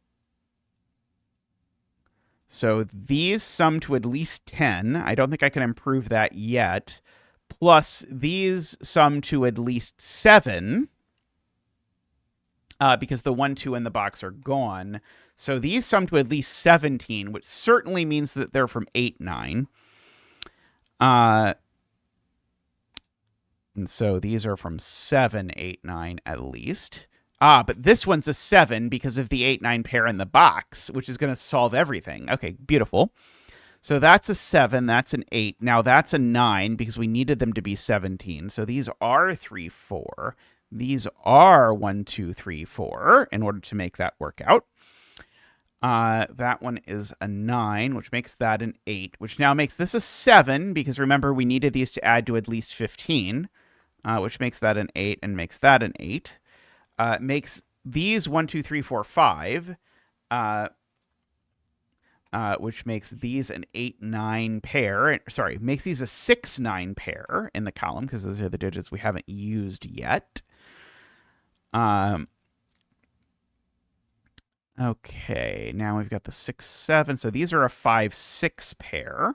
these sum to at least 10. I don't think I can improve that yet. Plus these sum to at least 7. Because the 1, 2 in the box are gone. So these sum to at least 17, which certainly means that they're from 8, 9. And so these are from 7, 8, 9 at least. But this one's a 7 because of the 8, 9 pair in the box, which is going to solve everything. Okay, beautiful. So that's a 7, that's an 8. Now that's a 9 because we needed them to be 17. So these are 3, 4. These are 1, 2, 3, 4 in order to make that work out. That one is a 9, which makes that an 8, which now makes this a 7 because remember we needed these to add to at least 15, which makes that an 8 and makes that an 8. Makes these 1, 2, 3, 4, 5, which makes these an 8, 9 pair. Sorry, makes these a 6, 9 pair in the column because those are the digits we haven't used yet. Okay, now we've got the 6, 7. So these are a 5, 6 pair.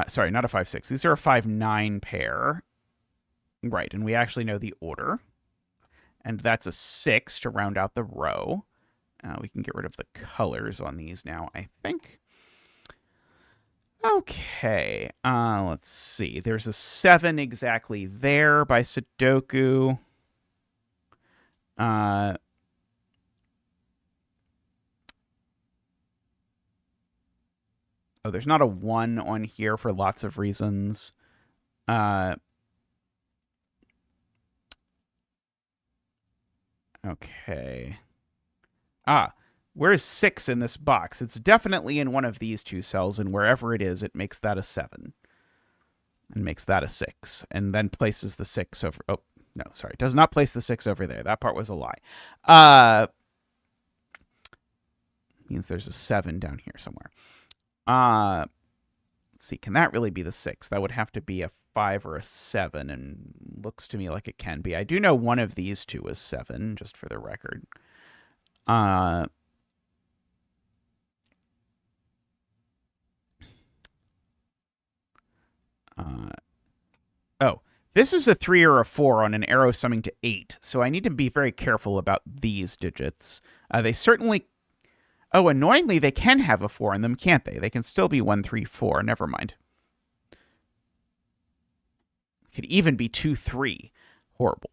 Sorry, not a 5, 6. These are a 5, 9 pair. Right, and we actually know the order. And that's a 6 to round out the row. We can get rid of the colors on these now, I think. Okay, let's see. There's a 7 exactly there by Sudoku. Oh, there's not a 1 on here for lots of reasons. Okay. Where's 6 in this box? It's definitely in one of these two cells, and wherever it is, it makes that a 7. And makes that a 6. And then places the 6 over... Oh, no, sorry. Does not place the 6 over there. That part was a lie. Means there's a 7 down here somewhere. Let's see. Can that really be the 6? That would have to be a 5 or a 7, and looks to me like it can be. I do know one of these two is 7, just for the record. Oh, this is a 3 or a 4 on an arrow summing to 8, so I need to be very careful about these digits. They certainly... Oh, annoyingly, they can have a 4 in them, can't they? They can still be 1, 3, 4. Never mind. Could even be 2, 3. Horrible.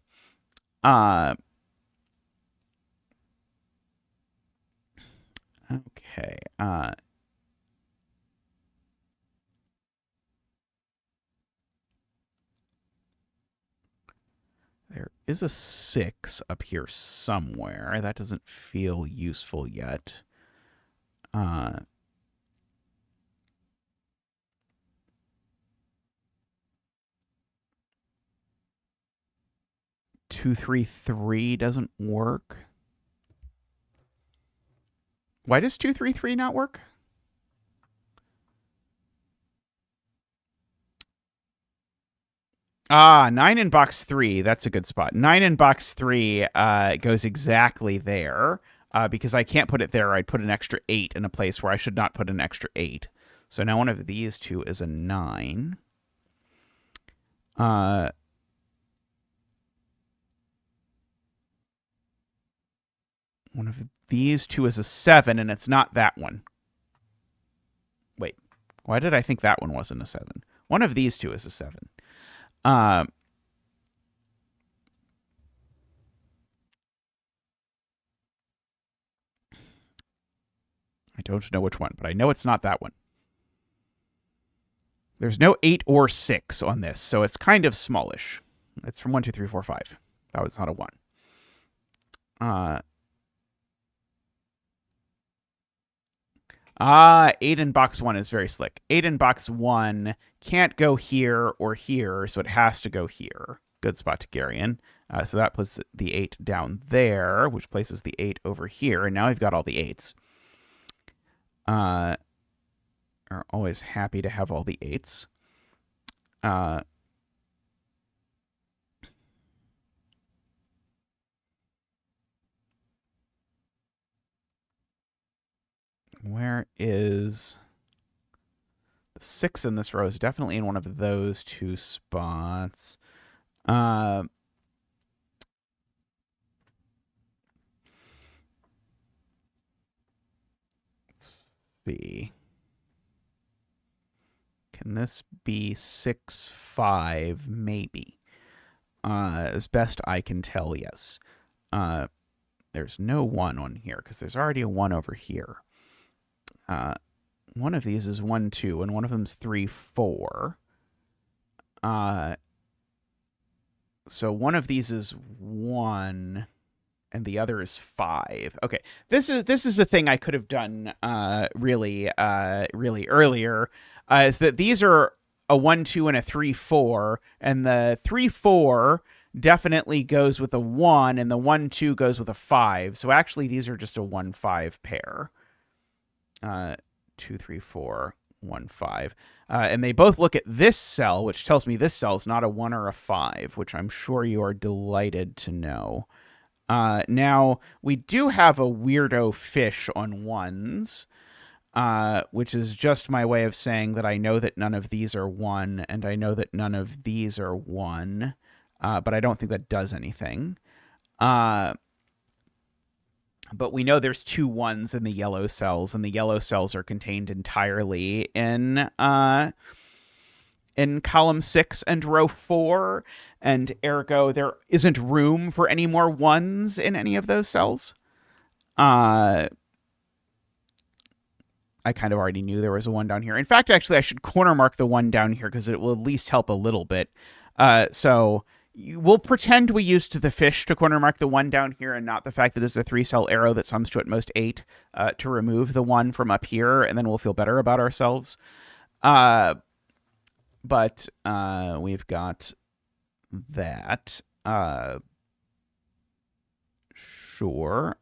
Okay. There is a 6 up here somewhere. That doesn't feel useful yet. 2, 3, 3 doesn't work. Why does 2, 3, 3 not work? Ah, 9 in box 3. That's a good spot. 9 in box 3 goes exactly there. Because I can't put it there, I'd put an extra 8 in a place where I should not put an extra 8. So now one of these two is a 9. One of these two is a 7, and it's not that one. Wait, why did I think that one wasn't a 7? One of these two is a 7. I don't know which one, but I know it's not that one. There's no 8 or 6 on this, so it's kind of smallish. It's from 1, 2, 3, 4, 5. That was not a 1. 8 in box 1 is very slick. 8 in box 1 can't go here or here, so it has to go here. Good spot to Garion. So that puts the 8 down there, which places the 8 over here, and now I've got all the 8s. Are always happy to have all the 8s. Where is the 6 in this row? Is definitely in one of those two spots. Let's see. Can this be 6, 5? Maybe. As best I can tell, yes. There's no 1 on here because there's already a 1 over here. One of these is 1, 2, and one of them's 3, 4. So one of these is 1, and the other is 5. Okay, this is a thing I could have done really earlier. Is that these are a 1, 2, and a 3, 4, and the 3, 4 definitely goes with a 1, and the 1, 2 goes with a 5. So actually, these are just a 1, 5 pair. 2, 3, 4, 1, 5. And they both look at this cell, which tells me this cell's not a 1 or a 5, which I'm sure you are delighted to know. Now, we do have a weirdo fish on 1s, which is just my way of saying that I know that none of these are 1, and I know that none of these are 1, but I don't think that does anything. But we know there's 2 1s in the yellow cells, and the yellow cells are contained entirely in column 6 and row 4, and ergo there isn't room for any more 1s in any of those cells. I kind of already knew there was a 1 down here. In fact, actually, I should corner mark the 1 down here because it will at least help a little bit. So we'll pretend we used the fish to corner mark the 1 down here and not the fact that it's a 3-cell arrow that sums to at most 8 to remove the 1 from up here, and then we'll feel better about ourselves. But we've got that. Sure.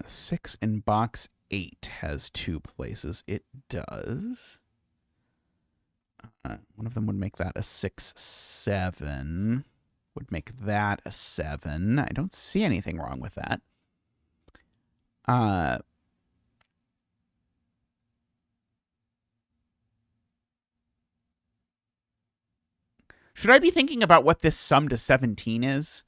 6 in box 8 has 2 places. It does. One of them would make that a 6, 7. Would make that a 7. I don't see anything wrong with that. Should I be thinking about what this sum to 17 is?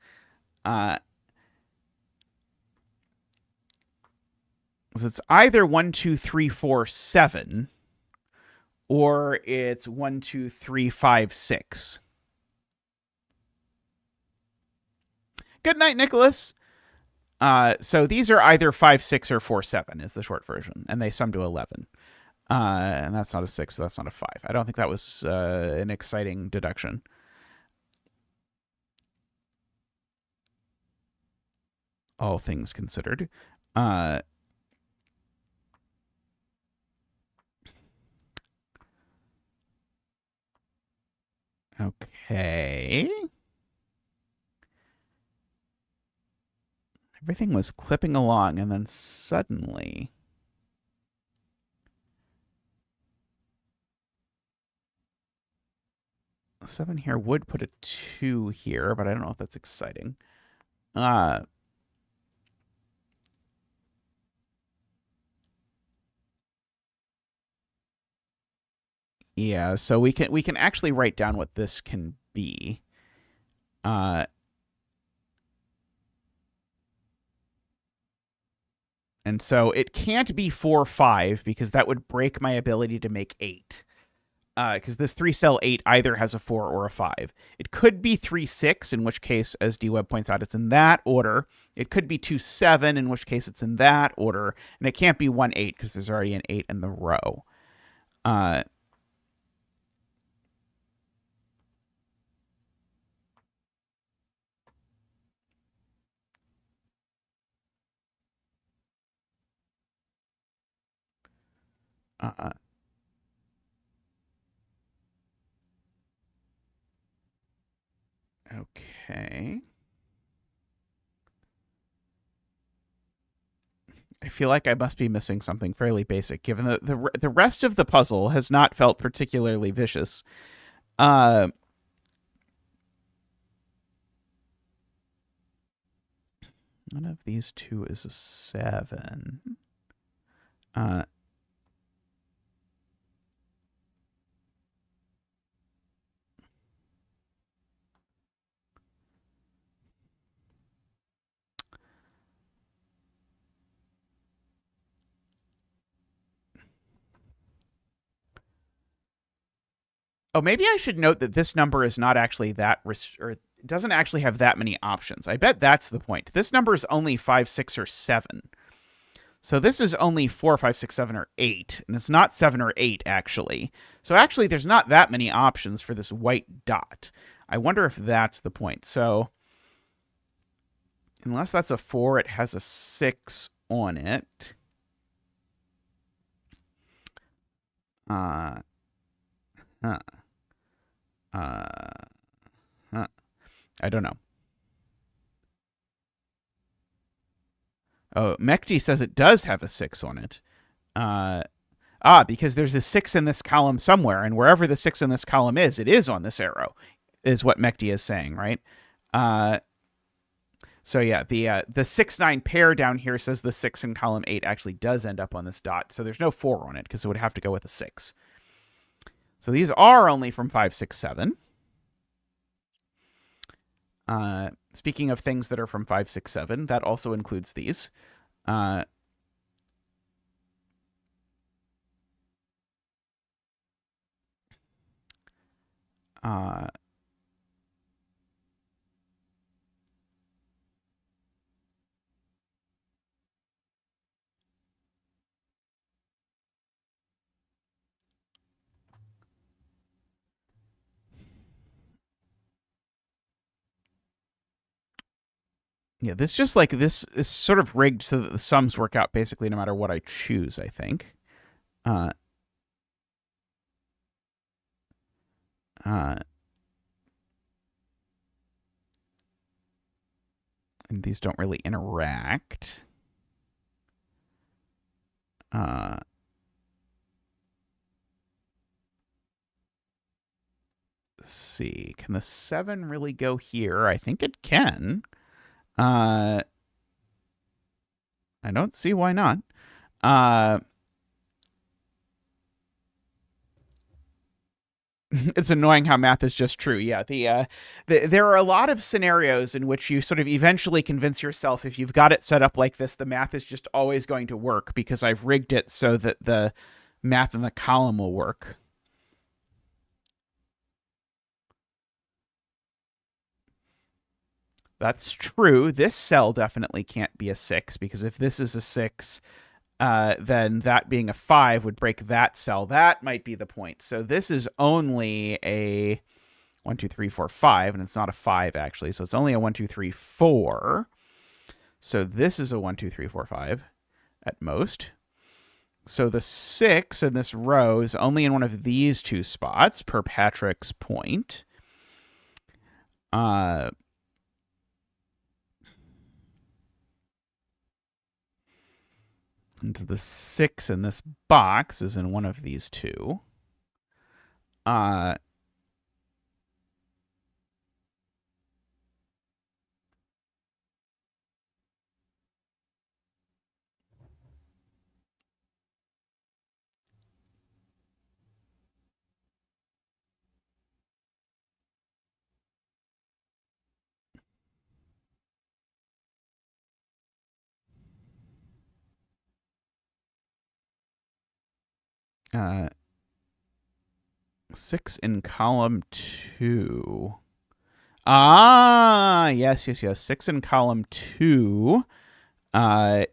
It's either 1, 2, 3, 4, 7, or it's 1, 2, 3, 5, 6. Good night, Nicholas. So these are either 5, 6, or 4, 7 is the short version, and they sum to 11. And that's not a 6, so that's not a 5. I don't think that was an exciting deduction. All things considered. Okay. Everything was clipping along, and then suddenly 7 here would put a 2 here, but I don't know if that's exciting. Yeah, so we can actually write down what this can be. And so it can't be 4, 5 because that would break my ability to make 8. Because this 3 cell 8 either has a 4 or a 5. It could be 3, 6, in which case, as DWeb points out, it's in that order. It could be 2, 7, in which case it's in that order. And it can't be 1, 8 because there's already an 8 in the row. Okay. I feel like I must be missing something fairly basic, given that the rest of the puzzle has not felt particularly vicious. None of these two is a 7. Oh, maybe I should note that this number is not actually that, or doesn't actually have that many options. I bet that's the point. This number is only 5, 6, or 7. So this is only 4, 5, 6, 7, or 8, and it's not 7 or 8, actually. So actually, there's not that many options for this white dot. I wonder if that's the point. So unless that's a 4, it has a 6 on it. Huh. I don't know. Oh, Mekti says it does have a 6 on it. Because there's a 6 in this column somewhere, and wherever the 6 in this column is, it is on this arrow, is what Mekti is saying, right? So yeah, the 6, 9 pair down here says the 6 in column 8 actually does end up on this dot, so there's no 4 on it, because it would have to go with a 6. So these are only from 5, 6, 7. Speaking of things that are from 5, 6, 7, that also includes these. Yeah, this just like this is sort of rigged so that the sums work out basically no matter what I choose, I think. And these don't really interact. Let's see. Can the 7 really go here? I think it can. I don't see why not. It's annoying how math is just true. Yeah, there are a lot of scenarios in which you sort of eventually convince yourself if you've got it set up like this, the math is just always going to work because I've rigged it so that the math in the column will work. That's true. This cell definitely can't be a 6 because if this is a 6, then that being a 5 would break that cell. That might be the point. So this is only a 1, 2, 3, 4, 5, and it's not a 5 actually. So it's only a 1, 2, 3, 4. So this is a 1, 2, 3, 4, 5 at most. So the 6 in this row is only in one of these two spots per Patrick's point. And the 6 in this box is in one of these two. Uh, 6 in column 2. Ah, yes. 6 in column 2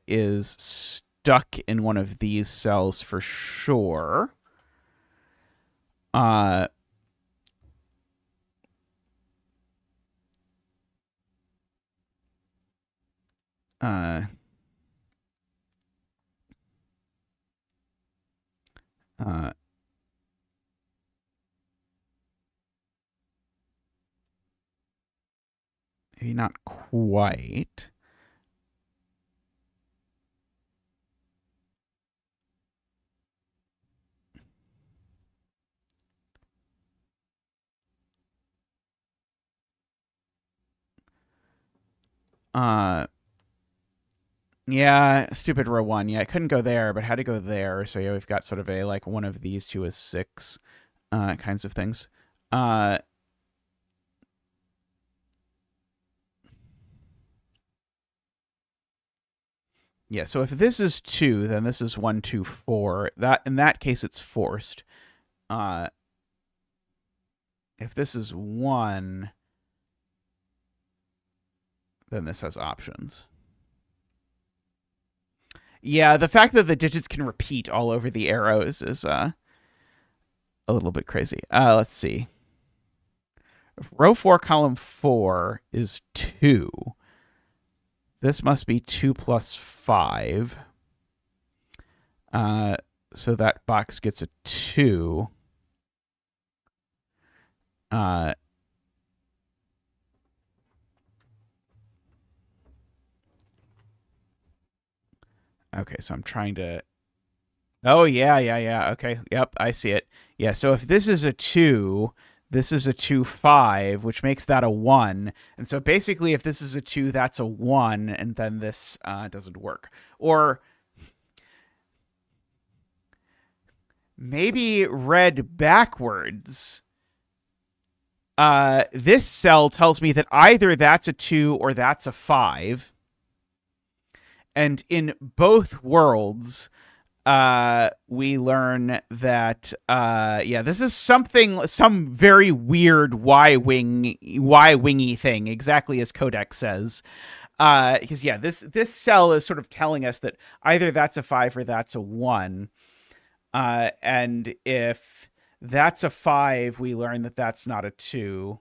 is stuck in one of these cells for sure. Uh, uh, uh, maybe not quite. Yeah, stupid row 1. Yeah, I couldn't go there, but had to go there. So yeah, we've got sort of a like one of these two is 6 kinds of things. Yeah, so if this is 2, then this is 1, 2, 4. That in that case it's forced. Uh if this is 1, then this has options. Yeah, the fact that the digits can repeat all over the arrows is a little bit crazy. Let's see. If row 4, column 4 is 2, this must be 2 plus 5. So that box gets a 2. Okay, so I'm trying to. Oh, yeah. Okay, yep, I see it. Yeah, so if this is a 2, this is a 2, 5, which makes that a 1. And so basically, if this is a 2, that's a 1, and then this doesn't work. Or maybe read backwards. This cell tells me that either that's a 2 or that's a 5. And in both worlds, we learn that this is some very weird y wingy thing, exactly as Codex says. Because this cell is sort of telling us that either that's a 5 or that's a 1. And if that's a 5, we learn that that's not a 2.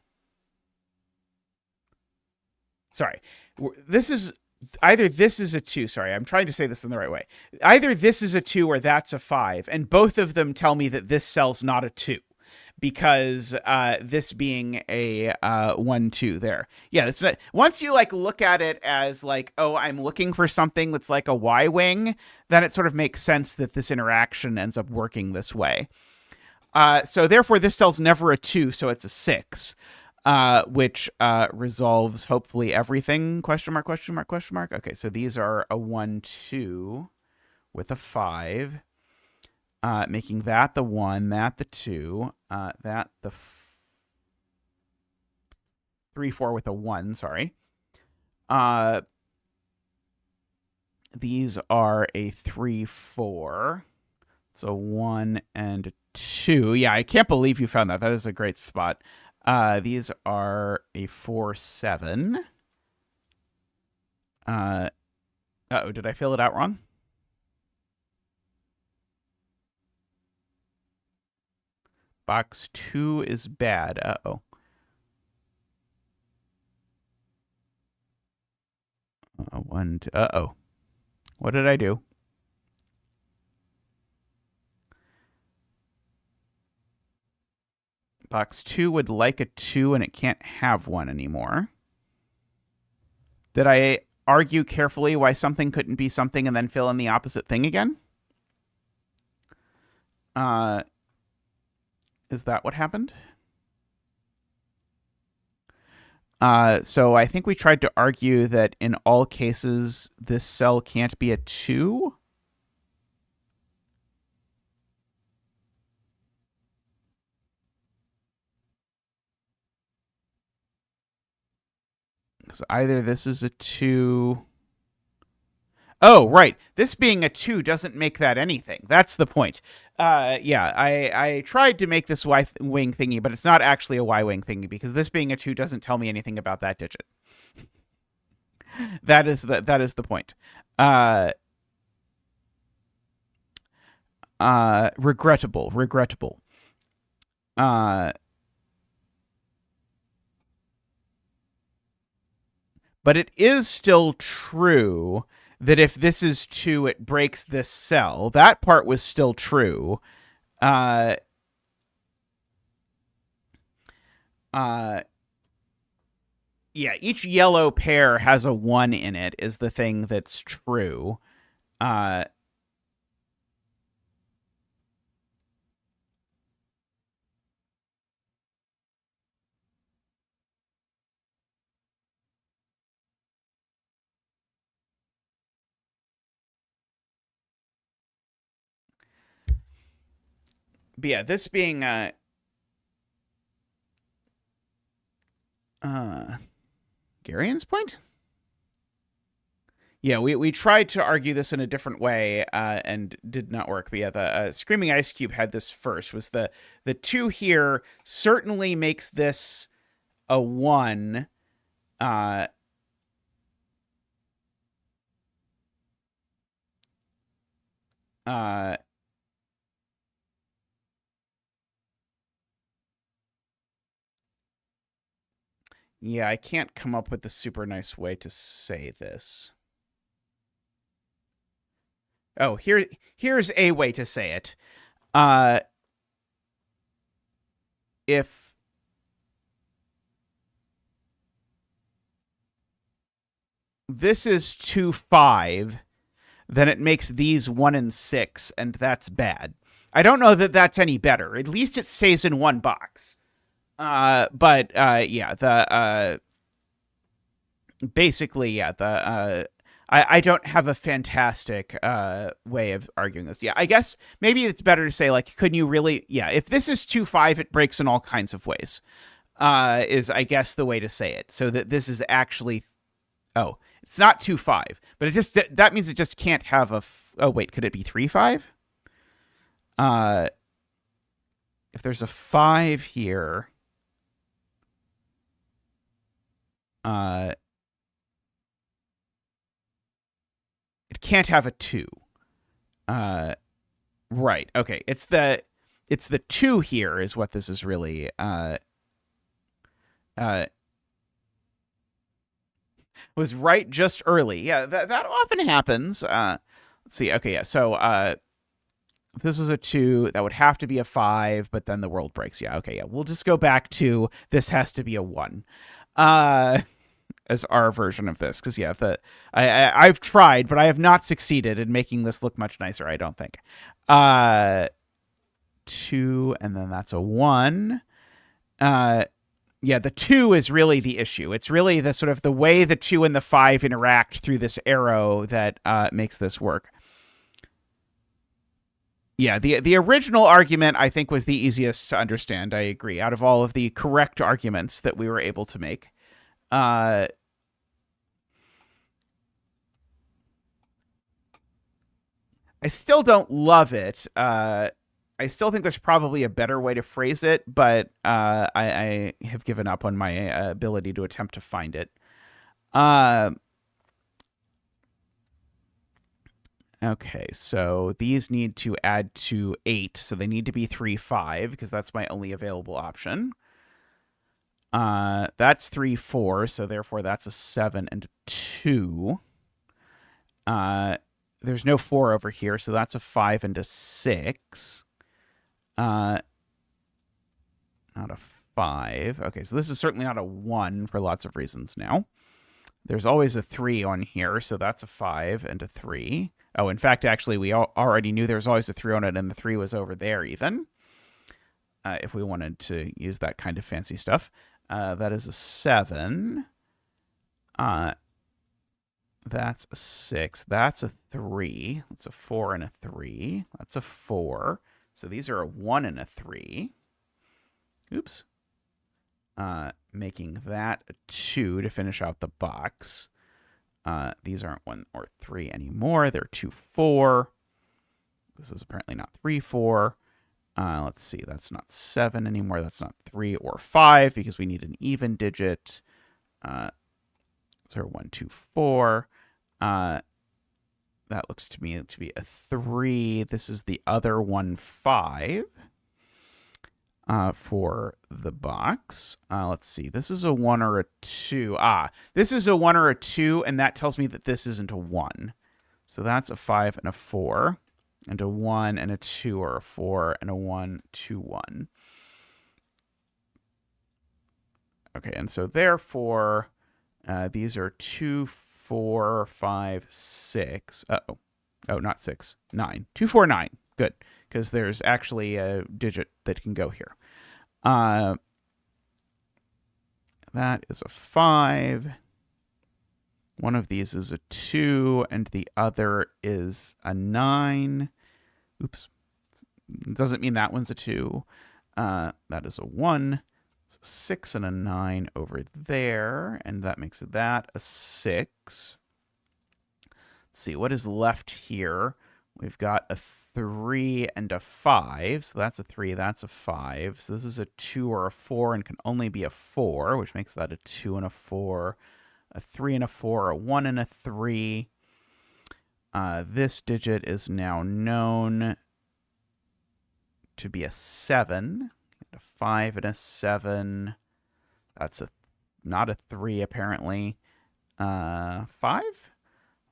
Sorry, this is either this is a 2. Sorry, I'm trying to say this in the right way. Either this is a 2 or that's a 5, and both of them tell me that this cell's not a 2 because this being a 1, 2 there. Yeah, it's not, once you like look at it as like, oh, I'm looking for something that's like a Y wing, then it sort of makes sense that this interaction ends up working this way. So therefore, this cell's never a 2, so it's a 6. Which resolves hopefully everything? Question mark, question mark, question mark. Okay, so these are a 1, 2 with a 5, making that the 1, that the 2, that the 3, 4 with a 1, sorry. These are a 3, 4. So 1 and 2. Yeah, I can't believe you found that. That is a great spot. These are a 4, 7. Uh-oh, did I fill it out wrong? Box 2 is bad. Uh-oh. Uh-oh. What did I do? Box 2 would like a 2 and it can't have one anymore. Did I argue carefully why something couldn't be something and then fill in the opposite thing again? Is that what happened? So I think we tried to argue that in all cases, this cell can't be a 2. So either this is a 2. Oh, right. This being a 2 doesn't make that anything. That's the point. Yeah, I tried to make this Y-wing thingy, but it's not actually a Y-wing thingy because this being a 2 doesn't tell me anything about that digit. That is the point. Uh, regrettable. Uh, but it is still true that if this is 2, it breaks this cell. That part was still true. Uh, uh, yeah, each yellow pair has a 1 in it is the thing that's true. Uh, but yeah, this being uh Garian's point? Yeah, we tried to argue this in a different way and did not work. But yeah, the Screaming Ice Cube had this first. Was the 2 here certainly makes this a 1. Uh, uh, yeah, I can't come up with a super nice way to say this. Oh, here's a way to say it. Uh, if this is 2 5, then it makes these 1 and 6, and that's bad. I don't know that that's any better. At least it stays in one box. But yeah, the basically, yeah, the I don't have a fantastic way of arguing this. Yeah, I guess maybe it's better to say, like, couldn't you really? Yeah, if this is 2 5, it breaks in all kinds of ways. Is I guess the way to say it. So that this is actually, oh, it's not 2 5, but it just that means it just can't have a. Oh wait, could it be 3 5? Uh, if there's a 5 here, uh, it can't have a 2. Uh, right. Okay. It's the 2 here is what this is really uh was right just early. Yeah, that often happens. Let's see. Okay, yeah. So if this is a 2, that would have to be a 5, but then the world breaks. Yeah, okay, yeah. We'll just go back to this has to be a 1. As our version of this, because yeah, I've tried, but I have not succeeded in making this look much nicer. I don't think. 2, and then that's a 1. Yeah, the 2 is really the issue. It's really the sort of the way the 2 and the 5 interact through this arrow that makes this work. Yeah, the original argument I think was the easiest to understand. I agree. Out of all of the correct arguments that we were able to make, I still don't love it. I still think there's probably a better way to phrase it, but I have given up on my ability to attempt to find it. Uh, okay, so these need to add to 8, so they need to be 3 5 because that's my only available option. That's 3 4, so therefore that's a 7 and a 2. There's no 4 over here, so that's a 5 and a 6. Not a 5. Okay, so this is certainly not a 1 for lots of reasons now. There's always a 3 on here, so that's a 5 and a 3. Oh, in fact, actually, we already knew there was always a 3 on it, and the 3 was over there even. If we wanted to use that kind of fancy stuff. That is a 7. That's a 6. That's a 3. That's a 4 and a 3. That's a 4. So these are a 1 and a 3. Oops. Making that a 2 to finish out the box. These aren't 1 or 3 anymore. They're 2, 4. This is apparently not 3, 4. Let's see. That's not 7 anymore. That's not 3 or 5 because we need an even digit. 0, 1, 2, 4. That looks to me to be a 3. This is the other 1, 5 for the box. Let's see. This is a 1 or a 2. This is a 1 or a 2, and that tells me that this isn't a 1. So that's a 5 and a 4, and a 1 and a 2 or a 4, and a 1, 2, 1. Okay, and so therefore, these are 2, 4, 5, 6. Uh-oh. Oh, not 6. 9. 2, 4, 9. Good, because there's actually a digit that can go here. That is a 5. One of these is a 2, and the other is a 9. Oops. Doesn't mean that one's a 2. That is a 1. So 6 and a 9 over there, and that makes that a 6. Let's see, what is left here? We've got a 3 and a 5, so that's a 3, that's a 5. So this is a 2 or a 4 and can only be a 4, which makes that a 2 and a 4, a 3 and a 4, a 1 and a 3. This digit is now known to be a 7. A 5 and a 7. That's not a 3, apparently. 5?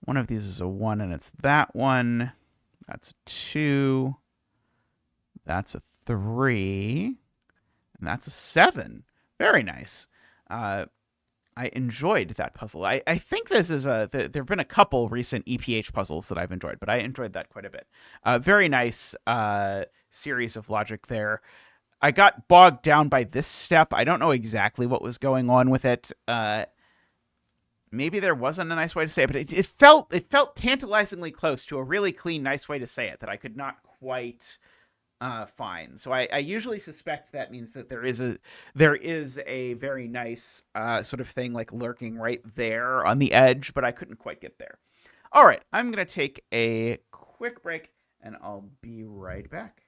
One of these is a 1, and it's that one. That's a 2. That's a 3. And that's a 7. Very nice. I enjoyed that puzzle. I think this is there have been a couple recent EPH puzzles that I've enjoyed, but I enjoyed that quite a bit. Very nice series of logic there. I got bogged down by this step. I don't know exactly what was going on with it. Maybe there wasn't a nice way to say it, but it felt tantalizingly close to a really clean, nice way to say it that I could not quite find. So I usually suspect that means that there is a very nice sort of thing like lurking right there on the edge, but I couldn't quite get there. All right, I'm going to take a quick break, and I'll be right back.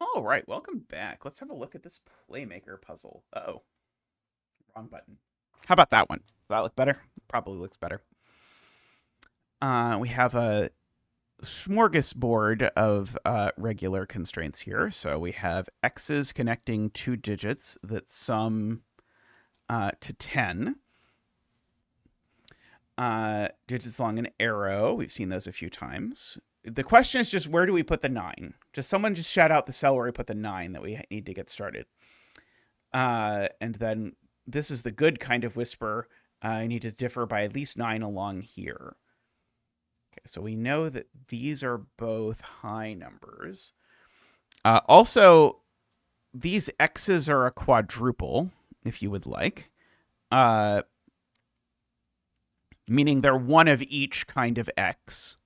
All right, welcome back. Let's have a look at this Playmaker puzzle. Uh-oh, wrong button. How about that one? Does that look better? Probably looks better. We have a smorgasbord of regular constraints here. So we have x's connecting two digits that sum to 10. Digits along an arrow. We've seen those a few times. The question is just, where do we put the 9? Someone just shout out the cell where we put the 9 that we need to get started. And then this is the good kind of whisper. I need to differ by at least 9 along here. Okay, so we know that these are both high numbers. Also, these x's are a quadruple, if you would like. Meaning they're one of each kind of x.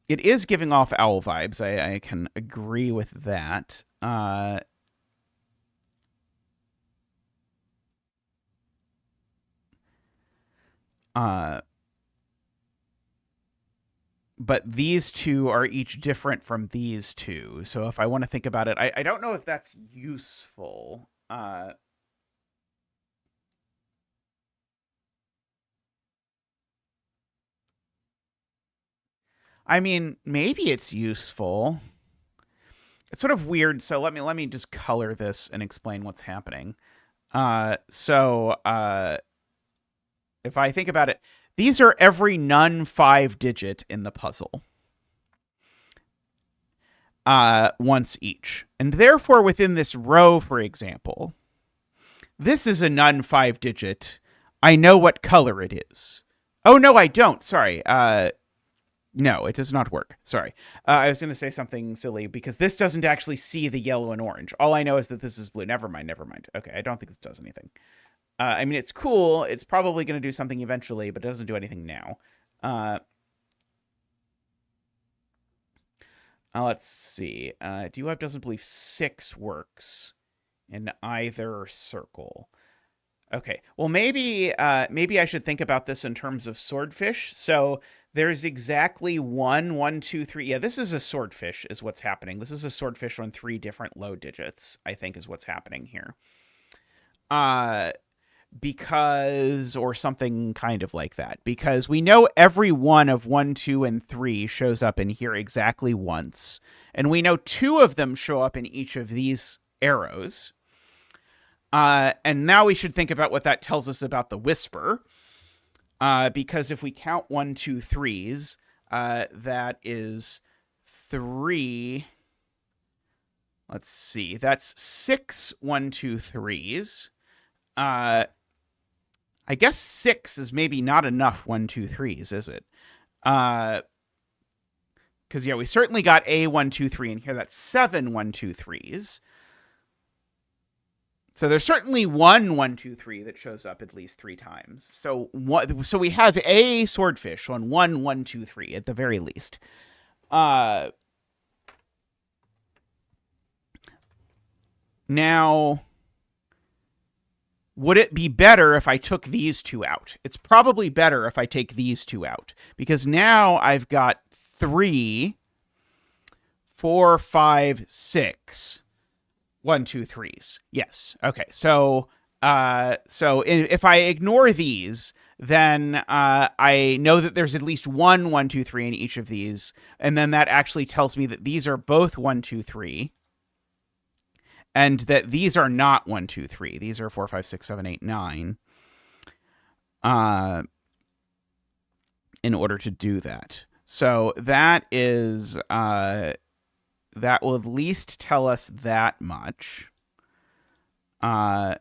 It is giving off owl vibes. I can agree with that. But these two are each different from these two. So if I want to think about it, I don't know if that's useful. I mean, maybe it's useful. It's sort of weird. So let me just color this and explain what's happening. If I think about it, these are every non-5 digit in the puzzle. Once each. And therefore, within this row, for example, this is a non-5 digit. I know what color it is. Oh, no, I don't. Sorry. No, it does not work. Sorry. I was going to say something silly because this doesn't actually see the yellow and orange. All I know is that this is blue. Never mind. Okay, I don't think this does anything. I mean, it's cool. It's probably going to do something eventually, but it doesn't do anything now. Let's see. Do doesn't believe 6 works in either circle. Okay. Well, maybe I should think about this in terms of swordfish. So there's exactly 1, 1, 2, 3. Yeah, this is a swordfish is what's happening. This is a swordfish on 3 different low digits, I think is what's happening here. Because, or something kind of like that, because we know every one of 1, 2, and 3 shows up in here exactly once, and we know 2 of them show up in each of these arrows. And now we should think about what that tells us about the whisper, because if we count 1, 2, 3s, that is 3. Let's see, that's 6 1, 2, 3s. I guess 6 is maybe not enough 1, 2, 3s, is it? Because, yeah, we certainly got a 1, 2, 3 in here. That's 7 1, 2, 3s. So there's certainly 1 1, 2, 3 that shows up at least 3 times. So we have a swordfish on 1 1, 2, 3 at the very least. Now, would it be better if I took these 2 out? It's probably better if I take these 2 out, because now I've got 3, 4, 5, 6, 1, 2, 3s. Yes. Okay. So if I ignore these, then I know that there's at least 1, 1, 2, 3 in each of these, and then that actually tells me that these are both 1, 2, 3. And that these are not 1, 2, 3. These are 4, 5, 6, 7, 8, 9. In order to do that. So that is, that will at least tell us that much. One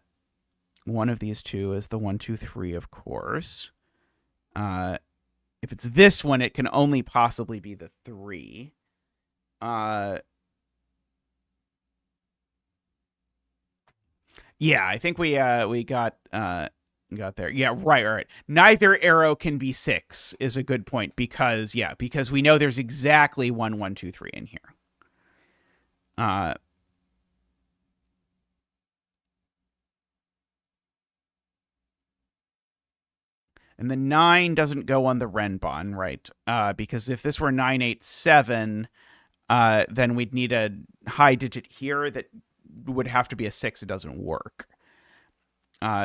of these 2 is the 1, 2, 3, of course. If it's this one, it can only possibly be the 3. Yeah, I think we got there. Yeah, right. Neither arrow can be 6 is a good point, because we know there's exactly 1, 1, 2, 3 in here. And the 9 doesn't go on the Renban, right? Because if this were 987, then we'd need a high digit here that would have to be a 6. It doesn't work.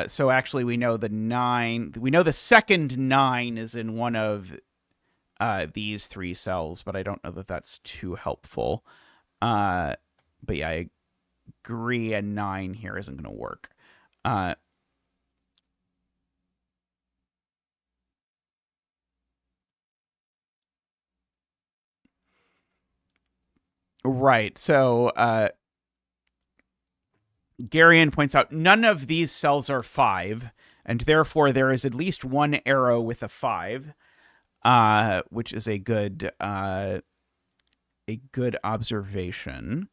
So actually, we know the 9. We know the second 9 is in one of these 3 cells, but I don't know that that's too helpful. But yeah, I agree a 9 here isn't going to work. Right. So Garian points out none of these cells are 5, and therefore there is at least one arrow with a 5, which is a good observation.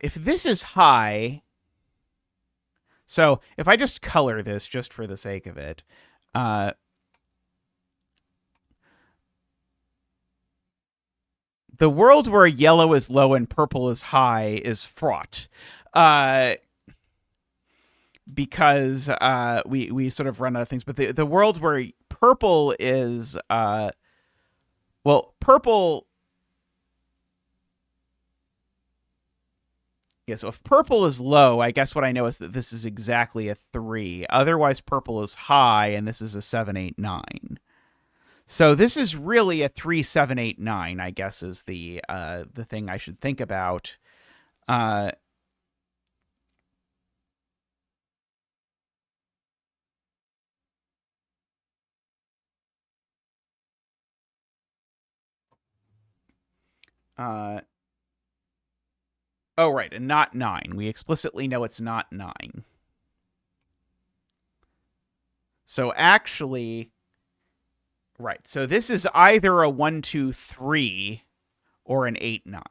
If this is high, so if I just color this just for the sake of it, the world where yellow is low and purple is high is fraught. Because we sort of run out of things, but the world where purple is purple. Yeah, so if purple is low, I guess what I know is that this is exactly a 3. Otherwise, purple is high, and this is a 7, 8, 9. So this is really a 3, 7, 8, 9, I guess, is the thing I should think about. Oh, right, and not 9. We explicitly know it's not 9. So actually, right, so this is either a 1, 2, 3 or an 8, 9.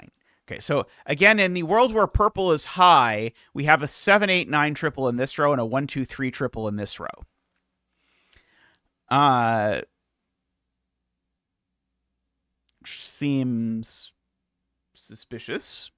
Okay, so again, in the world where purple is high, we have a 7, 8, 9 triple in this row and a 1, 2, 3 triple in this row. Seems suspicious.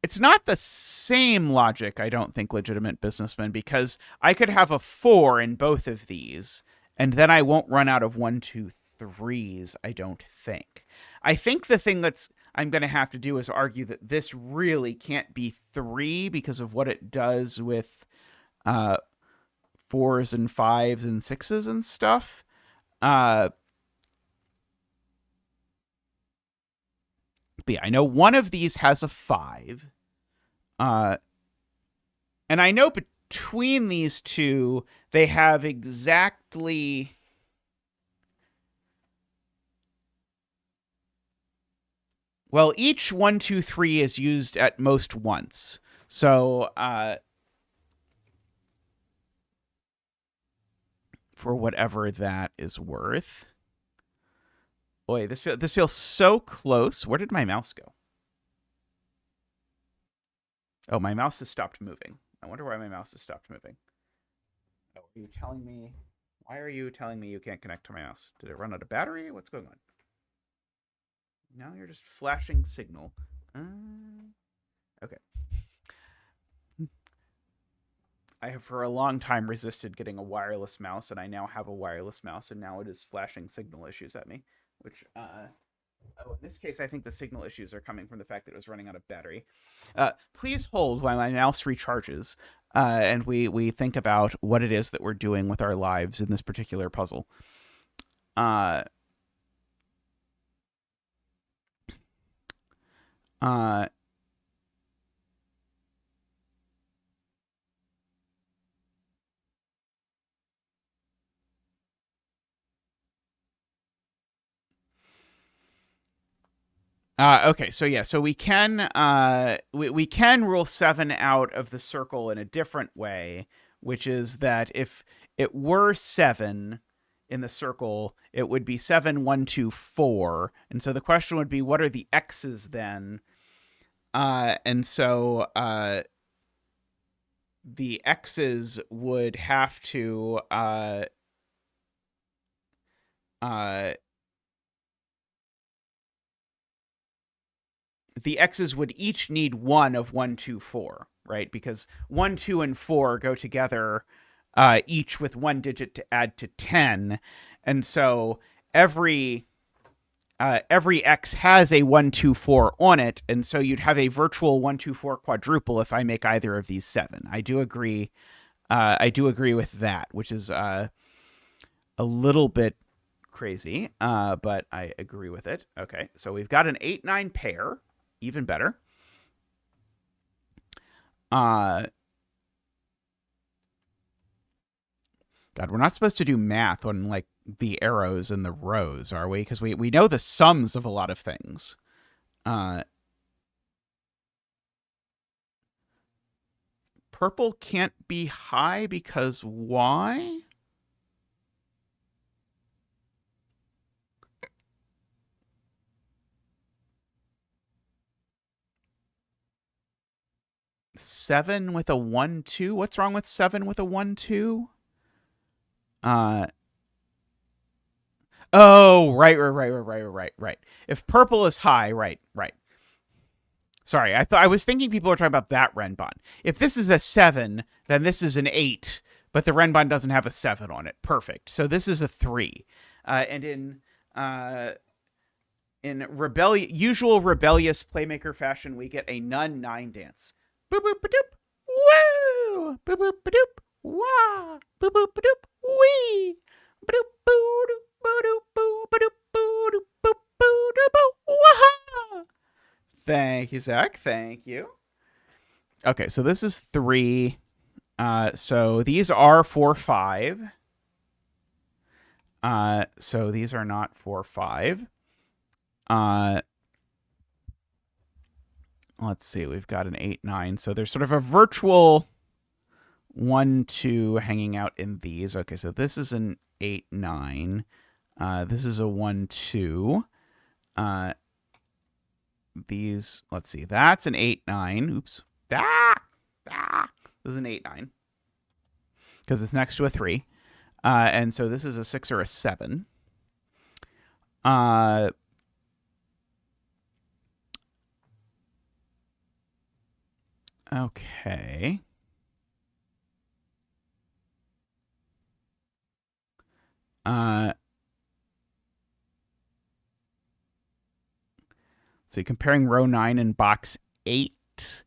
It's not the same logic, I don't think, legitimate businessman, because I could have a 4 in both of these, and then I won't run out of 1, 2, 3s, I don't think. I think the thing that's I'm going to have to do is argue that this really can't be 3 because of what it does with 4s and 5s and 6s and stuff. But yeah, I know one of these has a 5. And I know between these two, they have exactly. Well, each 1, 2, 3 is used at most once. So, for whatever that is worth. Boy, this feels so close. Where did my mouse go? Oh, my mouse has stopped moving. I wonder why my mouse has stopped moving. Oh, are you telling me? Why are you telling me you can't connect to my mouse? Did it run out of battery? What's going on? Now you're just flashing signal. Okay. I have for a long time resisted getting a wireless mouse, and I now have a wireless mouse, and now it is flashing signal issues at me, which in this case, I think the signal issues are coming from the fact that it was running out of battery. Please hold while my mouse recharges, and we think about what it is that we're doing with our lives in this particular puzzle. Okay, so yeah, so we can we can rule 7 out of the circle in a different way, which is that if it were 7 in the circle, it would be 7, 1, 2, 4. And so the question would be, what are the x's then? And so the x's would have to the x's would each need one of 1, 2, 4, right? Because 1, 2, and 4 go together, each with one digit to add to 10. And so every x has a 1, 2, 4 on it, and so you'd have a virtual 1, 2, 4 quadruple if I make either of these 7. I do agree. I do agree with that, which is a little bit crazy, but I agree with it. Okay, so we've got an 8-9 pair, even better. God, we're not supposed to do math on like the arrows and the rows, are we? Because we know the sums of a lot of things. Purple can't be high because why? Seven with a 1, 2. What's wrong with 7 with a 1, 2? Oh, right. If purple is high, right. Sorry, I was thinking people were talking about that Renban. If this is a 7, then this is an 8, but the Renban doesn't have a 7 on it. Perfect. So this is a 3. And in usual rebellious playmaker fashion, we get a nun-9 dance. Boop boop ba-doop. Woo! Boop boop ba-doop. Wah! Boop boop ba-doop. Wee! Ba-doop boo-doop boo-doop boo ba-doop boo-doop boop boo-doop boo. Wah! Thank you, Zach. Thank you. Okay, so this is 3. So these are 4, 5. So these are not 4, 5. Let's see. We've got an 8, 9. So there's sort of a virtual 1, 2 hanging out in these. Okay, so this is an 8, 9. This is a 1, 2. These, let's see. That's an 8, 9. Oops. This is an 8, 9. Because it's next to a 3. And so this is a 6 or a 7. Okay. So comparing row 9 and box 8.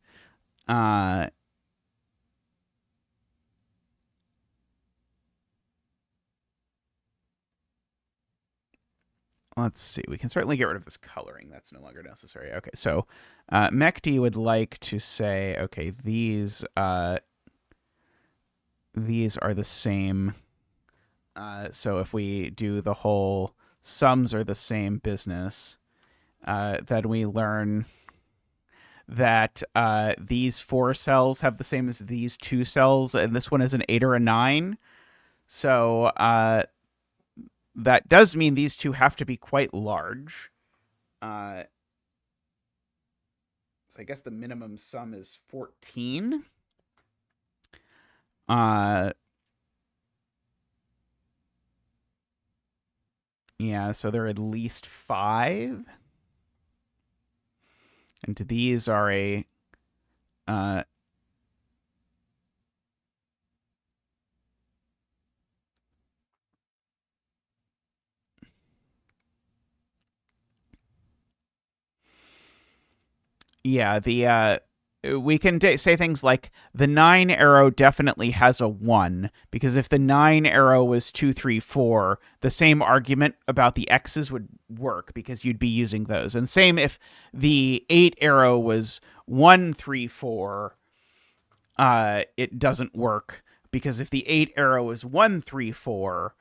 Let's see. We can certainly get rid of this coloring. That's no longer necessary. Okay, so Mekti would like to say, okay, these are the same. So if we do the whole sums are the same business, then we learn that these 4 cells have the same as these 2 cells, and this one is an 8 or a 9. So that does mean these 2 have to be quite large. So I guess the minimum sum is 14. Yeah, so they're at least 5. And these are a yeah, we can say things like the 9 arrow definitely has a 1, because if the 9 arrow was 2, 3, 4, the same argument about the x's would work because you'd be using those. And same if the 8 arrow was 1, 3, 4, it doesn't work because if the 8 arrow is 1, 3, 4,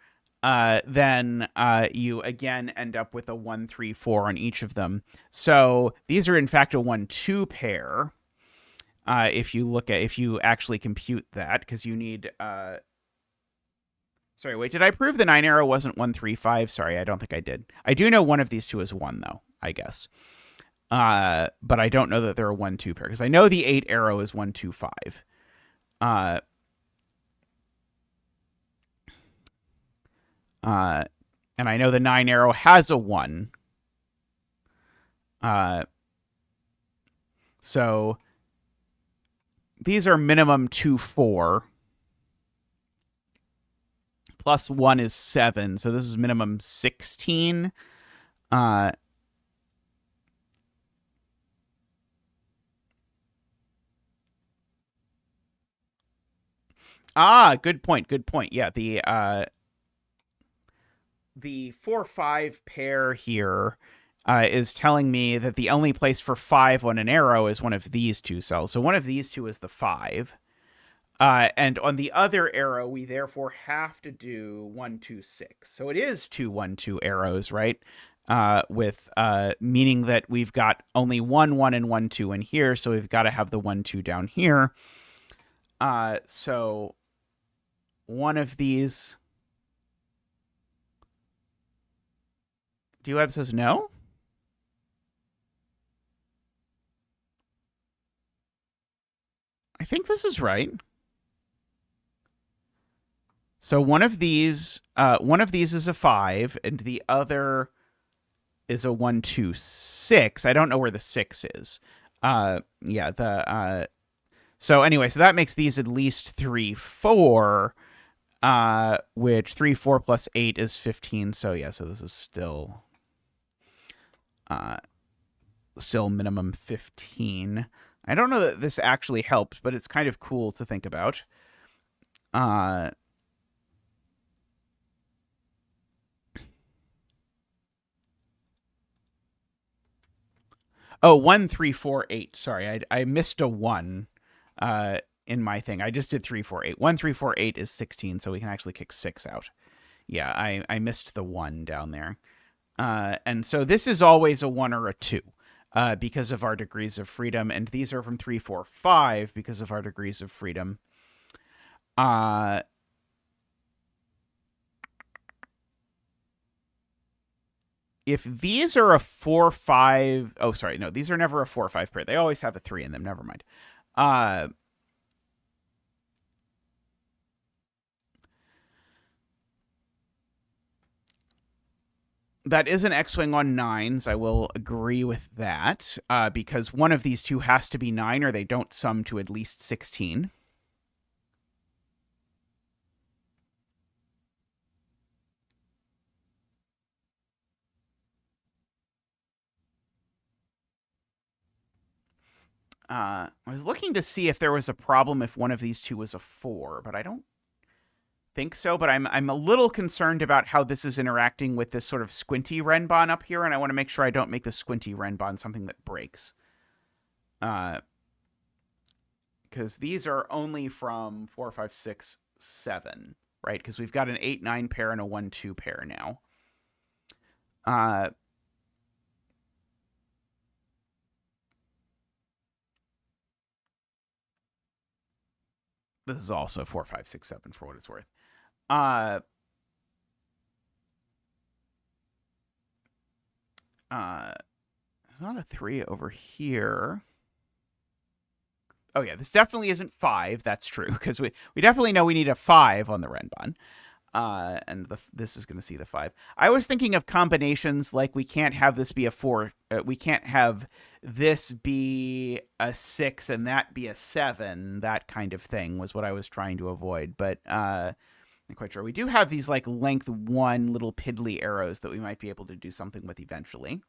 then you again end up with a 1, 3, 4 on each of them. So these are in fact a 1, 2 pair. If you actually compute that, because you need. Sorry, wait. Did I prove the 9 arrow wasn't 1, 3, 5? Sorry, I don't think I did. I do know one of these 2 is 1 though. I guess. But I don't know that they're a 1, 2 pair because I know the 8 arrow is 1, 2, 5. And I know the 9 arrow has a 1. So these are minimum 2, 4. Plus 1 is 7. So this is minimum 16. Good point. Good point. Yeah, the 4-5 pair here is telling me that the only place for 5 on an arrow is one of these two cells. So one of these two is the 5. And on the other arrow, we therefore have to do 1, 2, 6. So it is 2, 1, 2 arrows, right? With meaning that we've got only 1, 1, and 1, 2 in here. So we've got to have the 1, 2 down here. So one of these. Deweb says no? I think this is right. So one of these is a 5, and the other is a 1, 2, 6. I don't know where the 6 is. So anyway, so that makes these at least 3, 4. Which 3, 4 plus 8 is 15. So yeah, so this is still minimum 15. I don't know that this actually helps, but it's kind of cool to think about. 1, 3, 4, 8. Sorry, I missed a 1 in my thing. I just did 3, 4, 8. 1, 3, 4, 8 is 16, so we can actually kick 6 out. Yeah, I missed the 1 down there. And so this is always a 1 or a 2 because of our degrees of freedom. And these are from 3, 4, 5 because of our degrees of freedom. If these are a 4, 5... Oh, sorry. No, these are never a 4 or 5 pair. They always have a 3 in them. Never mind. That is an X-Wing on 9s. I will agree with that because one of these two has to be 9 or they don't sum to at least 16. I was looking to see if there was a problem if one of these two was a 4, but I don't think so. But I'm a little concerned about how this is interacting with this sort of squinty Renban up here, and I want to make sure I don't make the squinty Renban something that breaks. Because these are only from 4, 5, 6, 7, right? Because we've got an 8, 9 pair and a 1, 2 pair now. This is also 4, 5, 6, 7 for what it's worth. There's not a 3 over here. Oh yeah, this definitely isn't 5. That's true because we definitely know we need a 5 on the Renban. And this is going to see the 5. I was thinking of combinations like we can't have this be a 4. We can't have this be a 6 and that be a 7. That kind of thing was what I was trying to avoid. But I'm not quite sure. We do have these like length 1 little piddly arrows that we might be able to do something with eventually.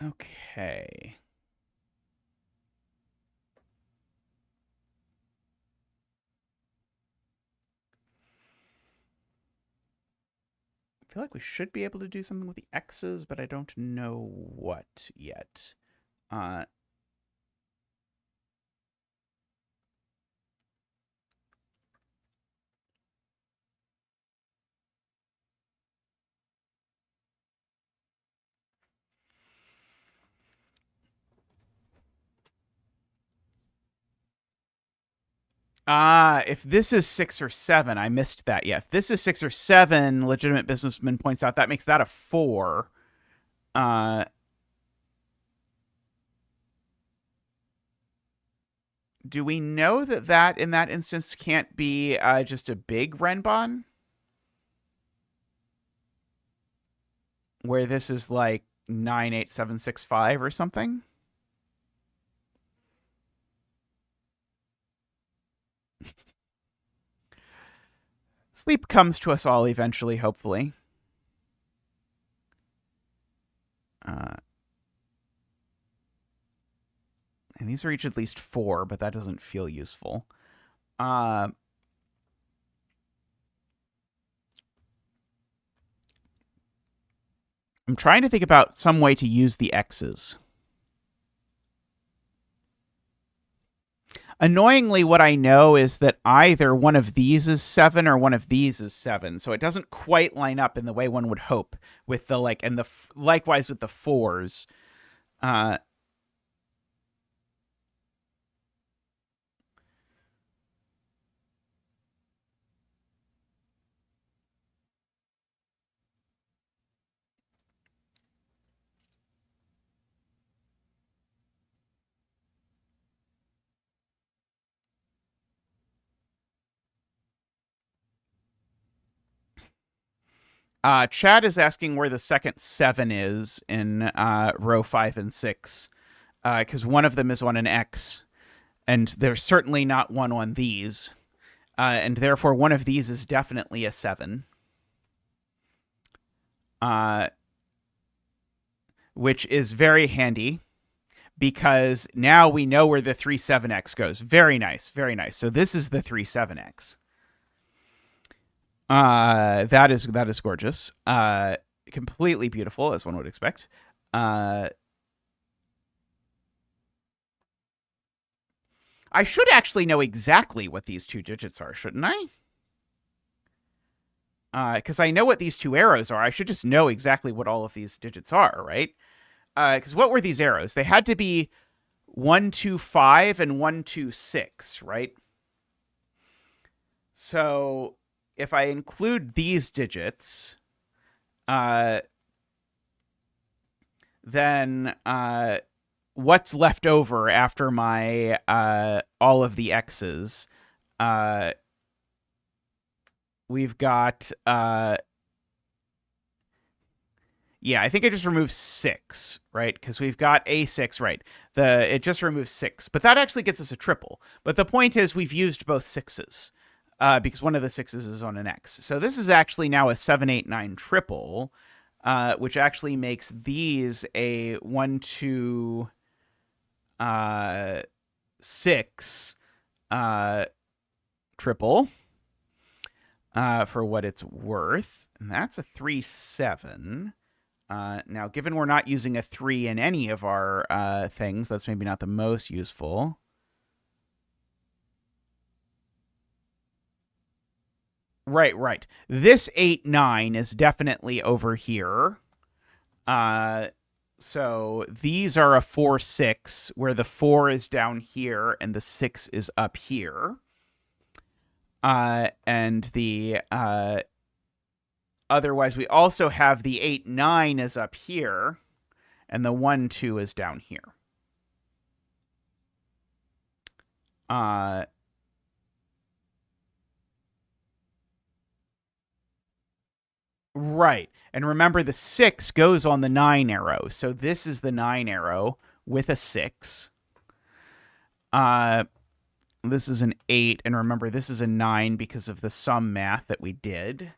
Okay. I feel like we should be able to do something with the X's, but I don't know what yet. If this is 6 or 7, I missed that. Yeah, if this is 6 or 7, legitimate businessman points out that makes that a 4. Uh, do we know that that in that instance can't be just a big Renban? Where this is like 98765 or something? Sleep comes to us all eventually, hopefully. And these are each at least 4, but that doesn't feel useful. I'm trying to think about some way to use the X's. Annoyingly, what I know is that either one of these is 7 or one of these is 7, so it doesn't quite line up in the way one would hope with the like, and the likewise with the 4s. Chad is asking where the second 7 is in row 5 and 6, because one of them is on an X, and there's certainly not one on these, and therefore one of these is definitely a 7. Which is very handy, because now we know where the 37X goes. Very nice, very nice. So this is the 37X. That is gorgeous. Completely beautiful, as one would expect. I should actually know exactly what these 2 digits are, shouldn't I? Because I know what these 2 arrows are. I should just know exactly what all of these digits are, right? Because what were these arrows? They had to be 125 and 126, right? So if I include these digits, then what's left over after my all of the X's? We've got yeah, I think it just removes 6, right? Because we've got A6, right? It just removes 6, but that actually gets us a triple. But the point is, we've used both 6s because one of the 6s is on an X. So this is actually now a 789 triple, which actually makes these a 1, 2, 6 triple for what it's worth, and that's a 3, 7. Now, given we're not using a 3 in any of our things, that's maybe not the most useful. Right. This 8, 9 is definitely over here. So these are a 4, 6, where the 4 is down here and the 6 is up here. And the otherwise, we also have the 8, 9 is up here, and the 1, 2 is down here. Right. And remember, the 6 goes on the 9 arrow. So this is the 9 arrow with a 6. This is an 8. And remember, this is a 9 because of the sum math that we did.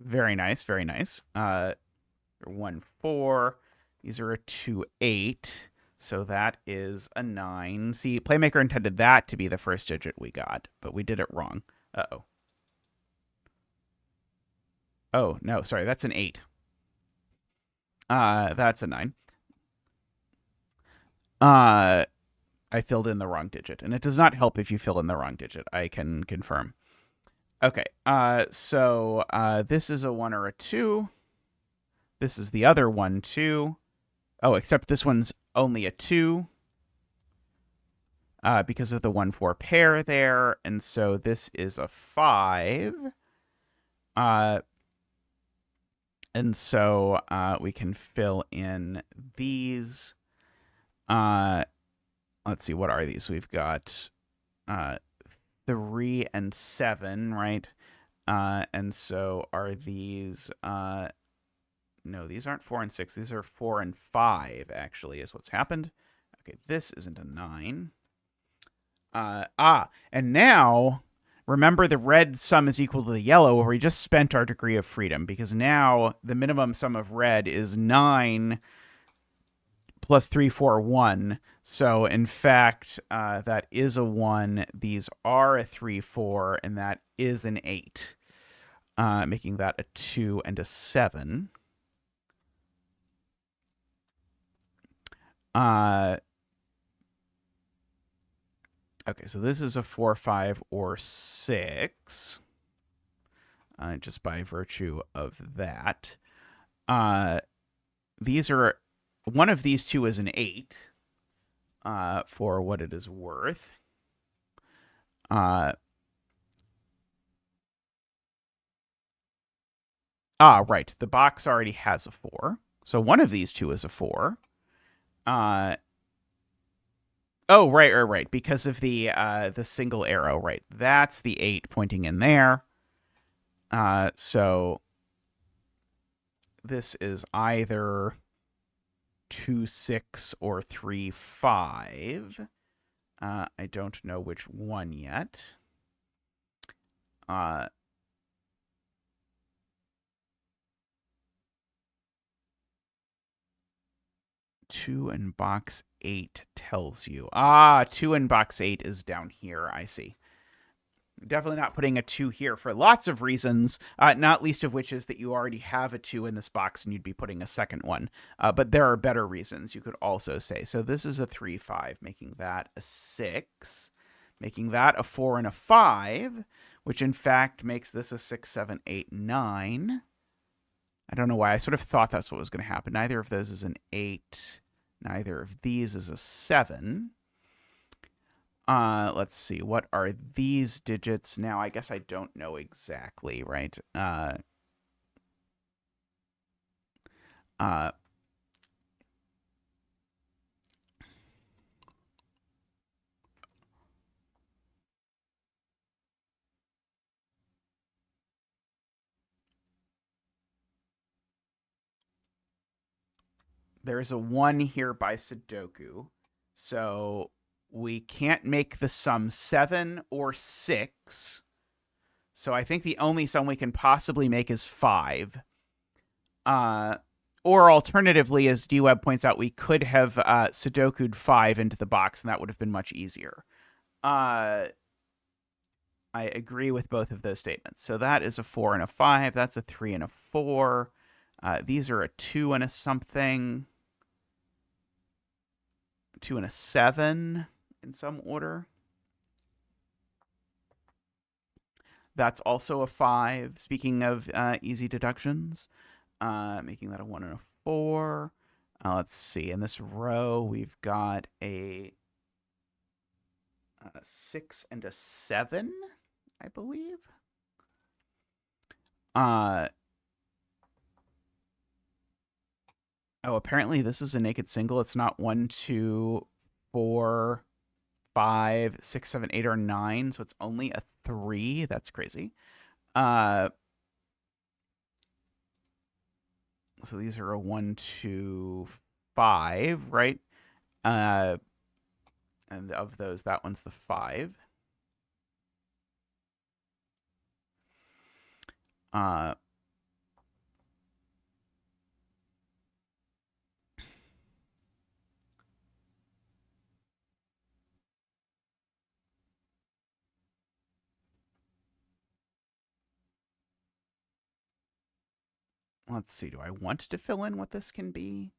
Very nice, very nice. 1, 4. These are a 2, 8. So that is a 9. See, Playmaker intended that to be the first digit we got, but we did it wrong. Uh-oh. Oh, no, sorry, that's an 8. That's a 9. I filled in the wrong digit, and it does not help if you fill in the wrong digit, I can confirm. Okay, so this is a 1 or a 2. This is the other 1, 2. Oh, except this one's only a 2. because of the 1-4 pair there. And so this is a 5. And so we can fill in these. Let's see, what are these? We've got 3 and 7, right? And so are these... no, these aren't 4 and 6. These are 4 and 5, actually, is what's happened. Okay, this isn't a 9. And now, remember the red sum is equal to the yellow, where we just spent our degree of freedom, because now the minimum sum of red is 9 plus 3, 4, 1. So, in fact, that is a 1. These are a 3, 4, and that is an 8, making that a 2 and a 7. Okay, so this is a 4, 5, or 6, just by virtue of that. These are... one of these two is an 8, for what it is worth. Right. The box already has a 4. So one of these two is a 4. Oh, right. Because of the single arrow, right? That's the 8 pointing in there. So this is either 2, 6 or 3, 5. I don't know which one yet. 2 in box 8 tells you. 2 in box 8 is down here. I see. Definitely not putting a 2 here for lots of reasons, not least of which is that you already have a 2 in this box and you'd be putting a second one. But there are better reasons, you could also say. So this is a 3, 5, making that a 6, making that a 4 and a 5, which in fact makes this a 6, 7, 8, 9. I don't know why. I sort of thought that's what was going to happen. Neither of those is an 8. Neither of these is a 7. Let's see. What are these digits? Now, I guess I don't know exactly, right? There's a 1 here by Sudoku. So we can't make the sum 7 or 6. So I think the only sum we can possibly make is 5. Or alternatively, as DWeb points out, we could have Sudoku'd 5 into the box, and that would have been much easier. I agree with both of those statements. So that is a 4 and a 5. That's a 3 and a 4. These are a 2 and a something. 2 and a 7 in some order. That's also a 5. Speaking of easy deductions, making that a 1 and a 4. Let's see. In this row, we've got a 6 and a 7, I believe. Oh, apparently this is a naked single. It's not 1, 2, 4, 5, 6, 7, 8, or 9. So it's only a 3. That's crazy. So these are a 1, 2, 5, right? And of those, that one's the 5. Let's see. Do I want to fill in what this can be?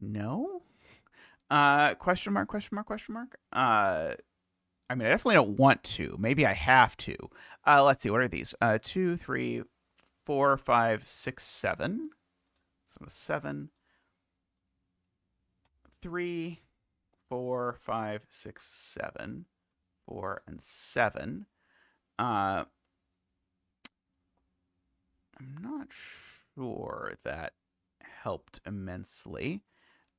No. Question mark, question mark, question mark. I mean, I definitely don't want to. Maybe I have to. Let's see. What are these? 2, 3, 4, 5, 6, 7. So 7, 3, 4, 5, 6, 7. 4 and 7. I'm not sure that helped immensely.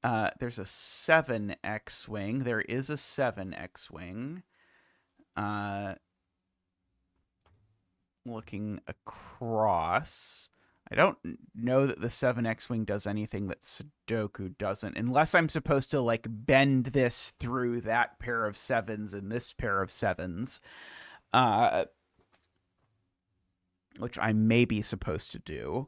There's a 7 X-Wing. There is a 7 X-Wing. Looking across, I don't know that the 7 X-Wing does anything that Sudoku doesn't, unless I'm supposed to, like, bend this through that pair of 7s and this pair of 7s, which I may be supposed to do.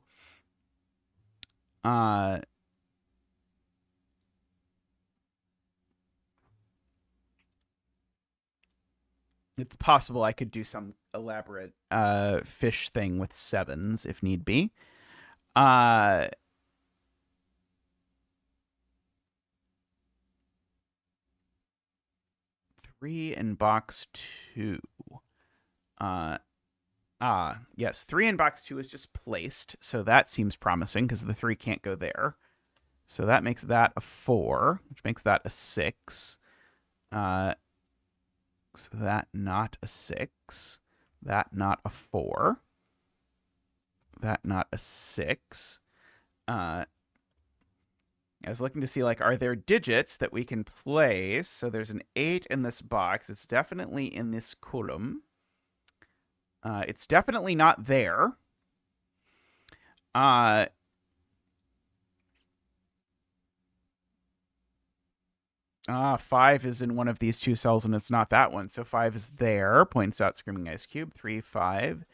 It's possible I could do some elaborate fish thing with 7s if need be. 3 in box 2. Yes, 3 in box 2 is just placed, so that seems promising because the 3 can't go there. So that makes that a 4, which makes that a 6. So that not a 6. That not a 4. That not a 6. I was looking to see, like, are there digits that we can place? So there's an 8 in this box. It's definitely in this column. It's definitely not there. 5 is in one of these 2 cells, and it's not that one. So 5 is there, points out Screaming Ice Cube. 3, 5.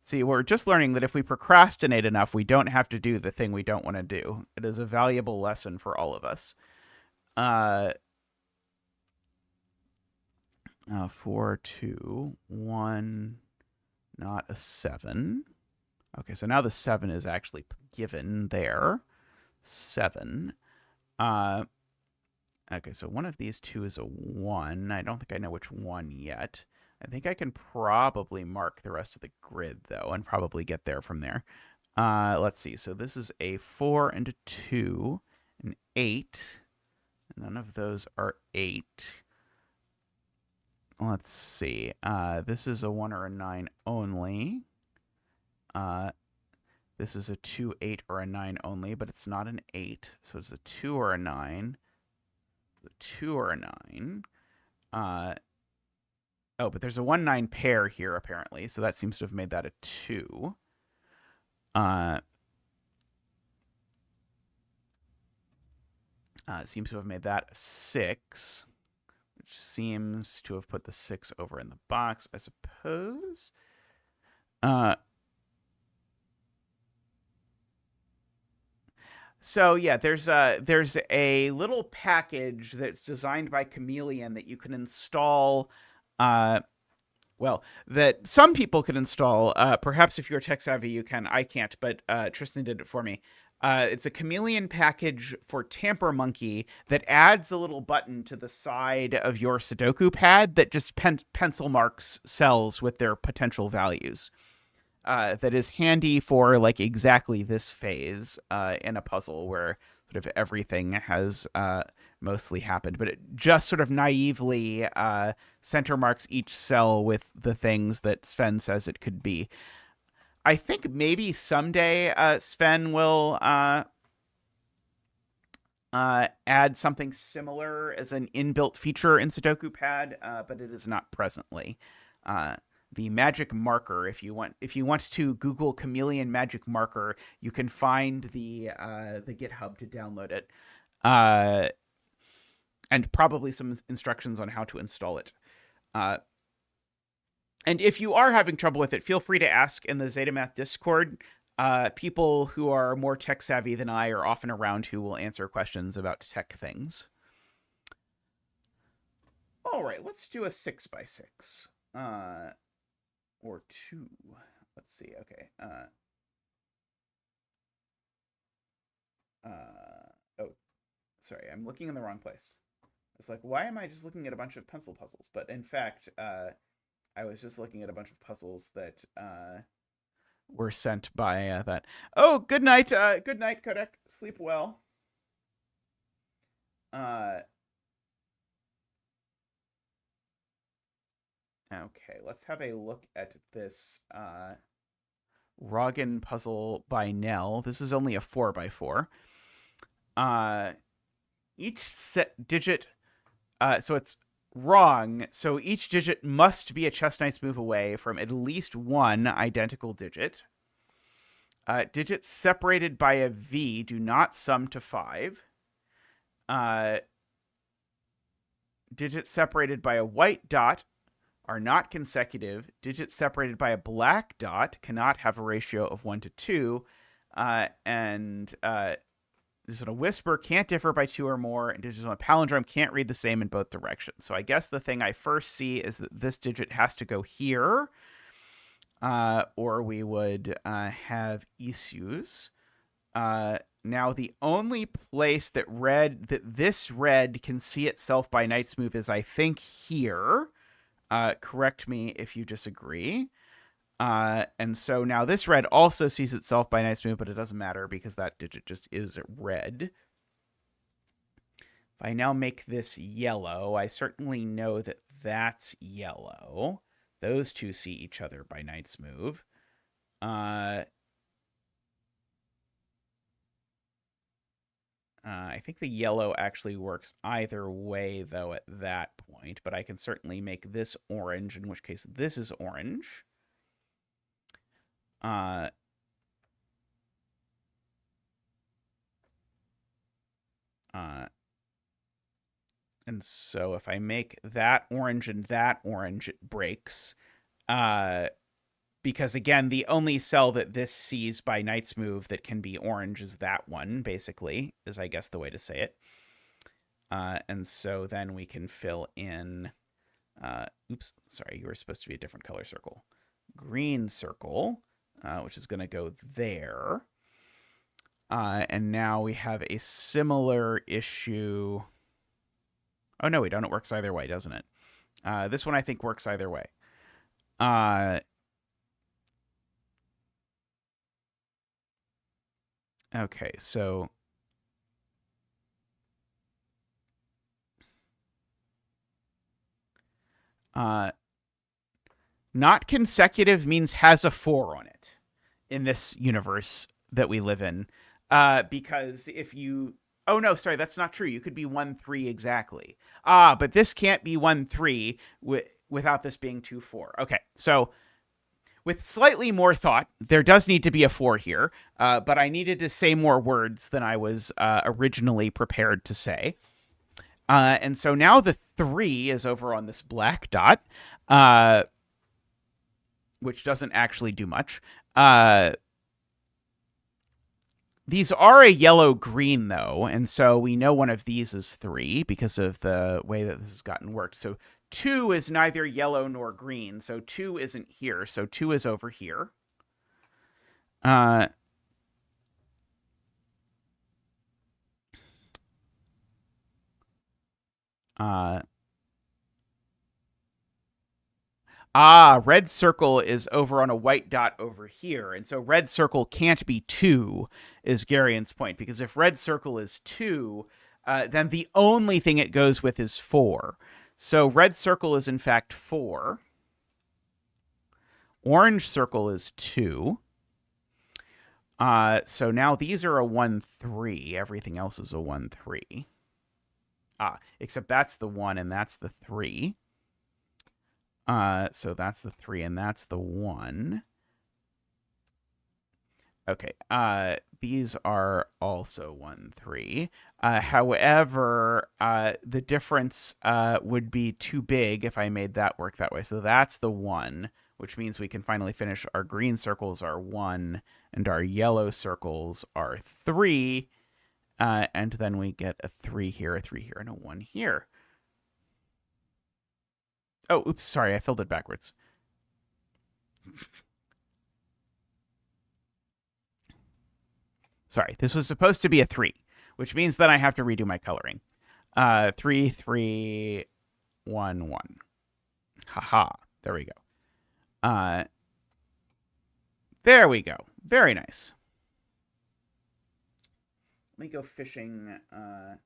See, we're just learning that if we procrastinate enough, we don't have to do the thing we don't want to do. It is a valuable lesson for all of us. 4, 2, 1, not a 7. Okay, so now the 7 is actually given there. 7. Okay, so one of these 2 is a 1. I don't think I know which one yet. I think I can probably mark the rest of the grid, though, and probably get there from there. Let's see. So this is a 4 and a 2, an 8. None of those are 8. Let's see. This is a 1 or a 9 only. This is a 2, 8, or a 9 only, but it's not an 8. So it's a 2 or a 9. A 2 or a 9. Oh, but there's a 1-9 pair here, apparently. So that seems to have made that a 2. It seems to have made that a 6, which seems to have put the 6 over in the box, I suppose. So yeah, there's a little package that's designed by Chameleon that you can install. Well, that some people can install. Perhaps if you're tech savvy, you can. I can't, but Tristan did it for me. It's a Chameleon package for Tamper Monkey that adds a little button to the side of your Sudoku pad that just pencil marks cells with their potential values. That is handy for, like, exactly this phase in a puzzle where sort of everything has mostly happened, but it just sort of naively center marks each cell with the things that Sven says it could be. I think maybe someday Sven will add something similar as an inbuilt feature in Sudoku Pad, but it is not presently. The magic marker, if you want to Google Chameleon magic marker, you can find the GitHub to download it, and probably some instructions on how to install it. And if you are having trouble with it, feel free to ask in the zetamath Discord. People who are more tech savvy than I are often around who will answer questions about tech things. All right, let's do a 6x6. Or 2. Let's see. Okay. Oh, sorry. I'm looking in the wrong place. It's like, why am I just looking at a bunch of pencil puzzles? But in fact, I was just looking at a bunch of puzzles that were sent by that. Oh, good night. Good night, Kodak. Sleep well. Okay, let's have a look at this Roggen puzzle by Nell. This is only a 4x4. Each digit, so it's wrong. So each digit must be a chess knight's move away from at least one identical digit. Digits separated by a V do not sum to 5. Digits separated by a white dot are not consecutive. Digits separated by a black dot cannot have a ratio of 1 to 2. And digits on a whisper can't differ by 2 or more. And digits on a palindrome can't read the same in both directions. So I guess the thing I first see is that this digit has to go here. Or we would have issues. Now, the only place that this red can see itself by knight's move is, I think, here. Correct me if you disagree. And so now this red also sees itself by knight's move, but it doesn't matter because that digit just is red. If I now make this yellow, I certainly know that that's yellow. Those two see each other by knight's move. I think the yellow actually works either way, though, at that point. But I can certainly make this orange, in which case this is orange. And so if I make that orange and that orange, it breaks. Because, again, the only cell that this sees by knight's move that can be orange is that one, basically, is, I guess, the way to say it. And so then we can fill in... oops, sorry, you were supposed to be a different color circle. Green circle, which is going to go there. And now we have a similar issue... Oh, no, we don't. It works either way, doesn't it? This one, I think, works either way. Okay, so... not consecutive means has a 4 on it in this universe that we live in. Because if you... Oh, no, sorry, that's not true. You could be 1-3 exactly. But this can't be 1-3 without this being 2-4. Okay, so... with slightly more thought, there does need to be a 4 here, but I needed to say more words than I was originally prepared to say. And so now the 3 is over on this black dot, which doesn't actually do much. These are a yellow-green, though, and so we know one of these is 3 because of the way that this has gotten worked. So 2 is neither yellow nor green, so 2 isn't here, so 2 is over here. Red circle is over on a white dot over here, and so red circle can't be 2, is Garion's point, because if red circle is 2, then the only thing it goes with is 4. So red circle is, in fact, 4. Orange circle is 2. So now these are a 1-3. Everything else is a 1-3. Except that's the 1 and that's the 3. So that's the 3 and that's the 1. Okay. These are also 1-3. However, the difference would be too big if I made that work that way. So that's the 1, which means we can finally finish. Our green circles are 1 and our yellow circles are 3. And then we get a 3 here, a 3 here, and a 1 here. Oh, oops, sorry, I filled it backwards. Sorry, this was supposed to be a 3, which means that I have to redo my coloring. 3, 3, 1, 1. Haha, there we go. There we go. Very nice. Let me go fishing. I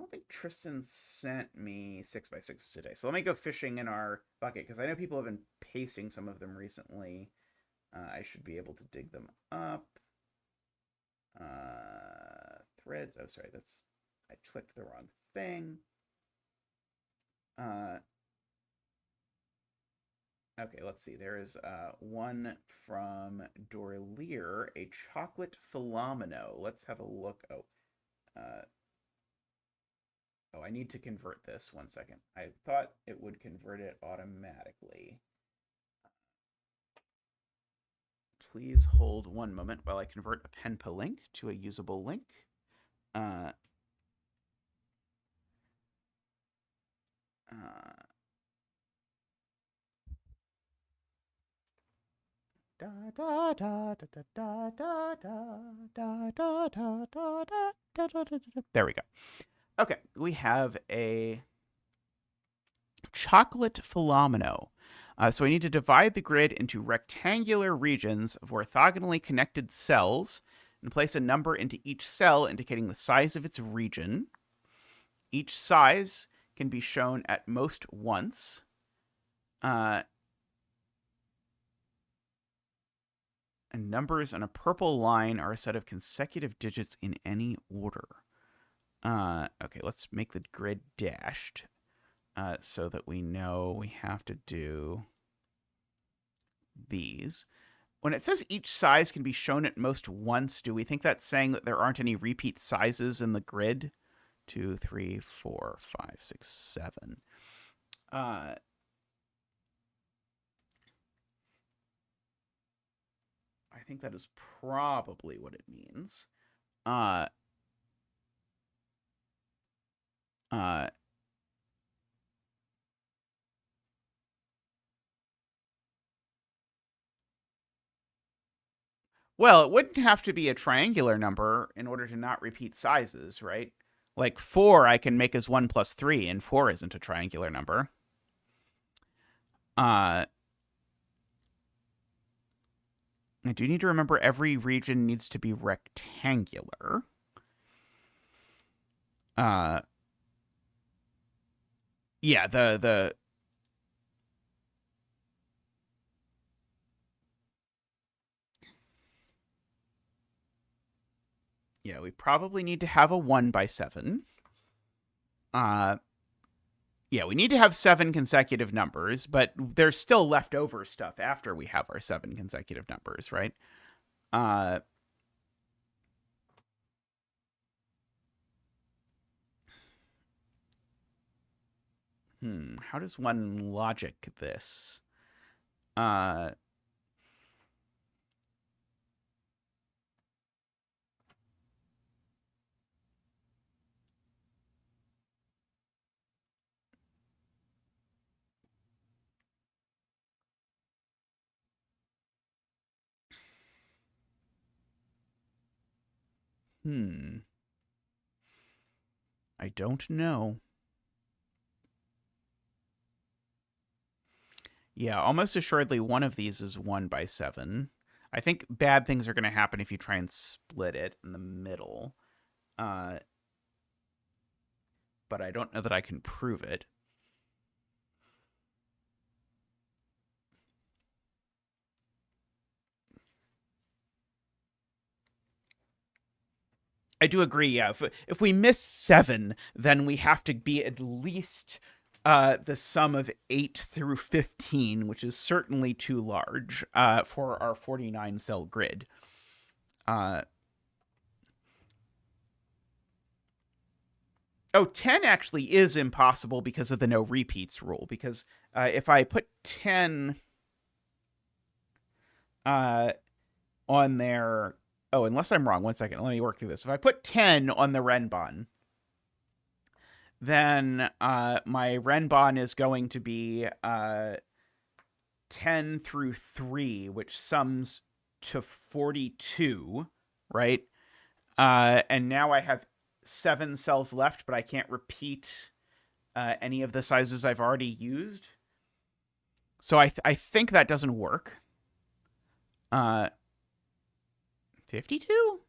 don't think Tristan sent me 6x6 today. So let me go fishing in our bucket, because I know people have been pasting some of them recently. I should be able to dig them up. Threads. Oh, sorry. I clicked the wrong thing. Okay, let's see. There is one from Dorlier, a chocolate philomeno. Let's have a look. Oh, I need to convert this. 1 second. I thought it would convert it automatically. Please hold 1 moment while I convert a penpa link to a usable link. There we go. Okay, we have a chocolate philomeno. So we need to divide the grid into rectangular regions of orthogonally connected cells and place a number into each cell indicating the size of its region. Each size can be shown at most once. And numbers on a purple line are a set of consecutive digits in any order. Okay, let's make the grid dashed so that we know we have to do these. When it says each size can be shown at most once, do we think that's saying that there aren't any repeat sizes in the grid? 2, 3, 4, 5, 6, 7. I think that is probably what it means. Well, it wouldn't have to be a triangular number in order to not repeat sizes, right? Like 4 I can make as 1 plus 3, and 4 isn't a triangular number. I do need to remember every region needs to be rectangular. Yeah, yeah, we probably need to have a 1x7. Yeah, we need to have 7 consecutive numbers, but there's still leftover stuff after we have our 7 consecutive numbers, right? How does one logic this? I don't know. Yeah, almost assuredly one of these is 1x7. I think bad things are going to happen if you try and split it in the middle. But I don't know that I can prove it. I do agree, yeah. If we miss 7, then we have to be at least the sum of 8 through 15, which is certainly too large for our 49-cell grid. Oh, 10 actually is impossible because of the no repeats rule. Because if I put 10 on there... Oh, unless I'm wrong. 1 second. Let me work through this. If I put 10 on the Renban, then my Renban is going to be 10 through 3, which sums to 42, right? And now I have 7 cells left, but I can't repeat any of the sizes I've already used. So I think that doesn't work. 52?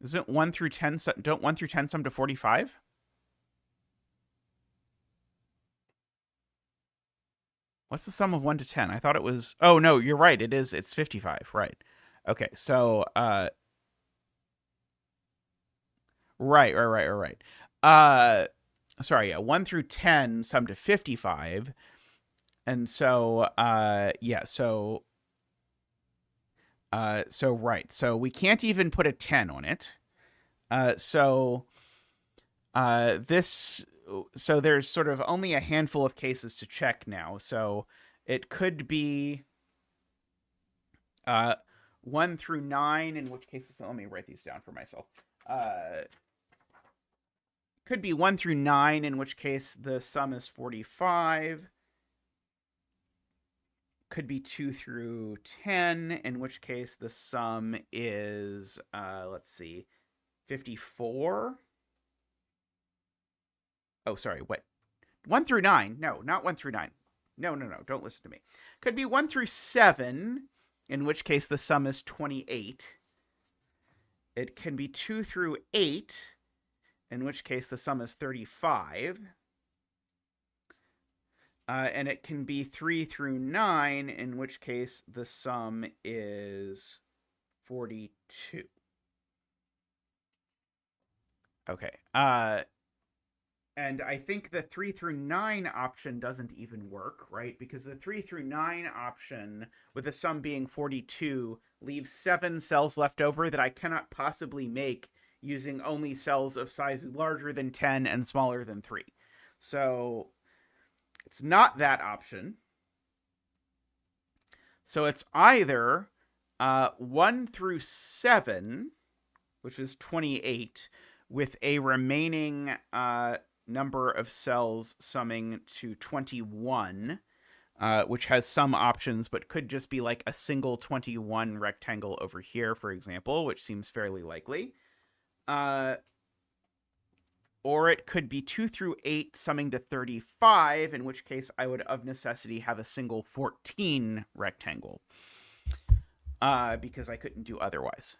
Isn't 1 through 10, don't 1 through 10 sum to 45? What's the sum of 1 to 10? I thought it was, oh no, you're right, it is, it's 55, right. Okay, so, right. Sorry, yeah, 1 through 10 sum to 55, and so, yeah, so right, so we can't even put a 10 on it. So there's sort of only a handful of cases to check now. So it could be 1 through 9, in which cases, let me write these down for myself. Could be 1 through 9, in which case the sum is 45. Could be 2 through 10, in which case the sum is, let's see, 54. Oh, sorry, what? 1 through 9. No, not 1 through 9. No, don't listen to me. Could be 1 through 7, in which case the sum is 28. It can be 2 through 8, in which case the sum is 35. And it can be 3 through 9, in which case the sum is 42. Okay. And I think the 3 through 9 option doesn't even work, right? Because the 3 through 9 option, with the sum being 42, leaves 7 cells left over that I cannot possibly make using only cells of sizes larger than 10 and smaller than 3. So it's not that option. So it's either 1 through 7, which is 28, with a remaining number of cells summing to 21, which has some options, but could just be like a single 21 rectangle over here, for example, which seems fairly likely. Or it could be 2 through 8 summing to 35, in which case I would of necessity have a single 14 rectangle, because I couldn't do otherwise.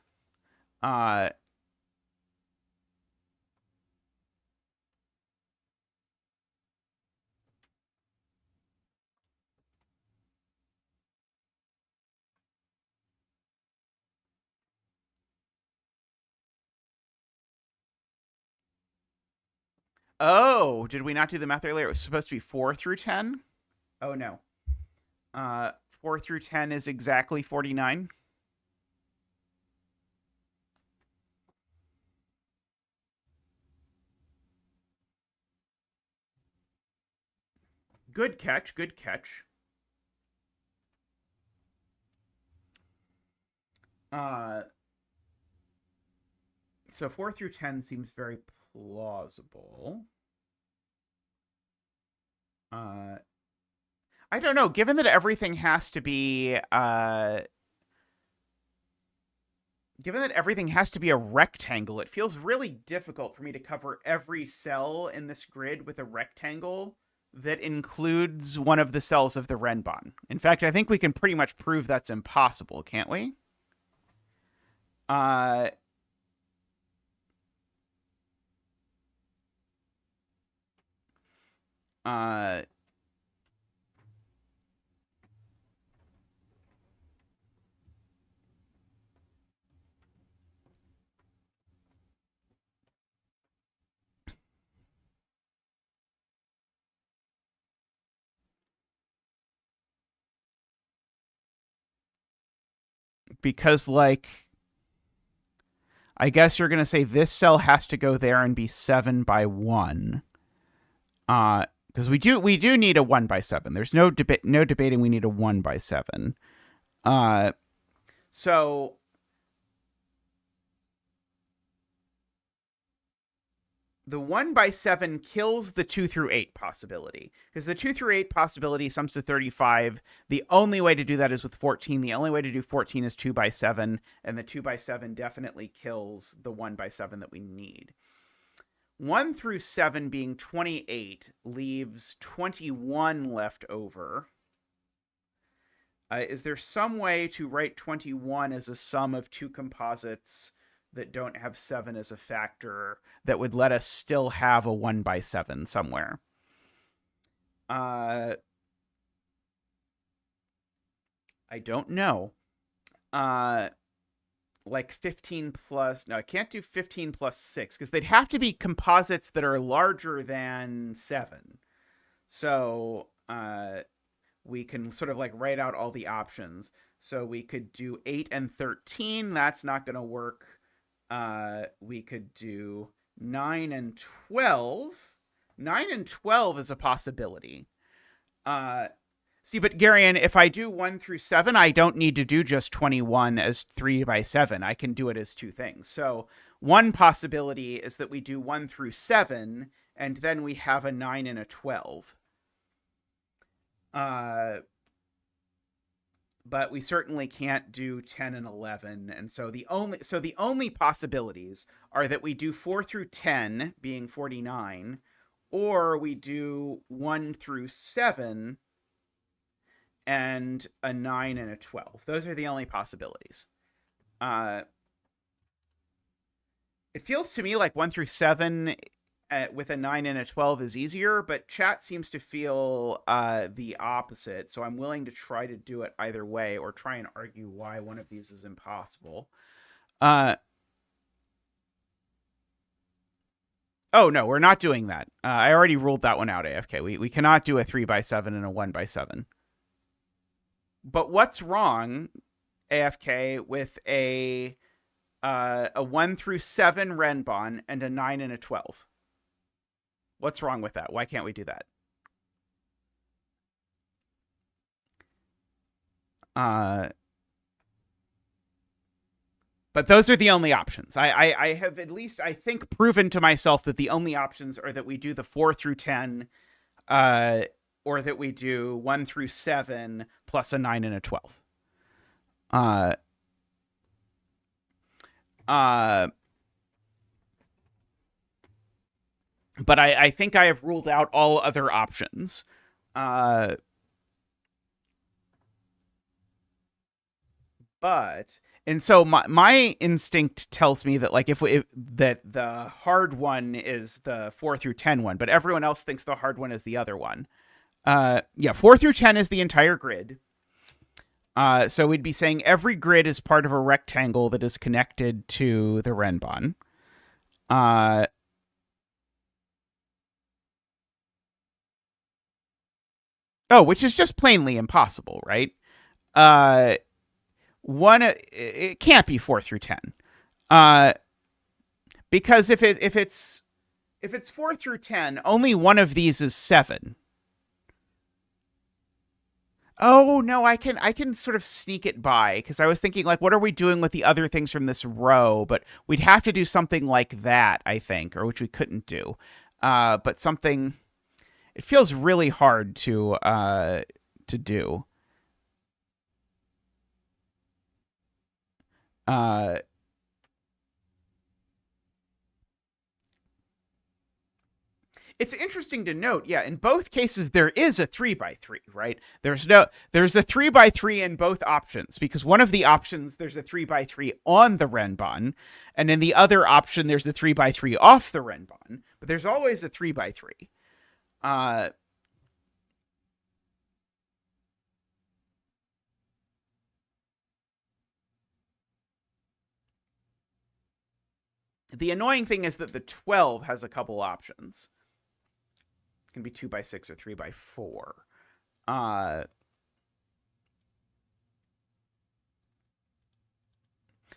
Oh, did we not do the math earlier? It was supposed to be 4 through 10? Oh, no. 4 through 10 is exactly 49. Good catch, good catch. So 4 through 10 seems very plausible. I don't know. Given that everything has to be, a rectangle, it feels really difficult for me to cover every cell in this grid with a rectangle that includes one of the cells of the Renban. In fact, I think we can pretty much prove that's impossible, can't we? Because, like, I guess you're going to say this cell has to go there and be 7 by 1. Because we do need a 1 by 7. There's no debating we need a 1 by 7. So the 1 by 7 kills the 2 through 8 possibility, because the 2 through 8 possibility sums to 35. The only way to do that is with 14. The only way to do 14 is 2 by 7, and the 2 by 7 definitely kills the 1 by 7 that we need. 1 through 7 being 28 leaves 21 left over. Is there some way to write 21 as a sum of two composites that don't have 7 as a factor that would let us still have a 1 by 7 somewhere. I don't know. Like 15 plus... No, I can't do 15 plus 6, because they'd have to be composites that are larger than 7. So we can sort of like write out all the options. So we could do 8 and 13. That's not going to work. We could do 9 and 12. 9 and 12 is a possibility. See, but Garion, if I do 1 through 7, I don't need to do just 21 as 3 by 7. I can do it as 2 things. So one possibility is that we do 1 through 7, and then we have a 9 and a 12. But we certainly can't do 10 and 11. And so the only possibilities are that we do 4 through 10, being 49, or we do 1 through 7 and a 9 and a 12. Those are the only possibilities. It feels to me like 1 through 7 with a 9 and a 12 is easier, but chat seems to feel the opposite. So I'm willing to try to do it either way, or try and argue why one of these is impossible. Oh, no, we're not doing that. I already ruled that one out, AFK. We cannot do a 3 by 7 and a 1 by 7. But what's wrong, AFK, with a 1 through 7 Renban and a 9 and a 12? What's wrong with that? Why can't we do that? But those are the only options. I have at least, I think, proven to myself that the only options are that we do the 4 through 10, or that we do 1 through 7 plus a 9 and a 12. But I think I have ruled out all other options. And so my instinct tells me that, like, if that the hard one is the 4 through 10 one, but everyone else thinks the hard one is the other one. Yeah, 4 through 10 is the entire grid. So we'd be saying every grid is part of a rectangle that is connected to the Renban. Oh, which is just plainly impossible, right? It can't be 4 through 10. Because if it's 4 through 10, only one of these is 7. Oh, no, I can sort of sneak it by, because I was thinking, like, what are we doing with the other things from this row? But we'd have to do something like that, I think, or which we couldn't do. But something... It feels really hard to do. It's interesting to note, yeah, in both cases there is a 3 by 3, right? There's a 3 by 3 in both options, because one of the options there's a 3 by 3 on the Renban, and in the other option there's a 3 by 3 off the Renban, but there's always a 3 by 3. The annoying thing is that the 12 has a couple options. It can be 2 by 6 or 3 by 4.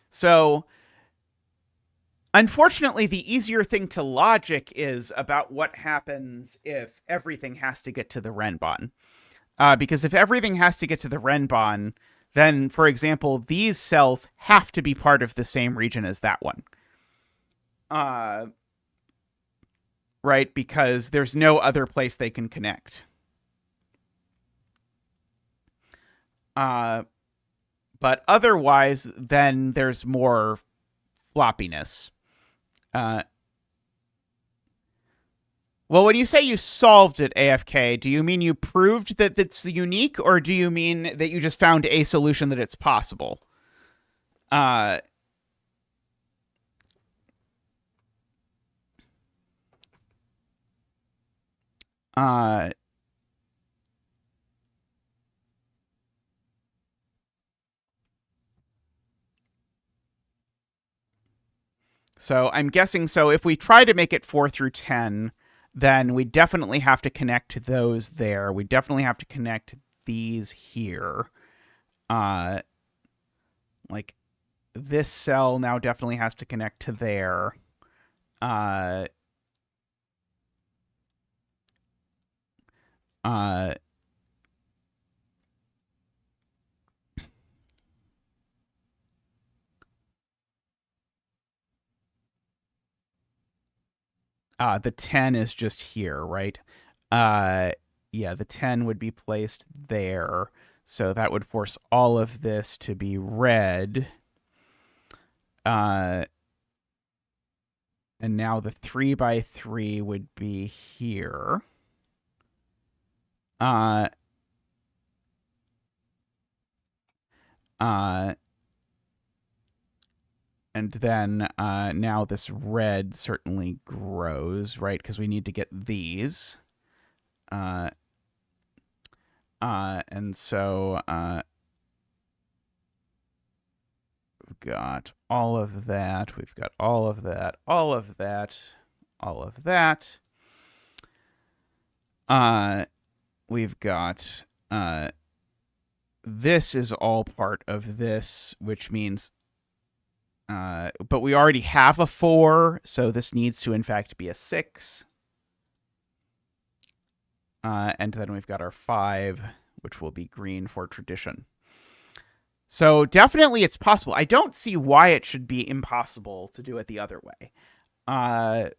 So, unfortunately, the easier thing to logic is about what happens if everything has to get to the Renban. Because if everything has to get to the Renban, then, for example, these cells have to be part of the same region as that one. Right? Because there's no other place they can connect. But otherwise, then there's more floppiness. Well, when you say you solved it, AFK, do you mean you proved that it's unique, or do you mean that you just found a solution that it's possible? Uh, so I'm guessing, so if we try to make it 4 through 10, then we definitely have to connect those there. We definitely have to connect these here. Uh, like this cell now definitely has to connect to there. Uh, uh, the 10 is just here, right? Yeah, the 10 would be placed there. So that would force all of this to be red. And now the 3x3 would be here. Uh, and then now this red certainly grows, right? Because we need to get these. And so we've got all of that. We've got all of that, all of that, all of that. We've got this is all part of this, which means but we already have a 4, so this needs to in fact be a 6. And then we've got our 5, which will be green for tradition. So definitely it's possible. I don't see why it should be impossible to do it the other way. I'm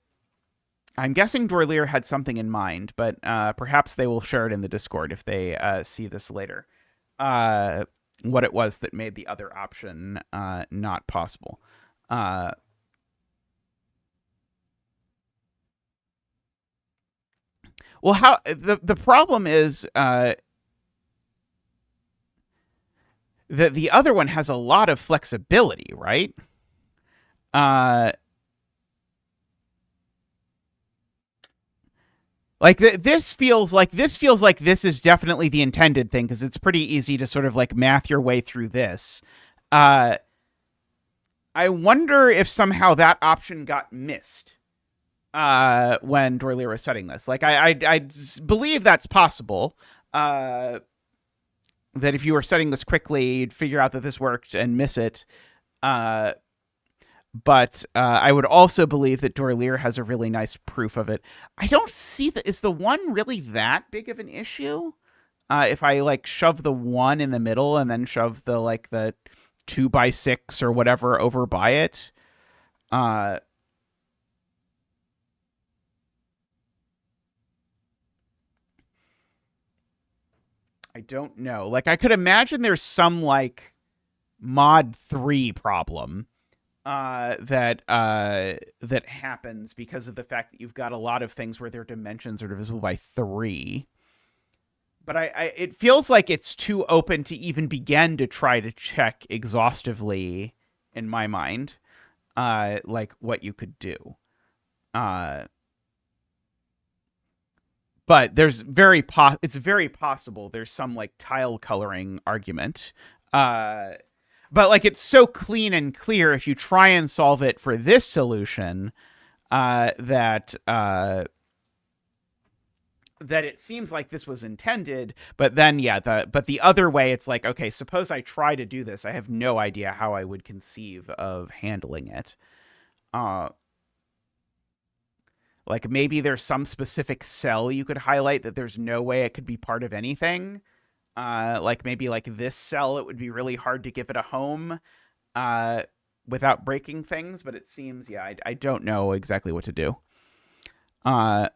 guessing Dorlier had something in mind, but perhaps they will share it in the Discord if they see this later. What it was that made the other option not possible. Well, how the problem is that the other one has a lot of flexibility, right? Like this feels like this is definitely the intended thing because it's pretty easy to sort of like math your way through this. I wonder if somehow that option got missed when Dorlier was setting this. Like I believe that's possible. That if you were setting this quickly, you'd figure out that this worked and miss it. But I would also believe that Dorlier has a really nice proof of it. I don't see that. Is the 1 really that big of an issue? If I like shove the 1 in the middle and then shove the like the 2x6 or whatever over by it. I don't know. Like I could imagine there's some like mod 3 problem that happens because of the fact that you've got a lot of things where their dimensions are divisible by 3. But it feels like it's too open to even begin to try to check exhaustively in my mind, like what you could do. But there's it's very possible there's some like tile coloring argument. But like it's so clean and clear if you try and solve it for this solution that it seems like this was intended. But then but the other way it's like, okay, suppose I try to do this. I have no idea how I would conceive of handling it. Like maybe there's some specific cell you could highlight that there's no way it could be part of anything. Like maybe like this cell, it would be really hard to give it a home without breaking things. But it seems, I don't know exactly what to do. Let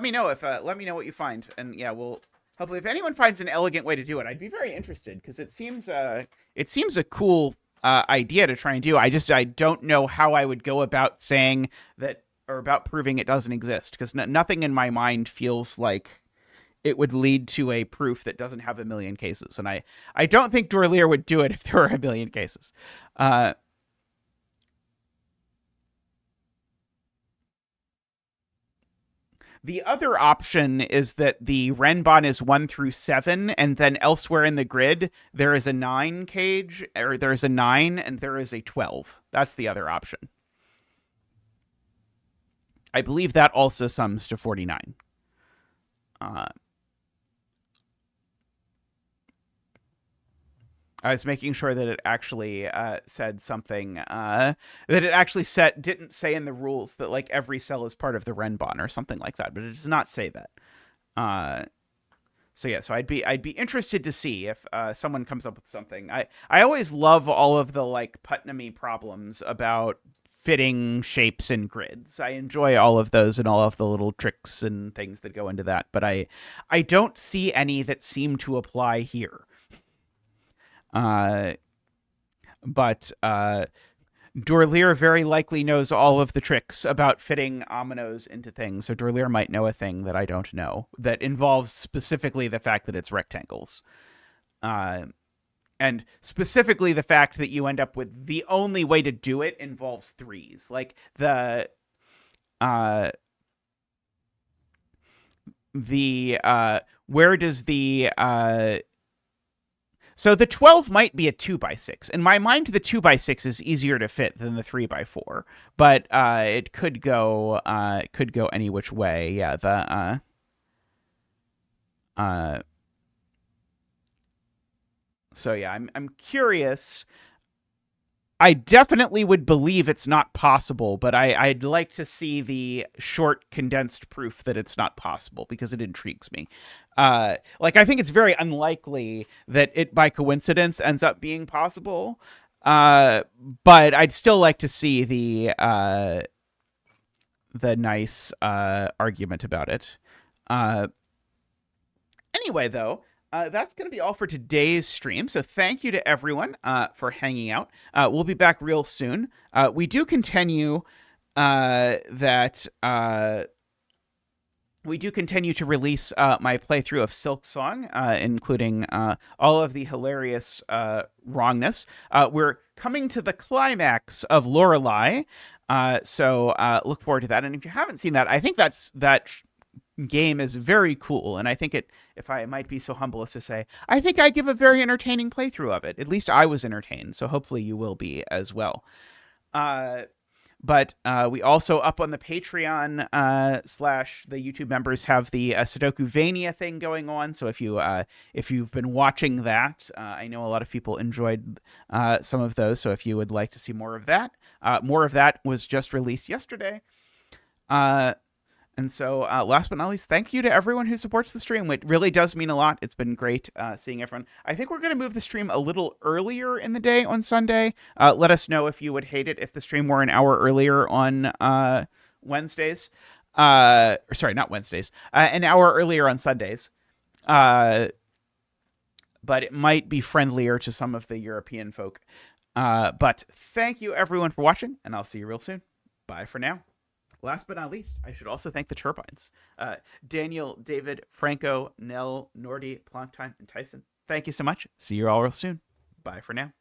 me know if let me know what you find, and we'll hopefully if anyone finds an elegant way to do it, I'd be very interested because it seems a cool idea to try and do. I don't know how I would go about saying that or about proving it doesn't exist because nothing in my mind feels like it would lead to a proof that doesn't have a million cases. And I don't think Dorlier would do it if there were a million cases. The other option is that the Renban is 1 through 7, and then elsewhere in the grid, there is a 9 cage, or there's a 9, and there is a 12. That's the other option. I believe that also sums to 49. I was making sure that it actually said something that it actually didn't say in the rules that like every cell is part of the Renban or something like that, but it does not say that. So yeah, so I'd be interested to see if someone comes up with something. I always love all of the like Putnam-y problems about fitting shapes in grids. I enjoy all of those and all of the little tricks and things that go into that, but I don't see any that seem to apply here. But Dorlear very likely knows all of the tricks about fitting ominoes into things, so Dorlear might know a thing that I don't know that involves specifically the fact that it's rectangles. And specifically the fact that you end up with the only way to do it involves 3s. Like where does the so the 12 might be a 2x6. In my mind, the 2x6 is easier to fit than the 3x4, but it could go any which way. Yeah, so yeah, I'm curious. I definitely would believe it's not possible, but I'd like to see the short, condensed proof that it's not possible because it intrigues me. Like, I think it's very unlikely that it, by coincidence, ends up being possible. But I'd still like to see the nice argument about it. Anyway, though, that's going to be all for today's stream. So thank you to everyone for hanging out. We'll be back real soon. We do continue we do continue to release my playthrough of Silk Song, including all of the hilarious wrongness. We're coming to the climax of Lorelei, so look forward to that. And if you haven't seen that, I think that game is very cool, and I think it, if I might be so humble as to say, I think I give a very entertaining playthrough of it. At least I was entertained, so hopefully you will be as well. But we also, up on the Patreon / the YouTube members, have the Sudoku Vania thing going on. So if you've been watching that, I know a lot of people enjoyed some of those. So if you would like to see more of that was just released yesterday. And so last but not least, thank you to everyone who supports the stream. It really does mean a lot. It's been great seeing everyone. I think we're going to move the stream a little earlier in the day on Sunday. Let us know if you would hate it if the stream were an hour earlier on Wednesdays. Sorry, not Wednesdays. An hour earlier on Sundays. But it might be friendlier to some of the European folk. But thank you, everyone, for watching, and I'll see you real soon. Bye for now. Last but not least, I should also thank the Turbines. Daniel, David, Franco, Nell, Nordy, Plonktime, and Tyson. Thank you so much. See you all real soon. Bye for now.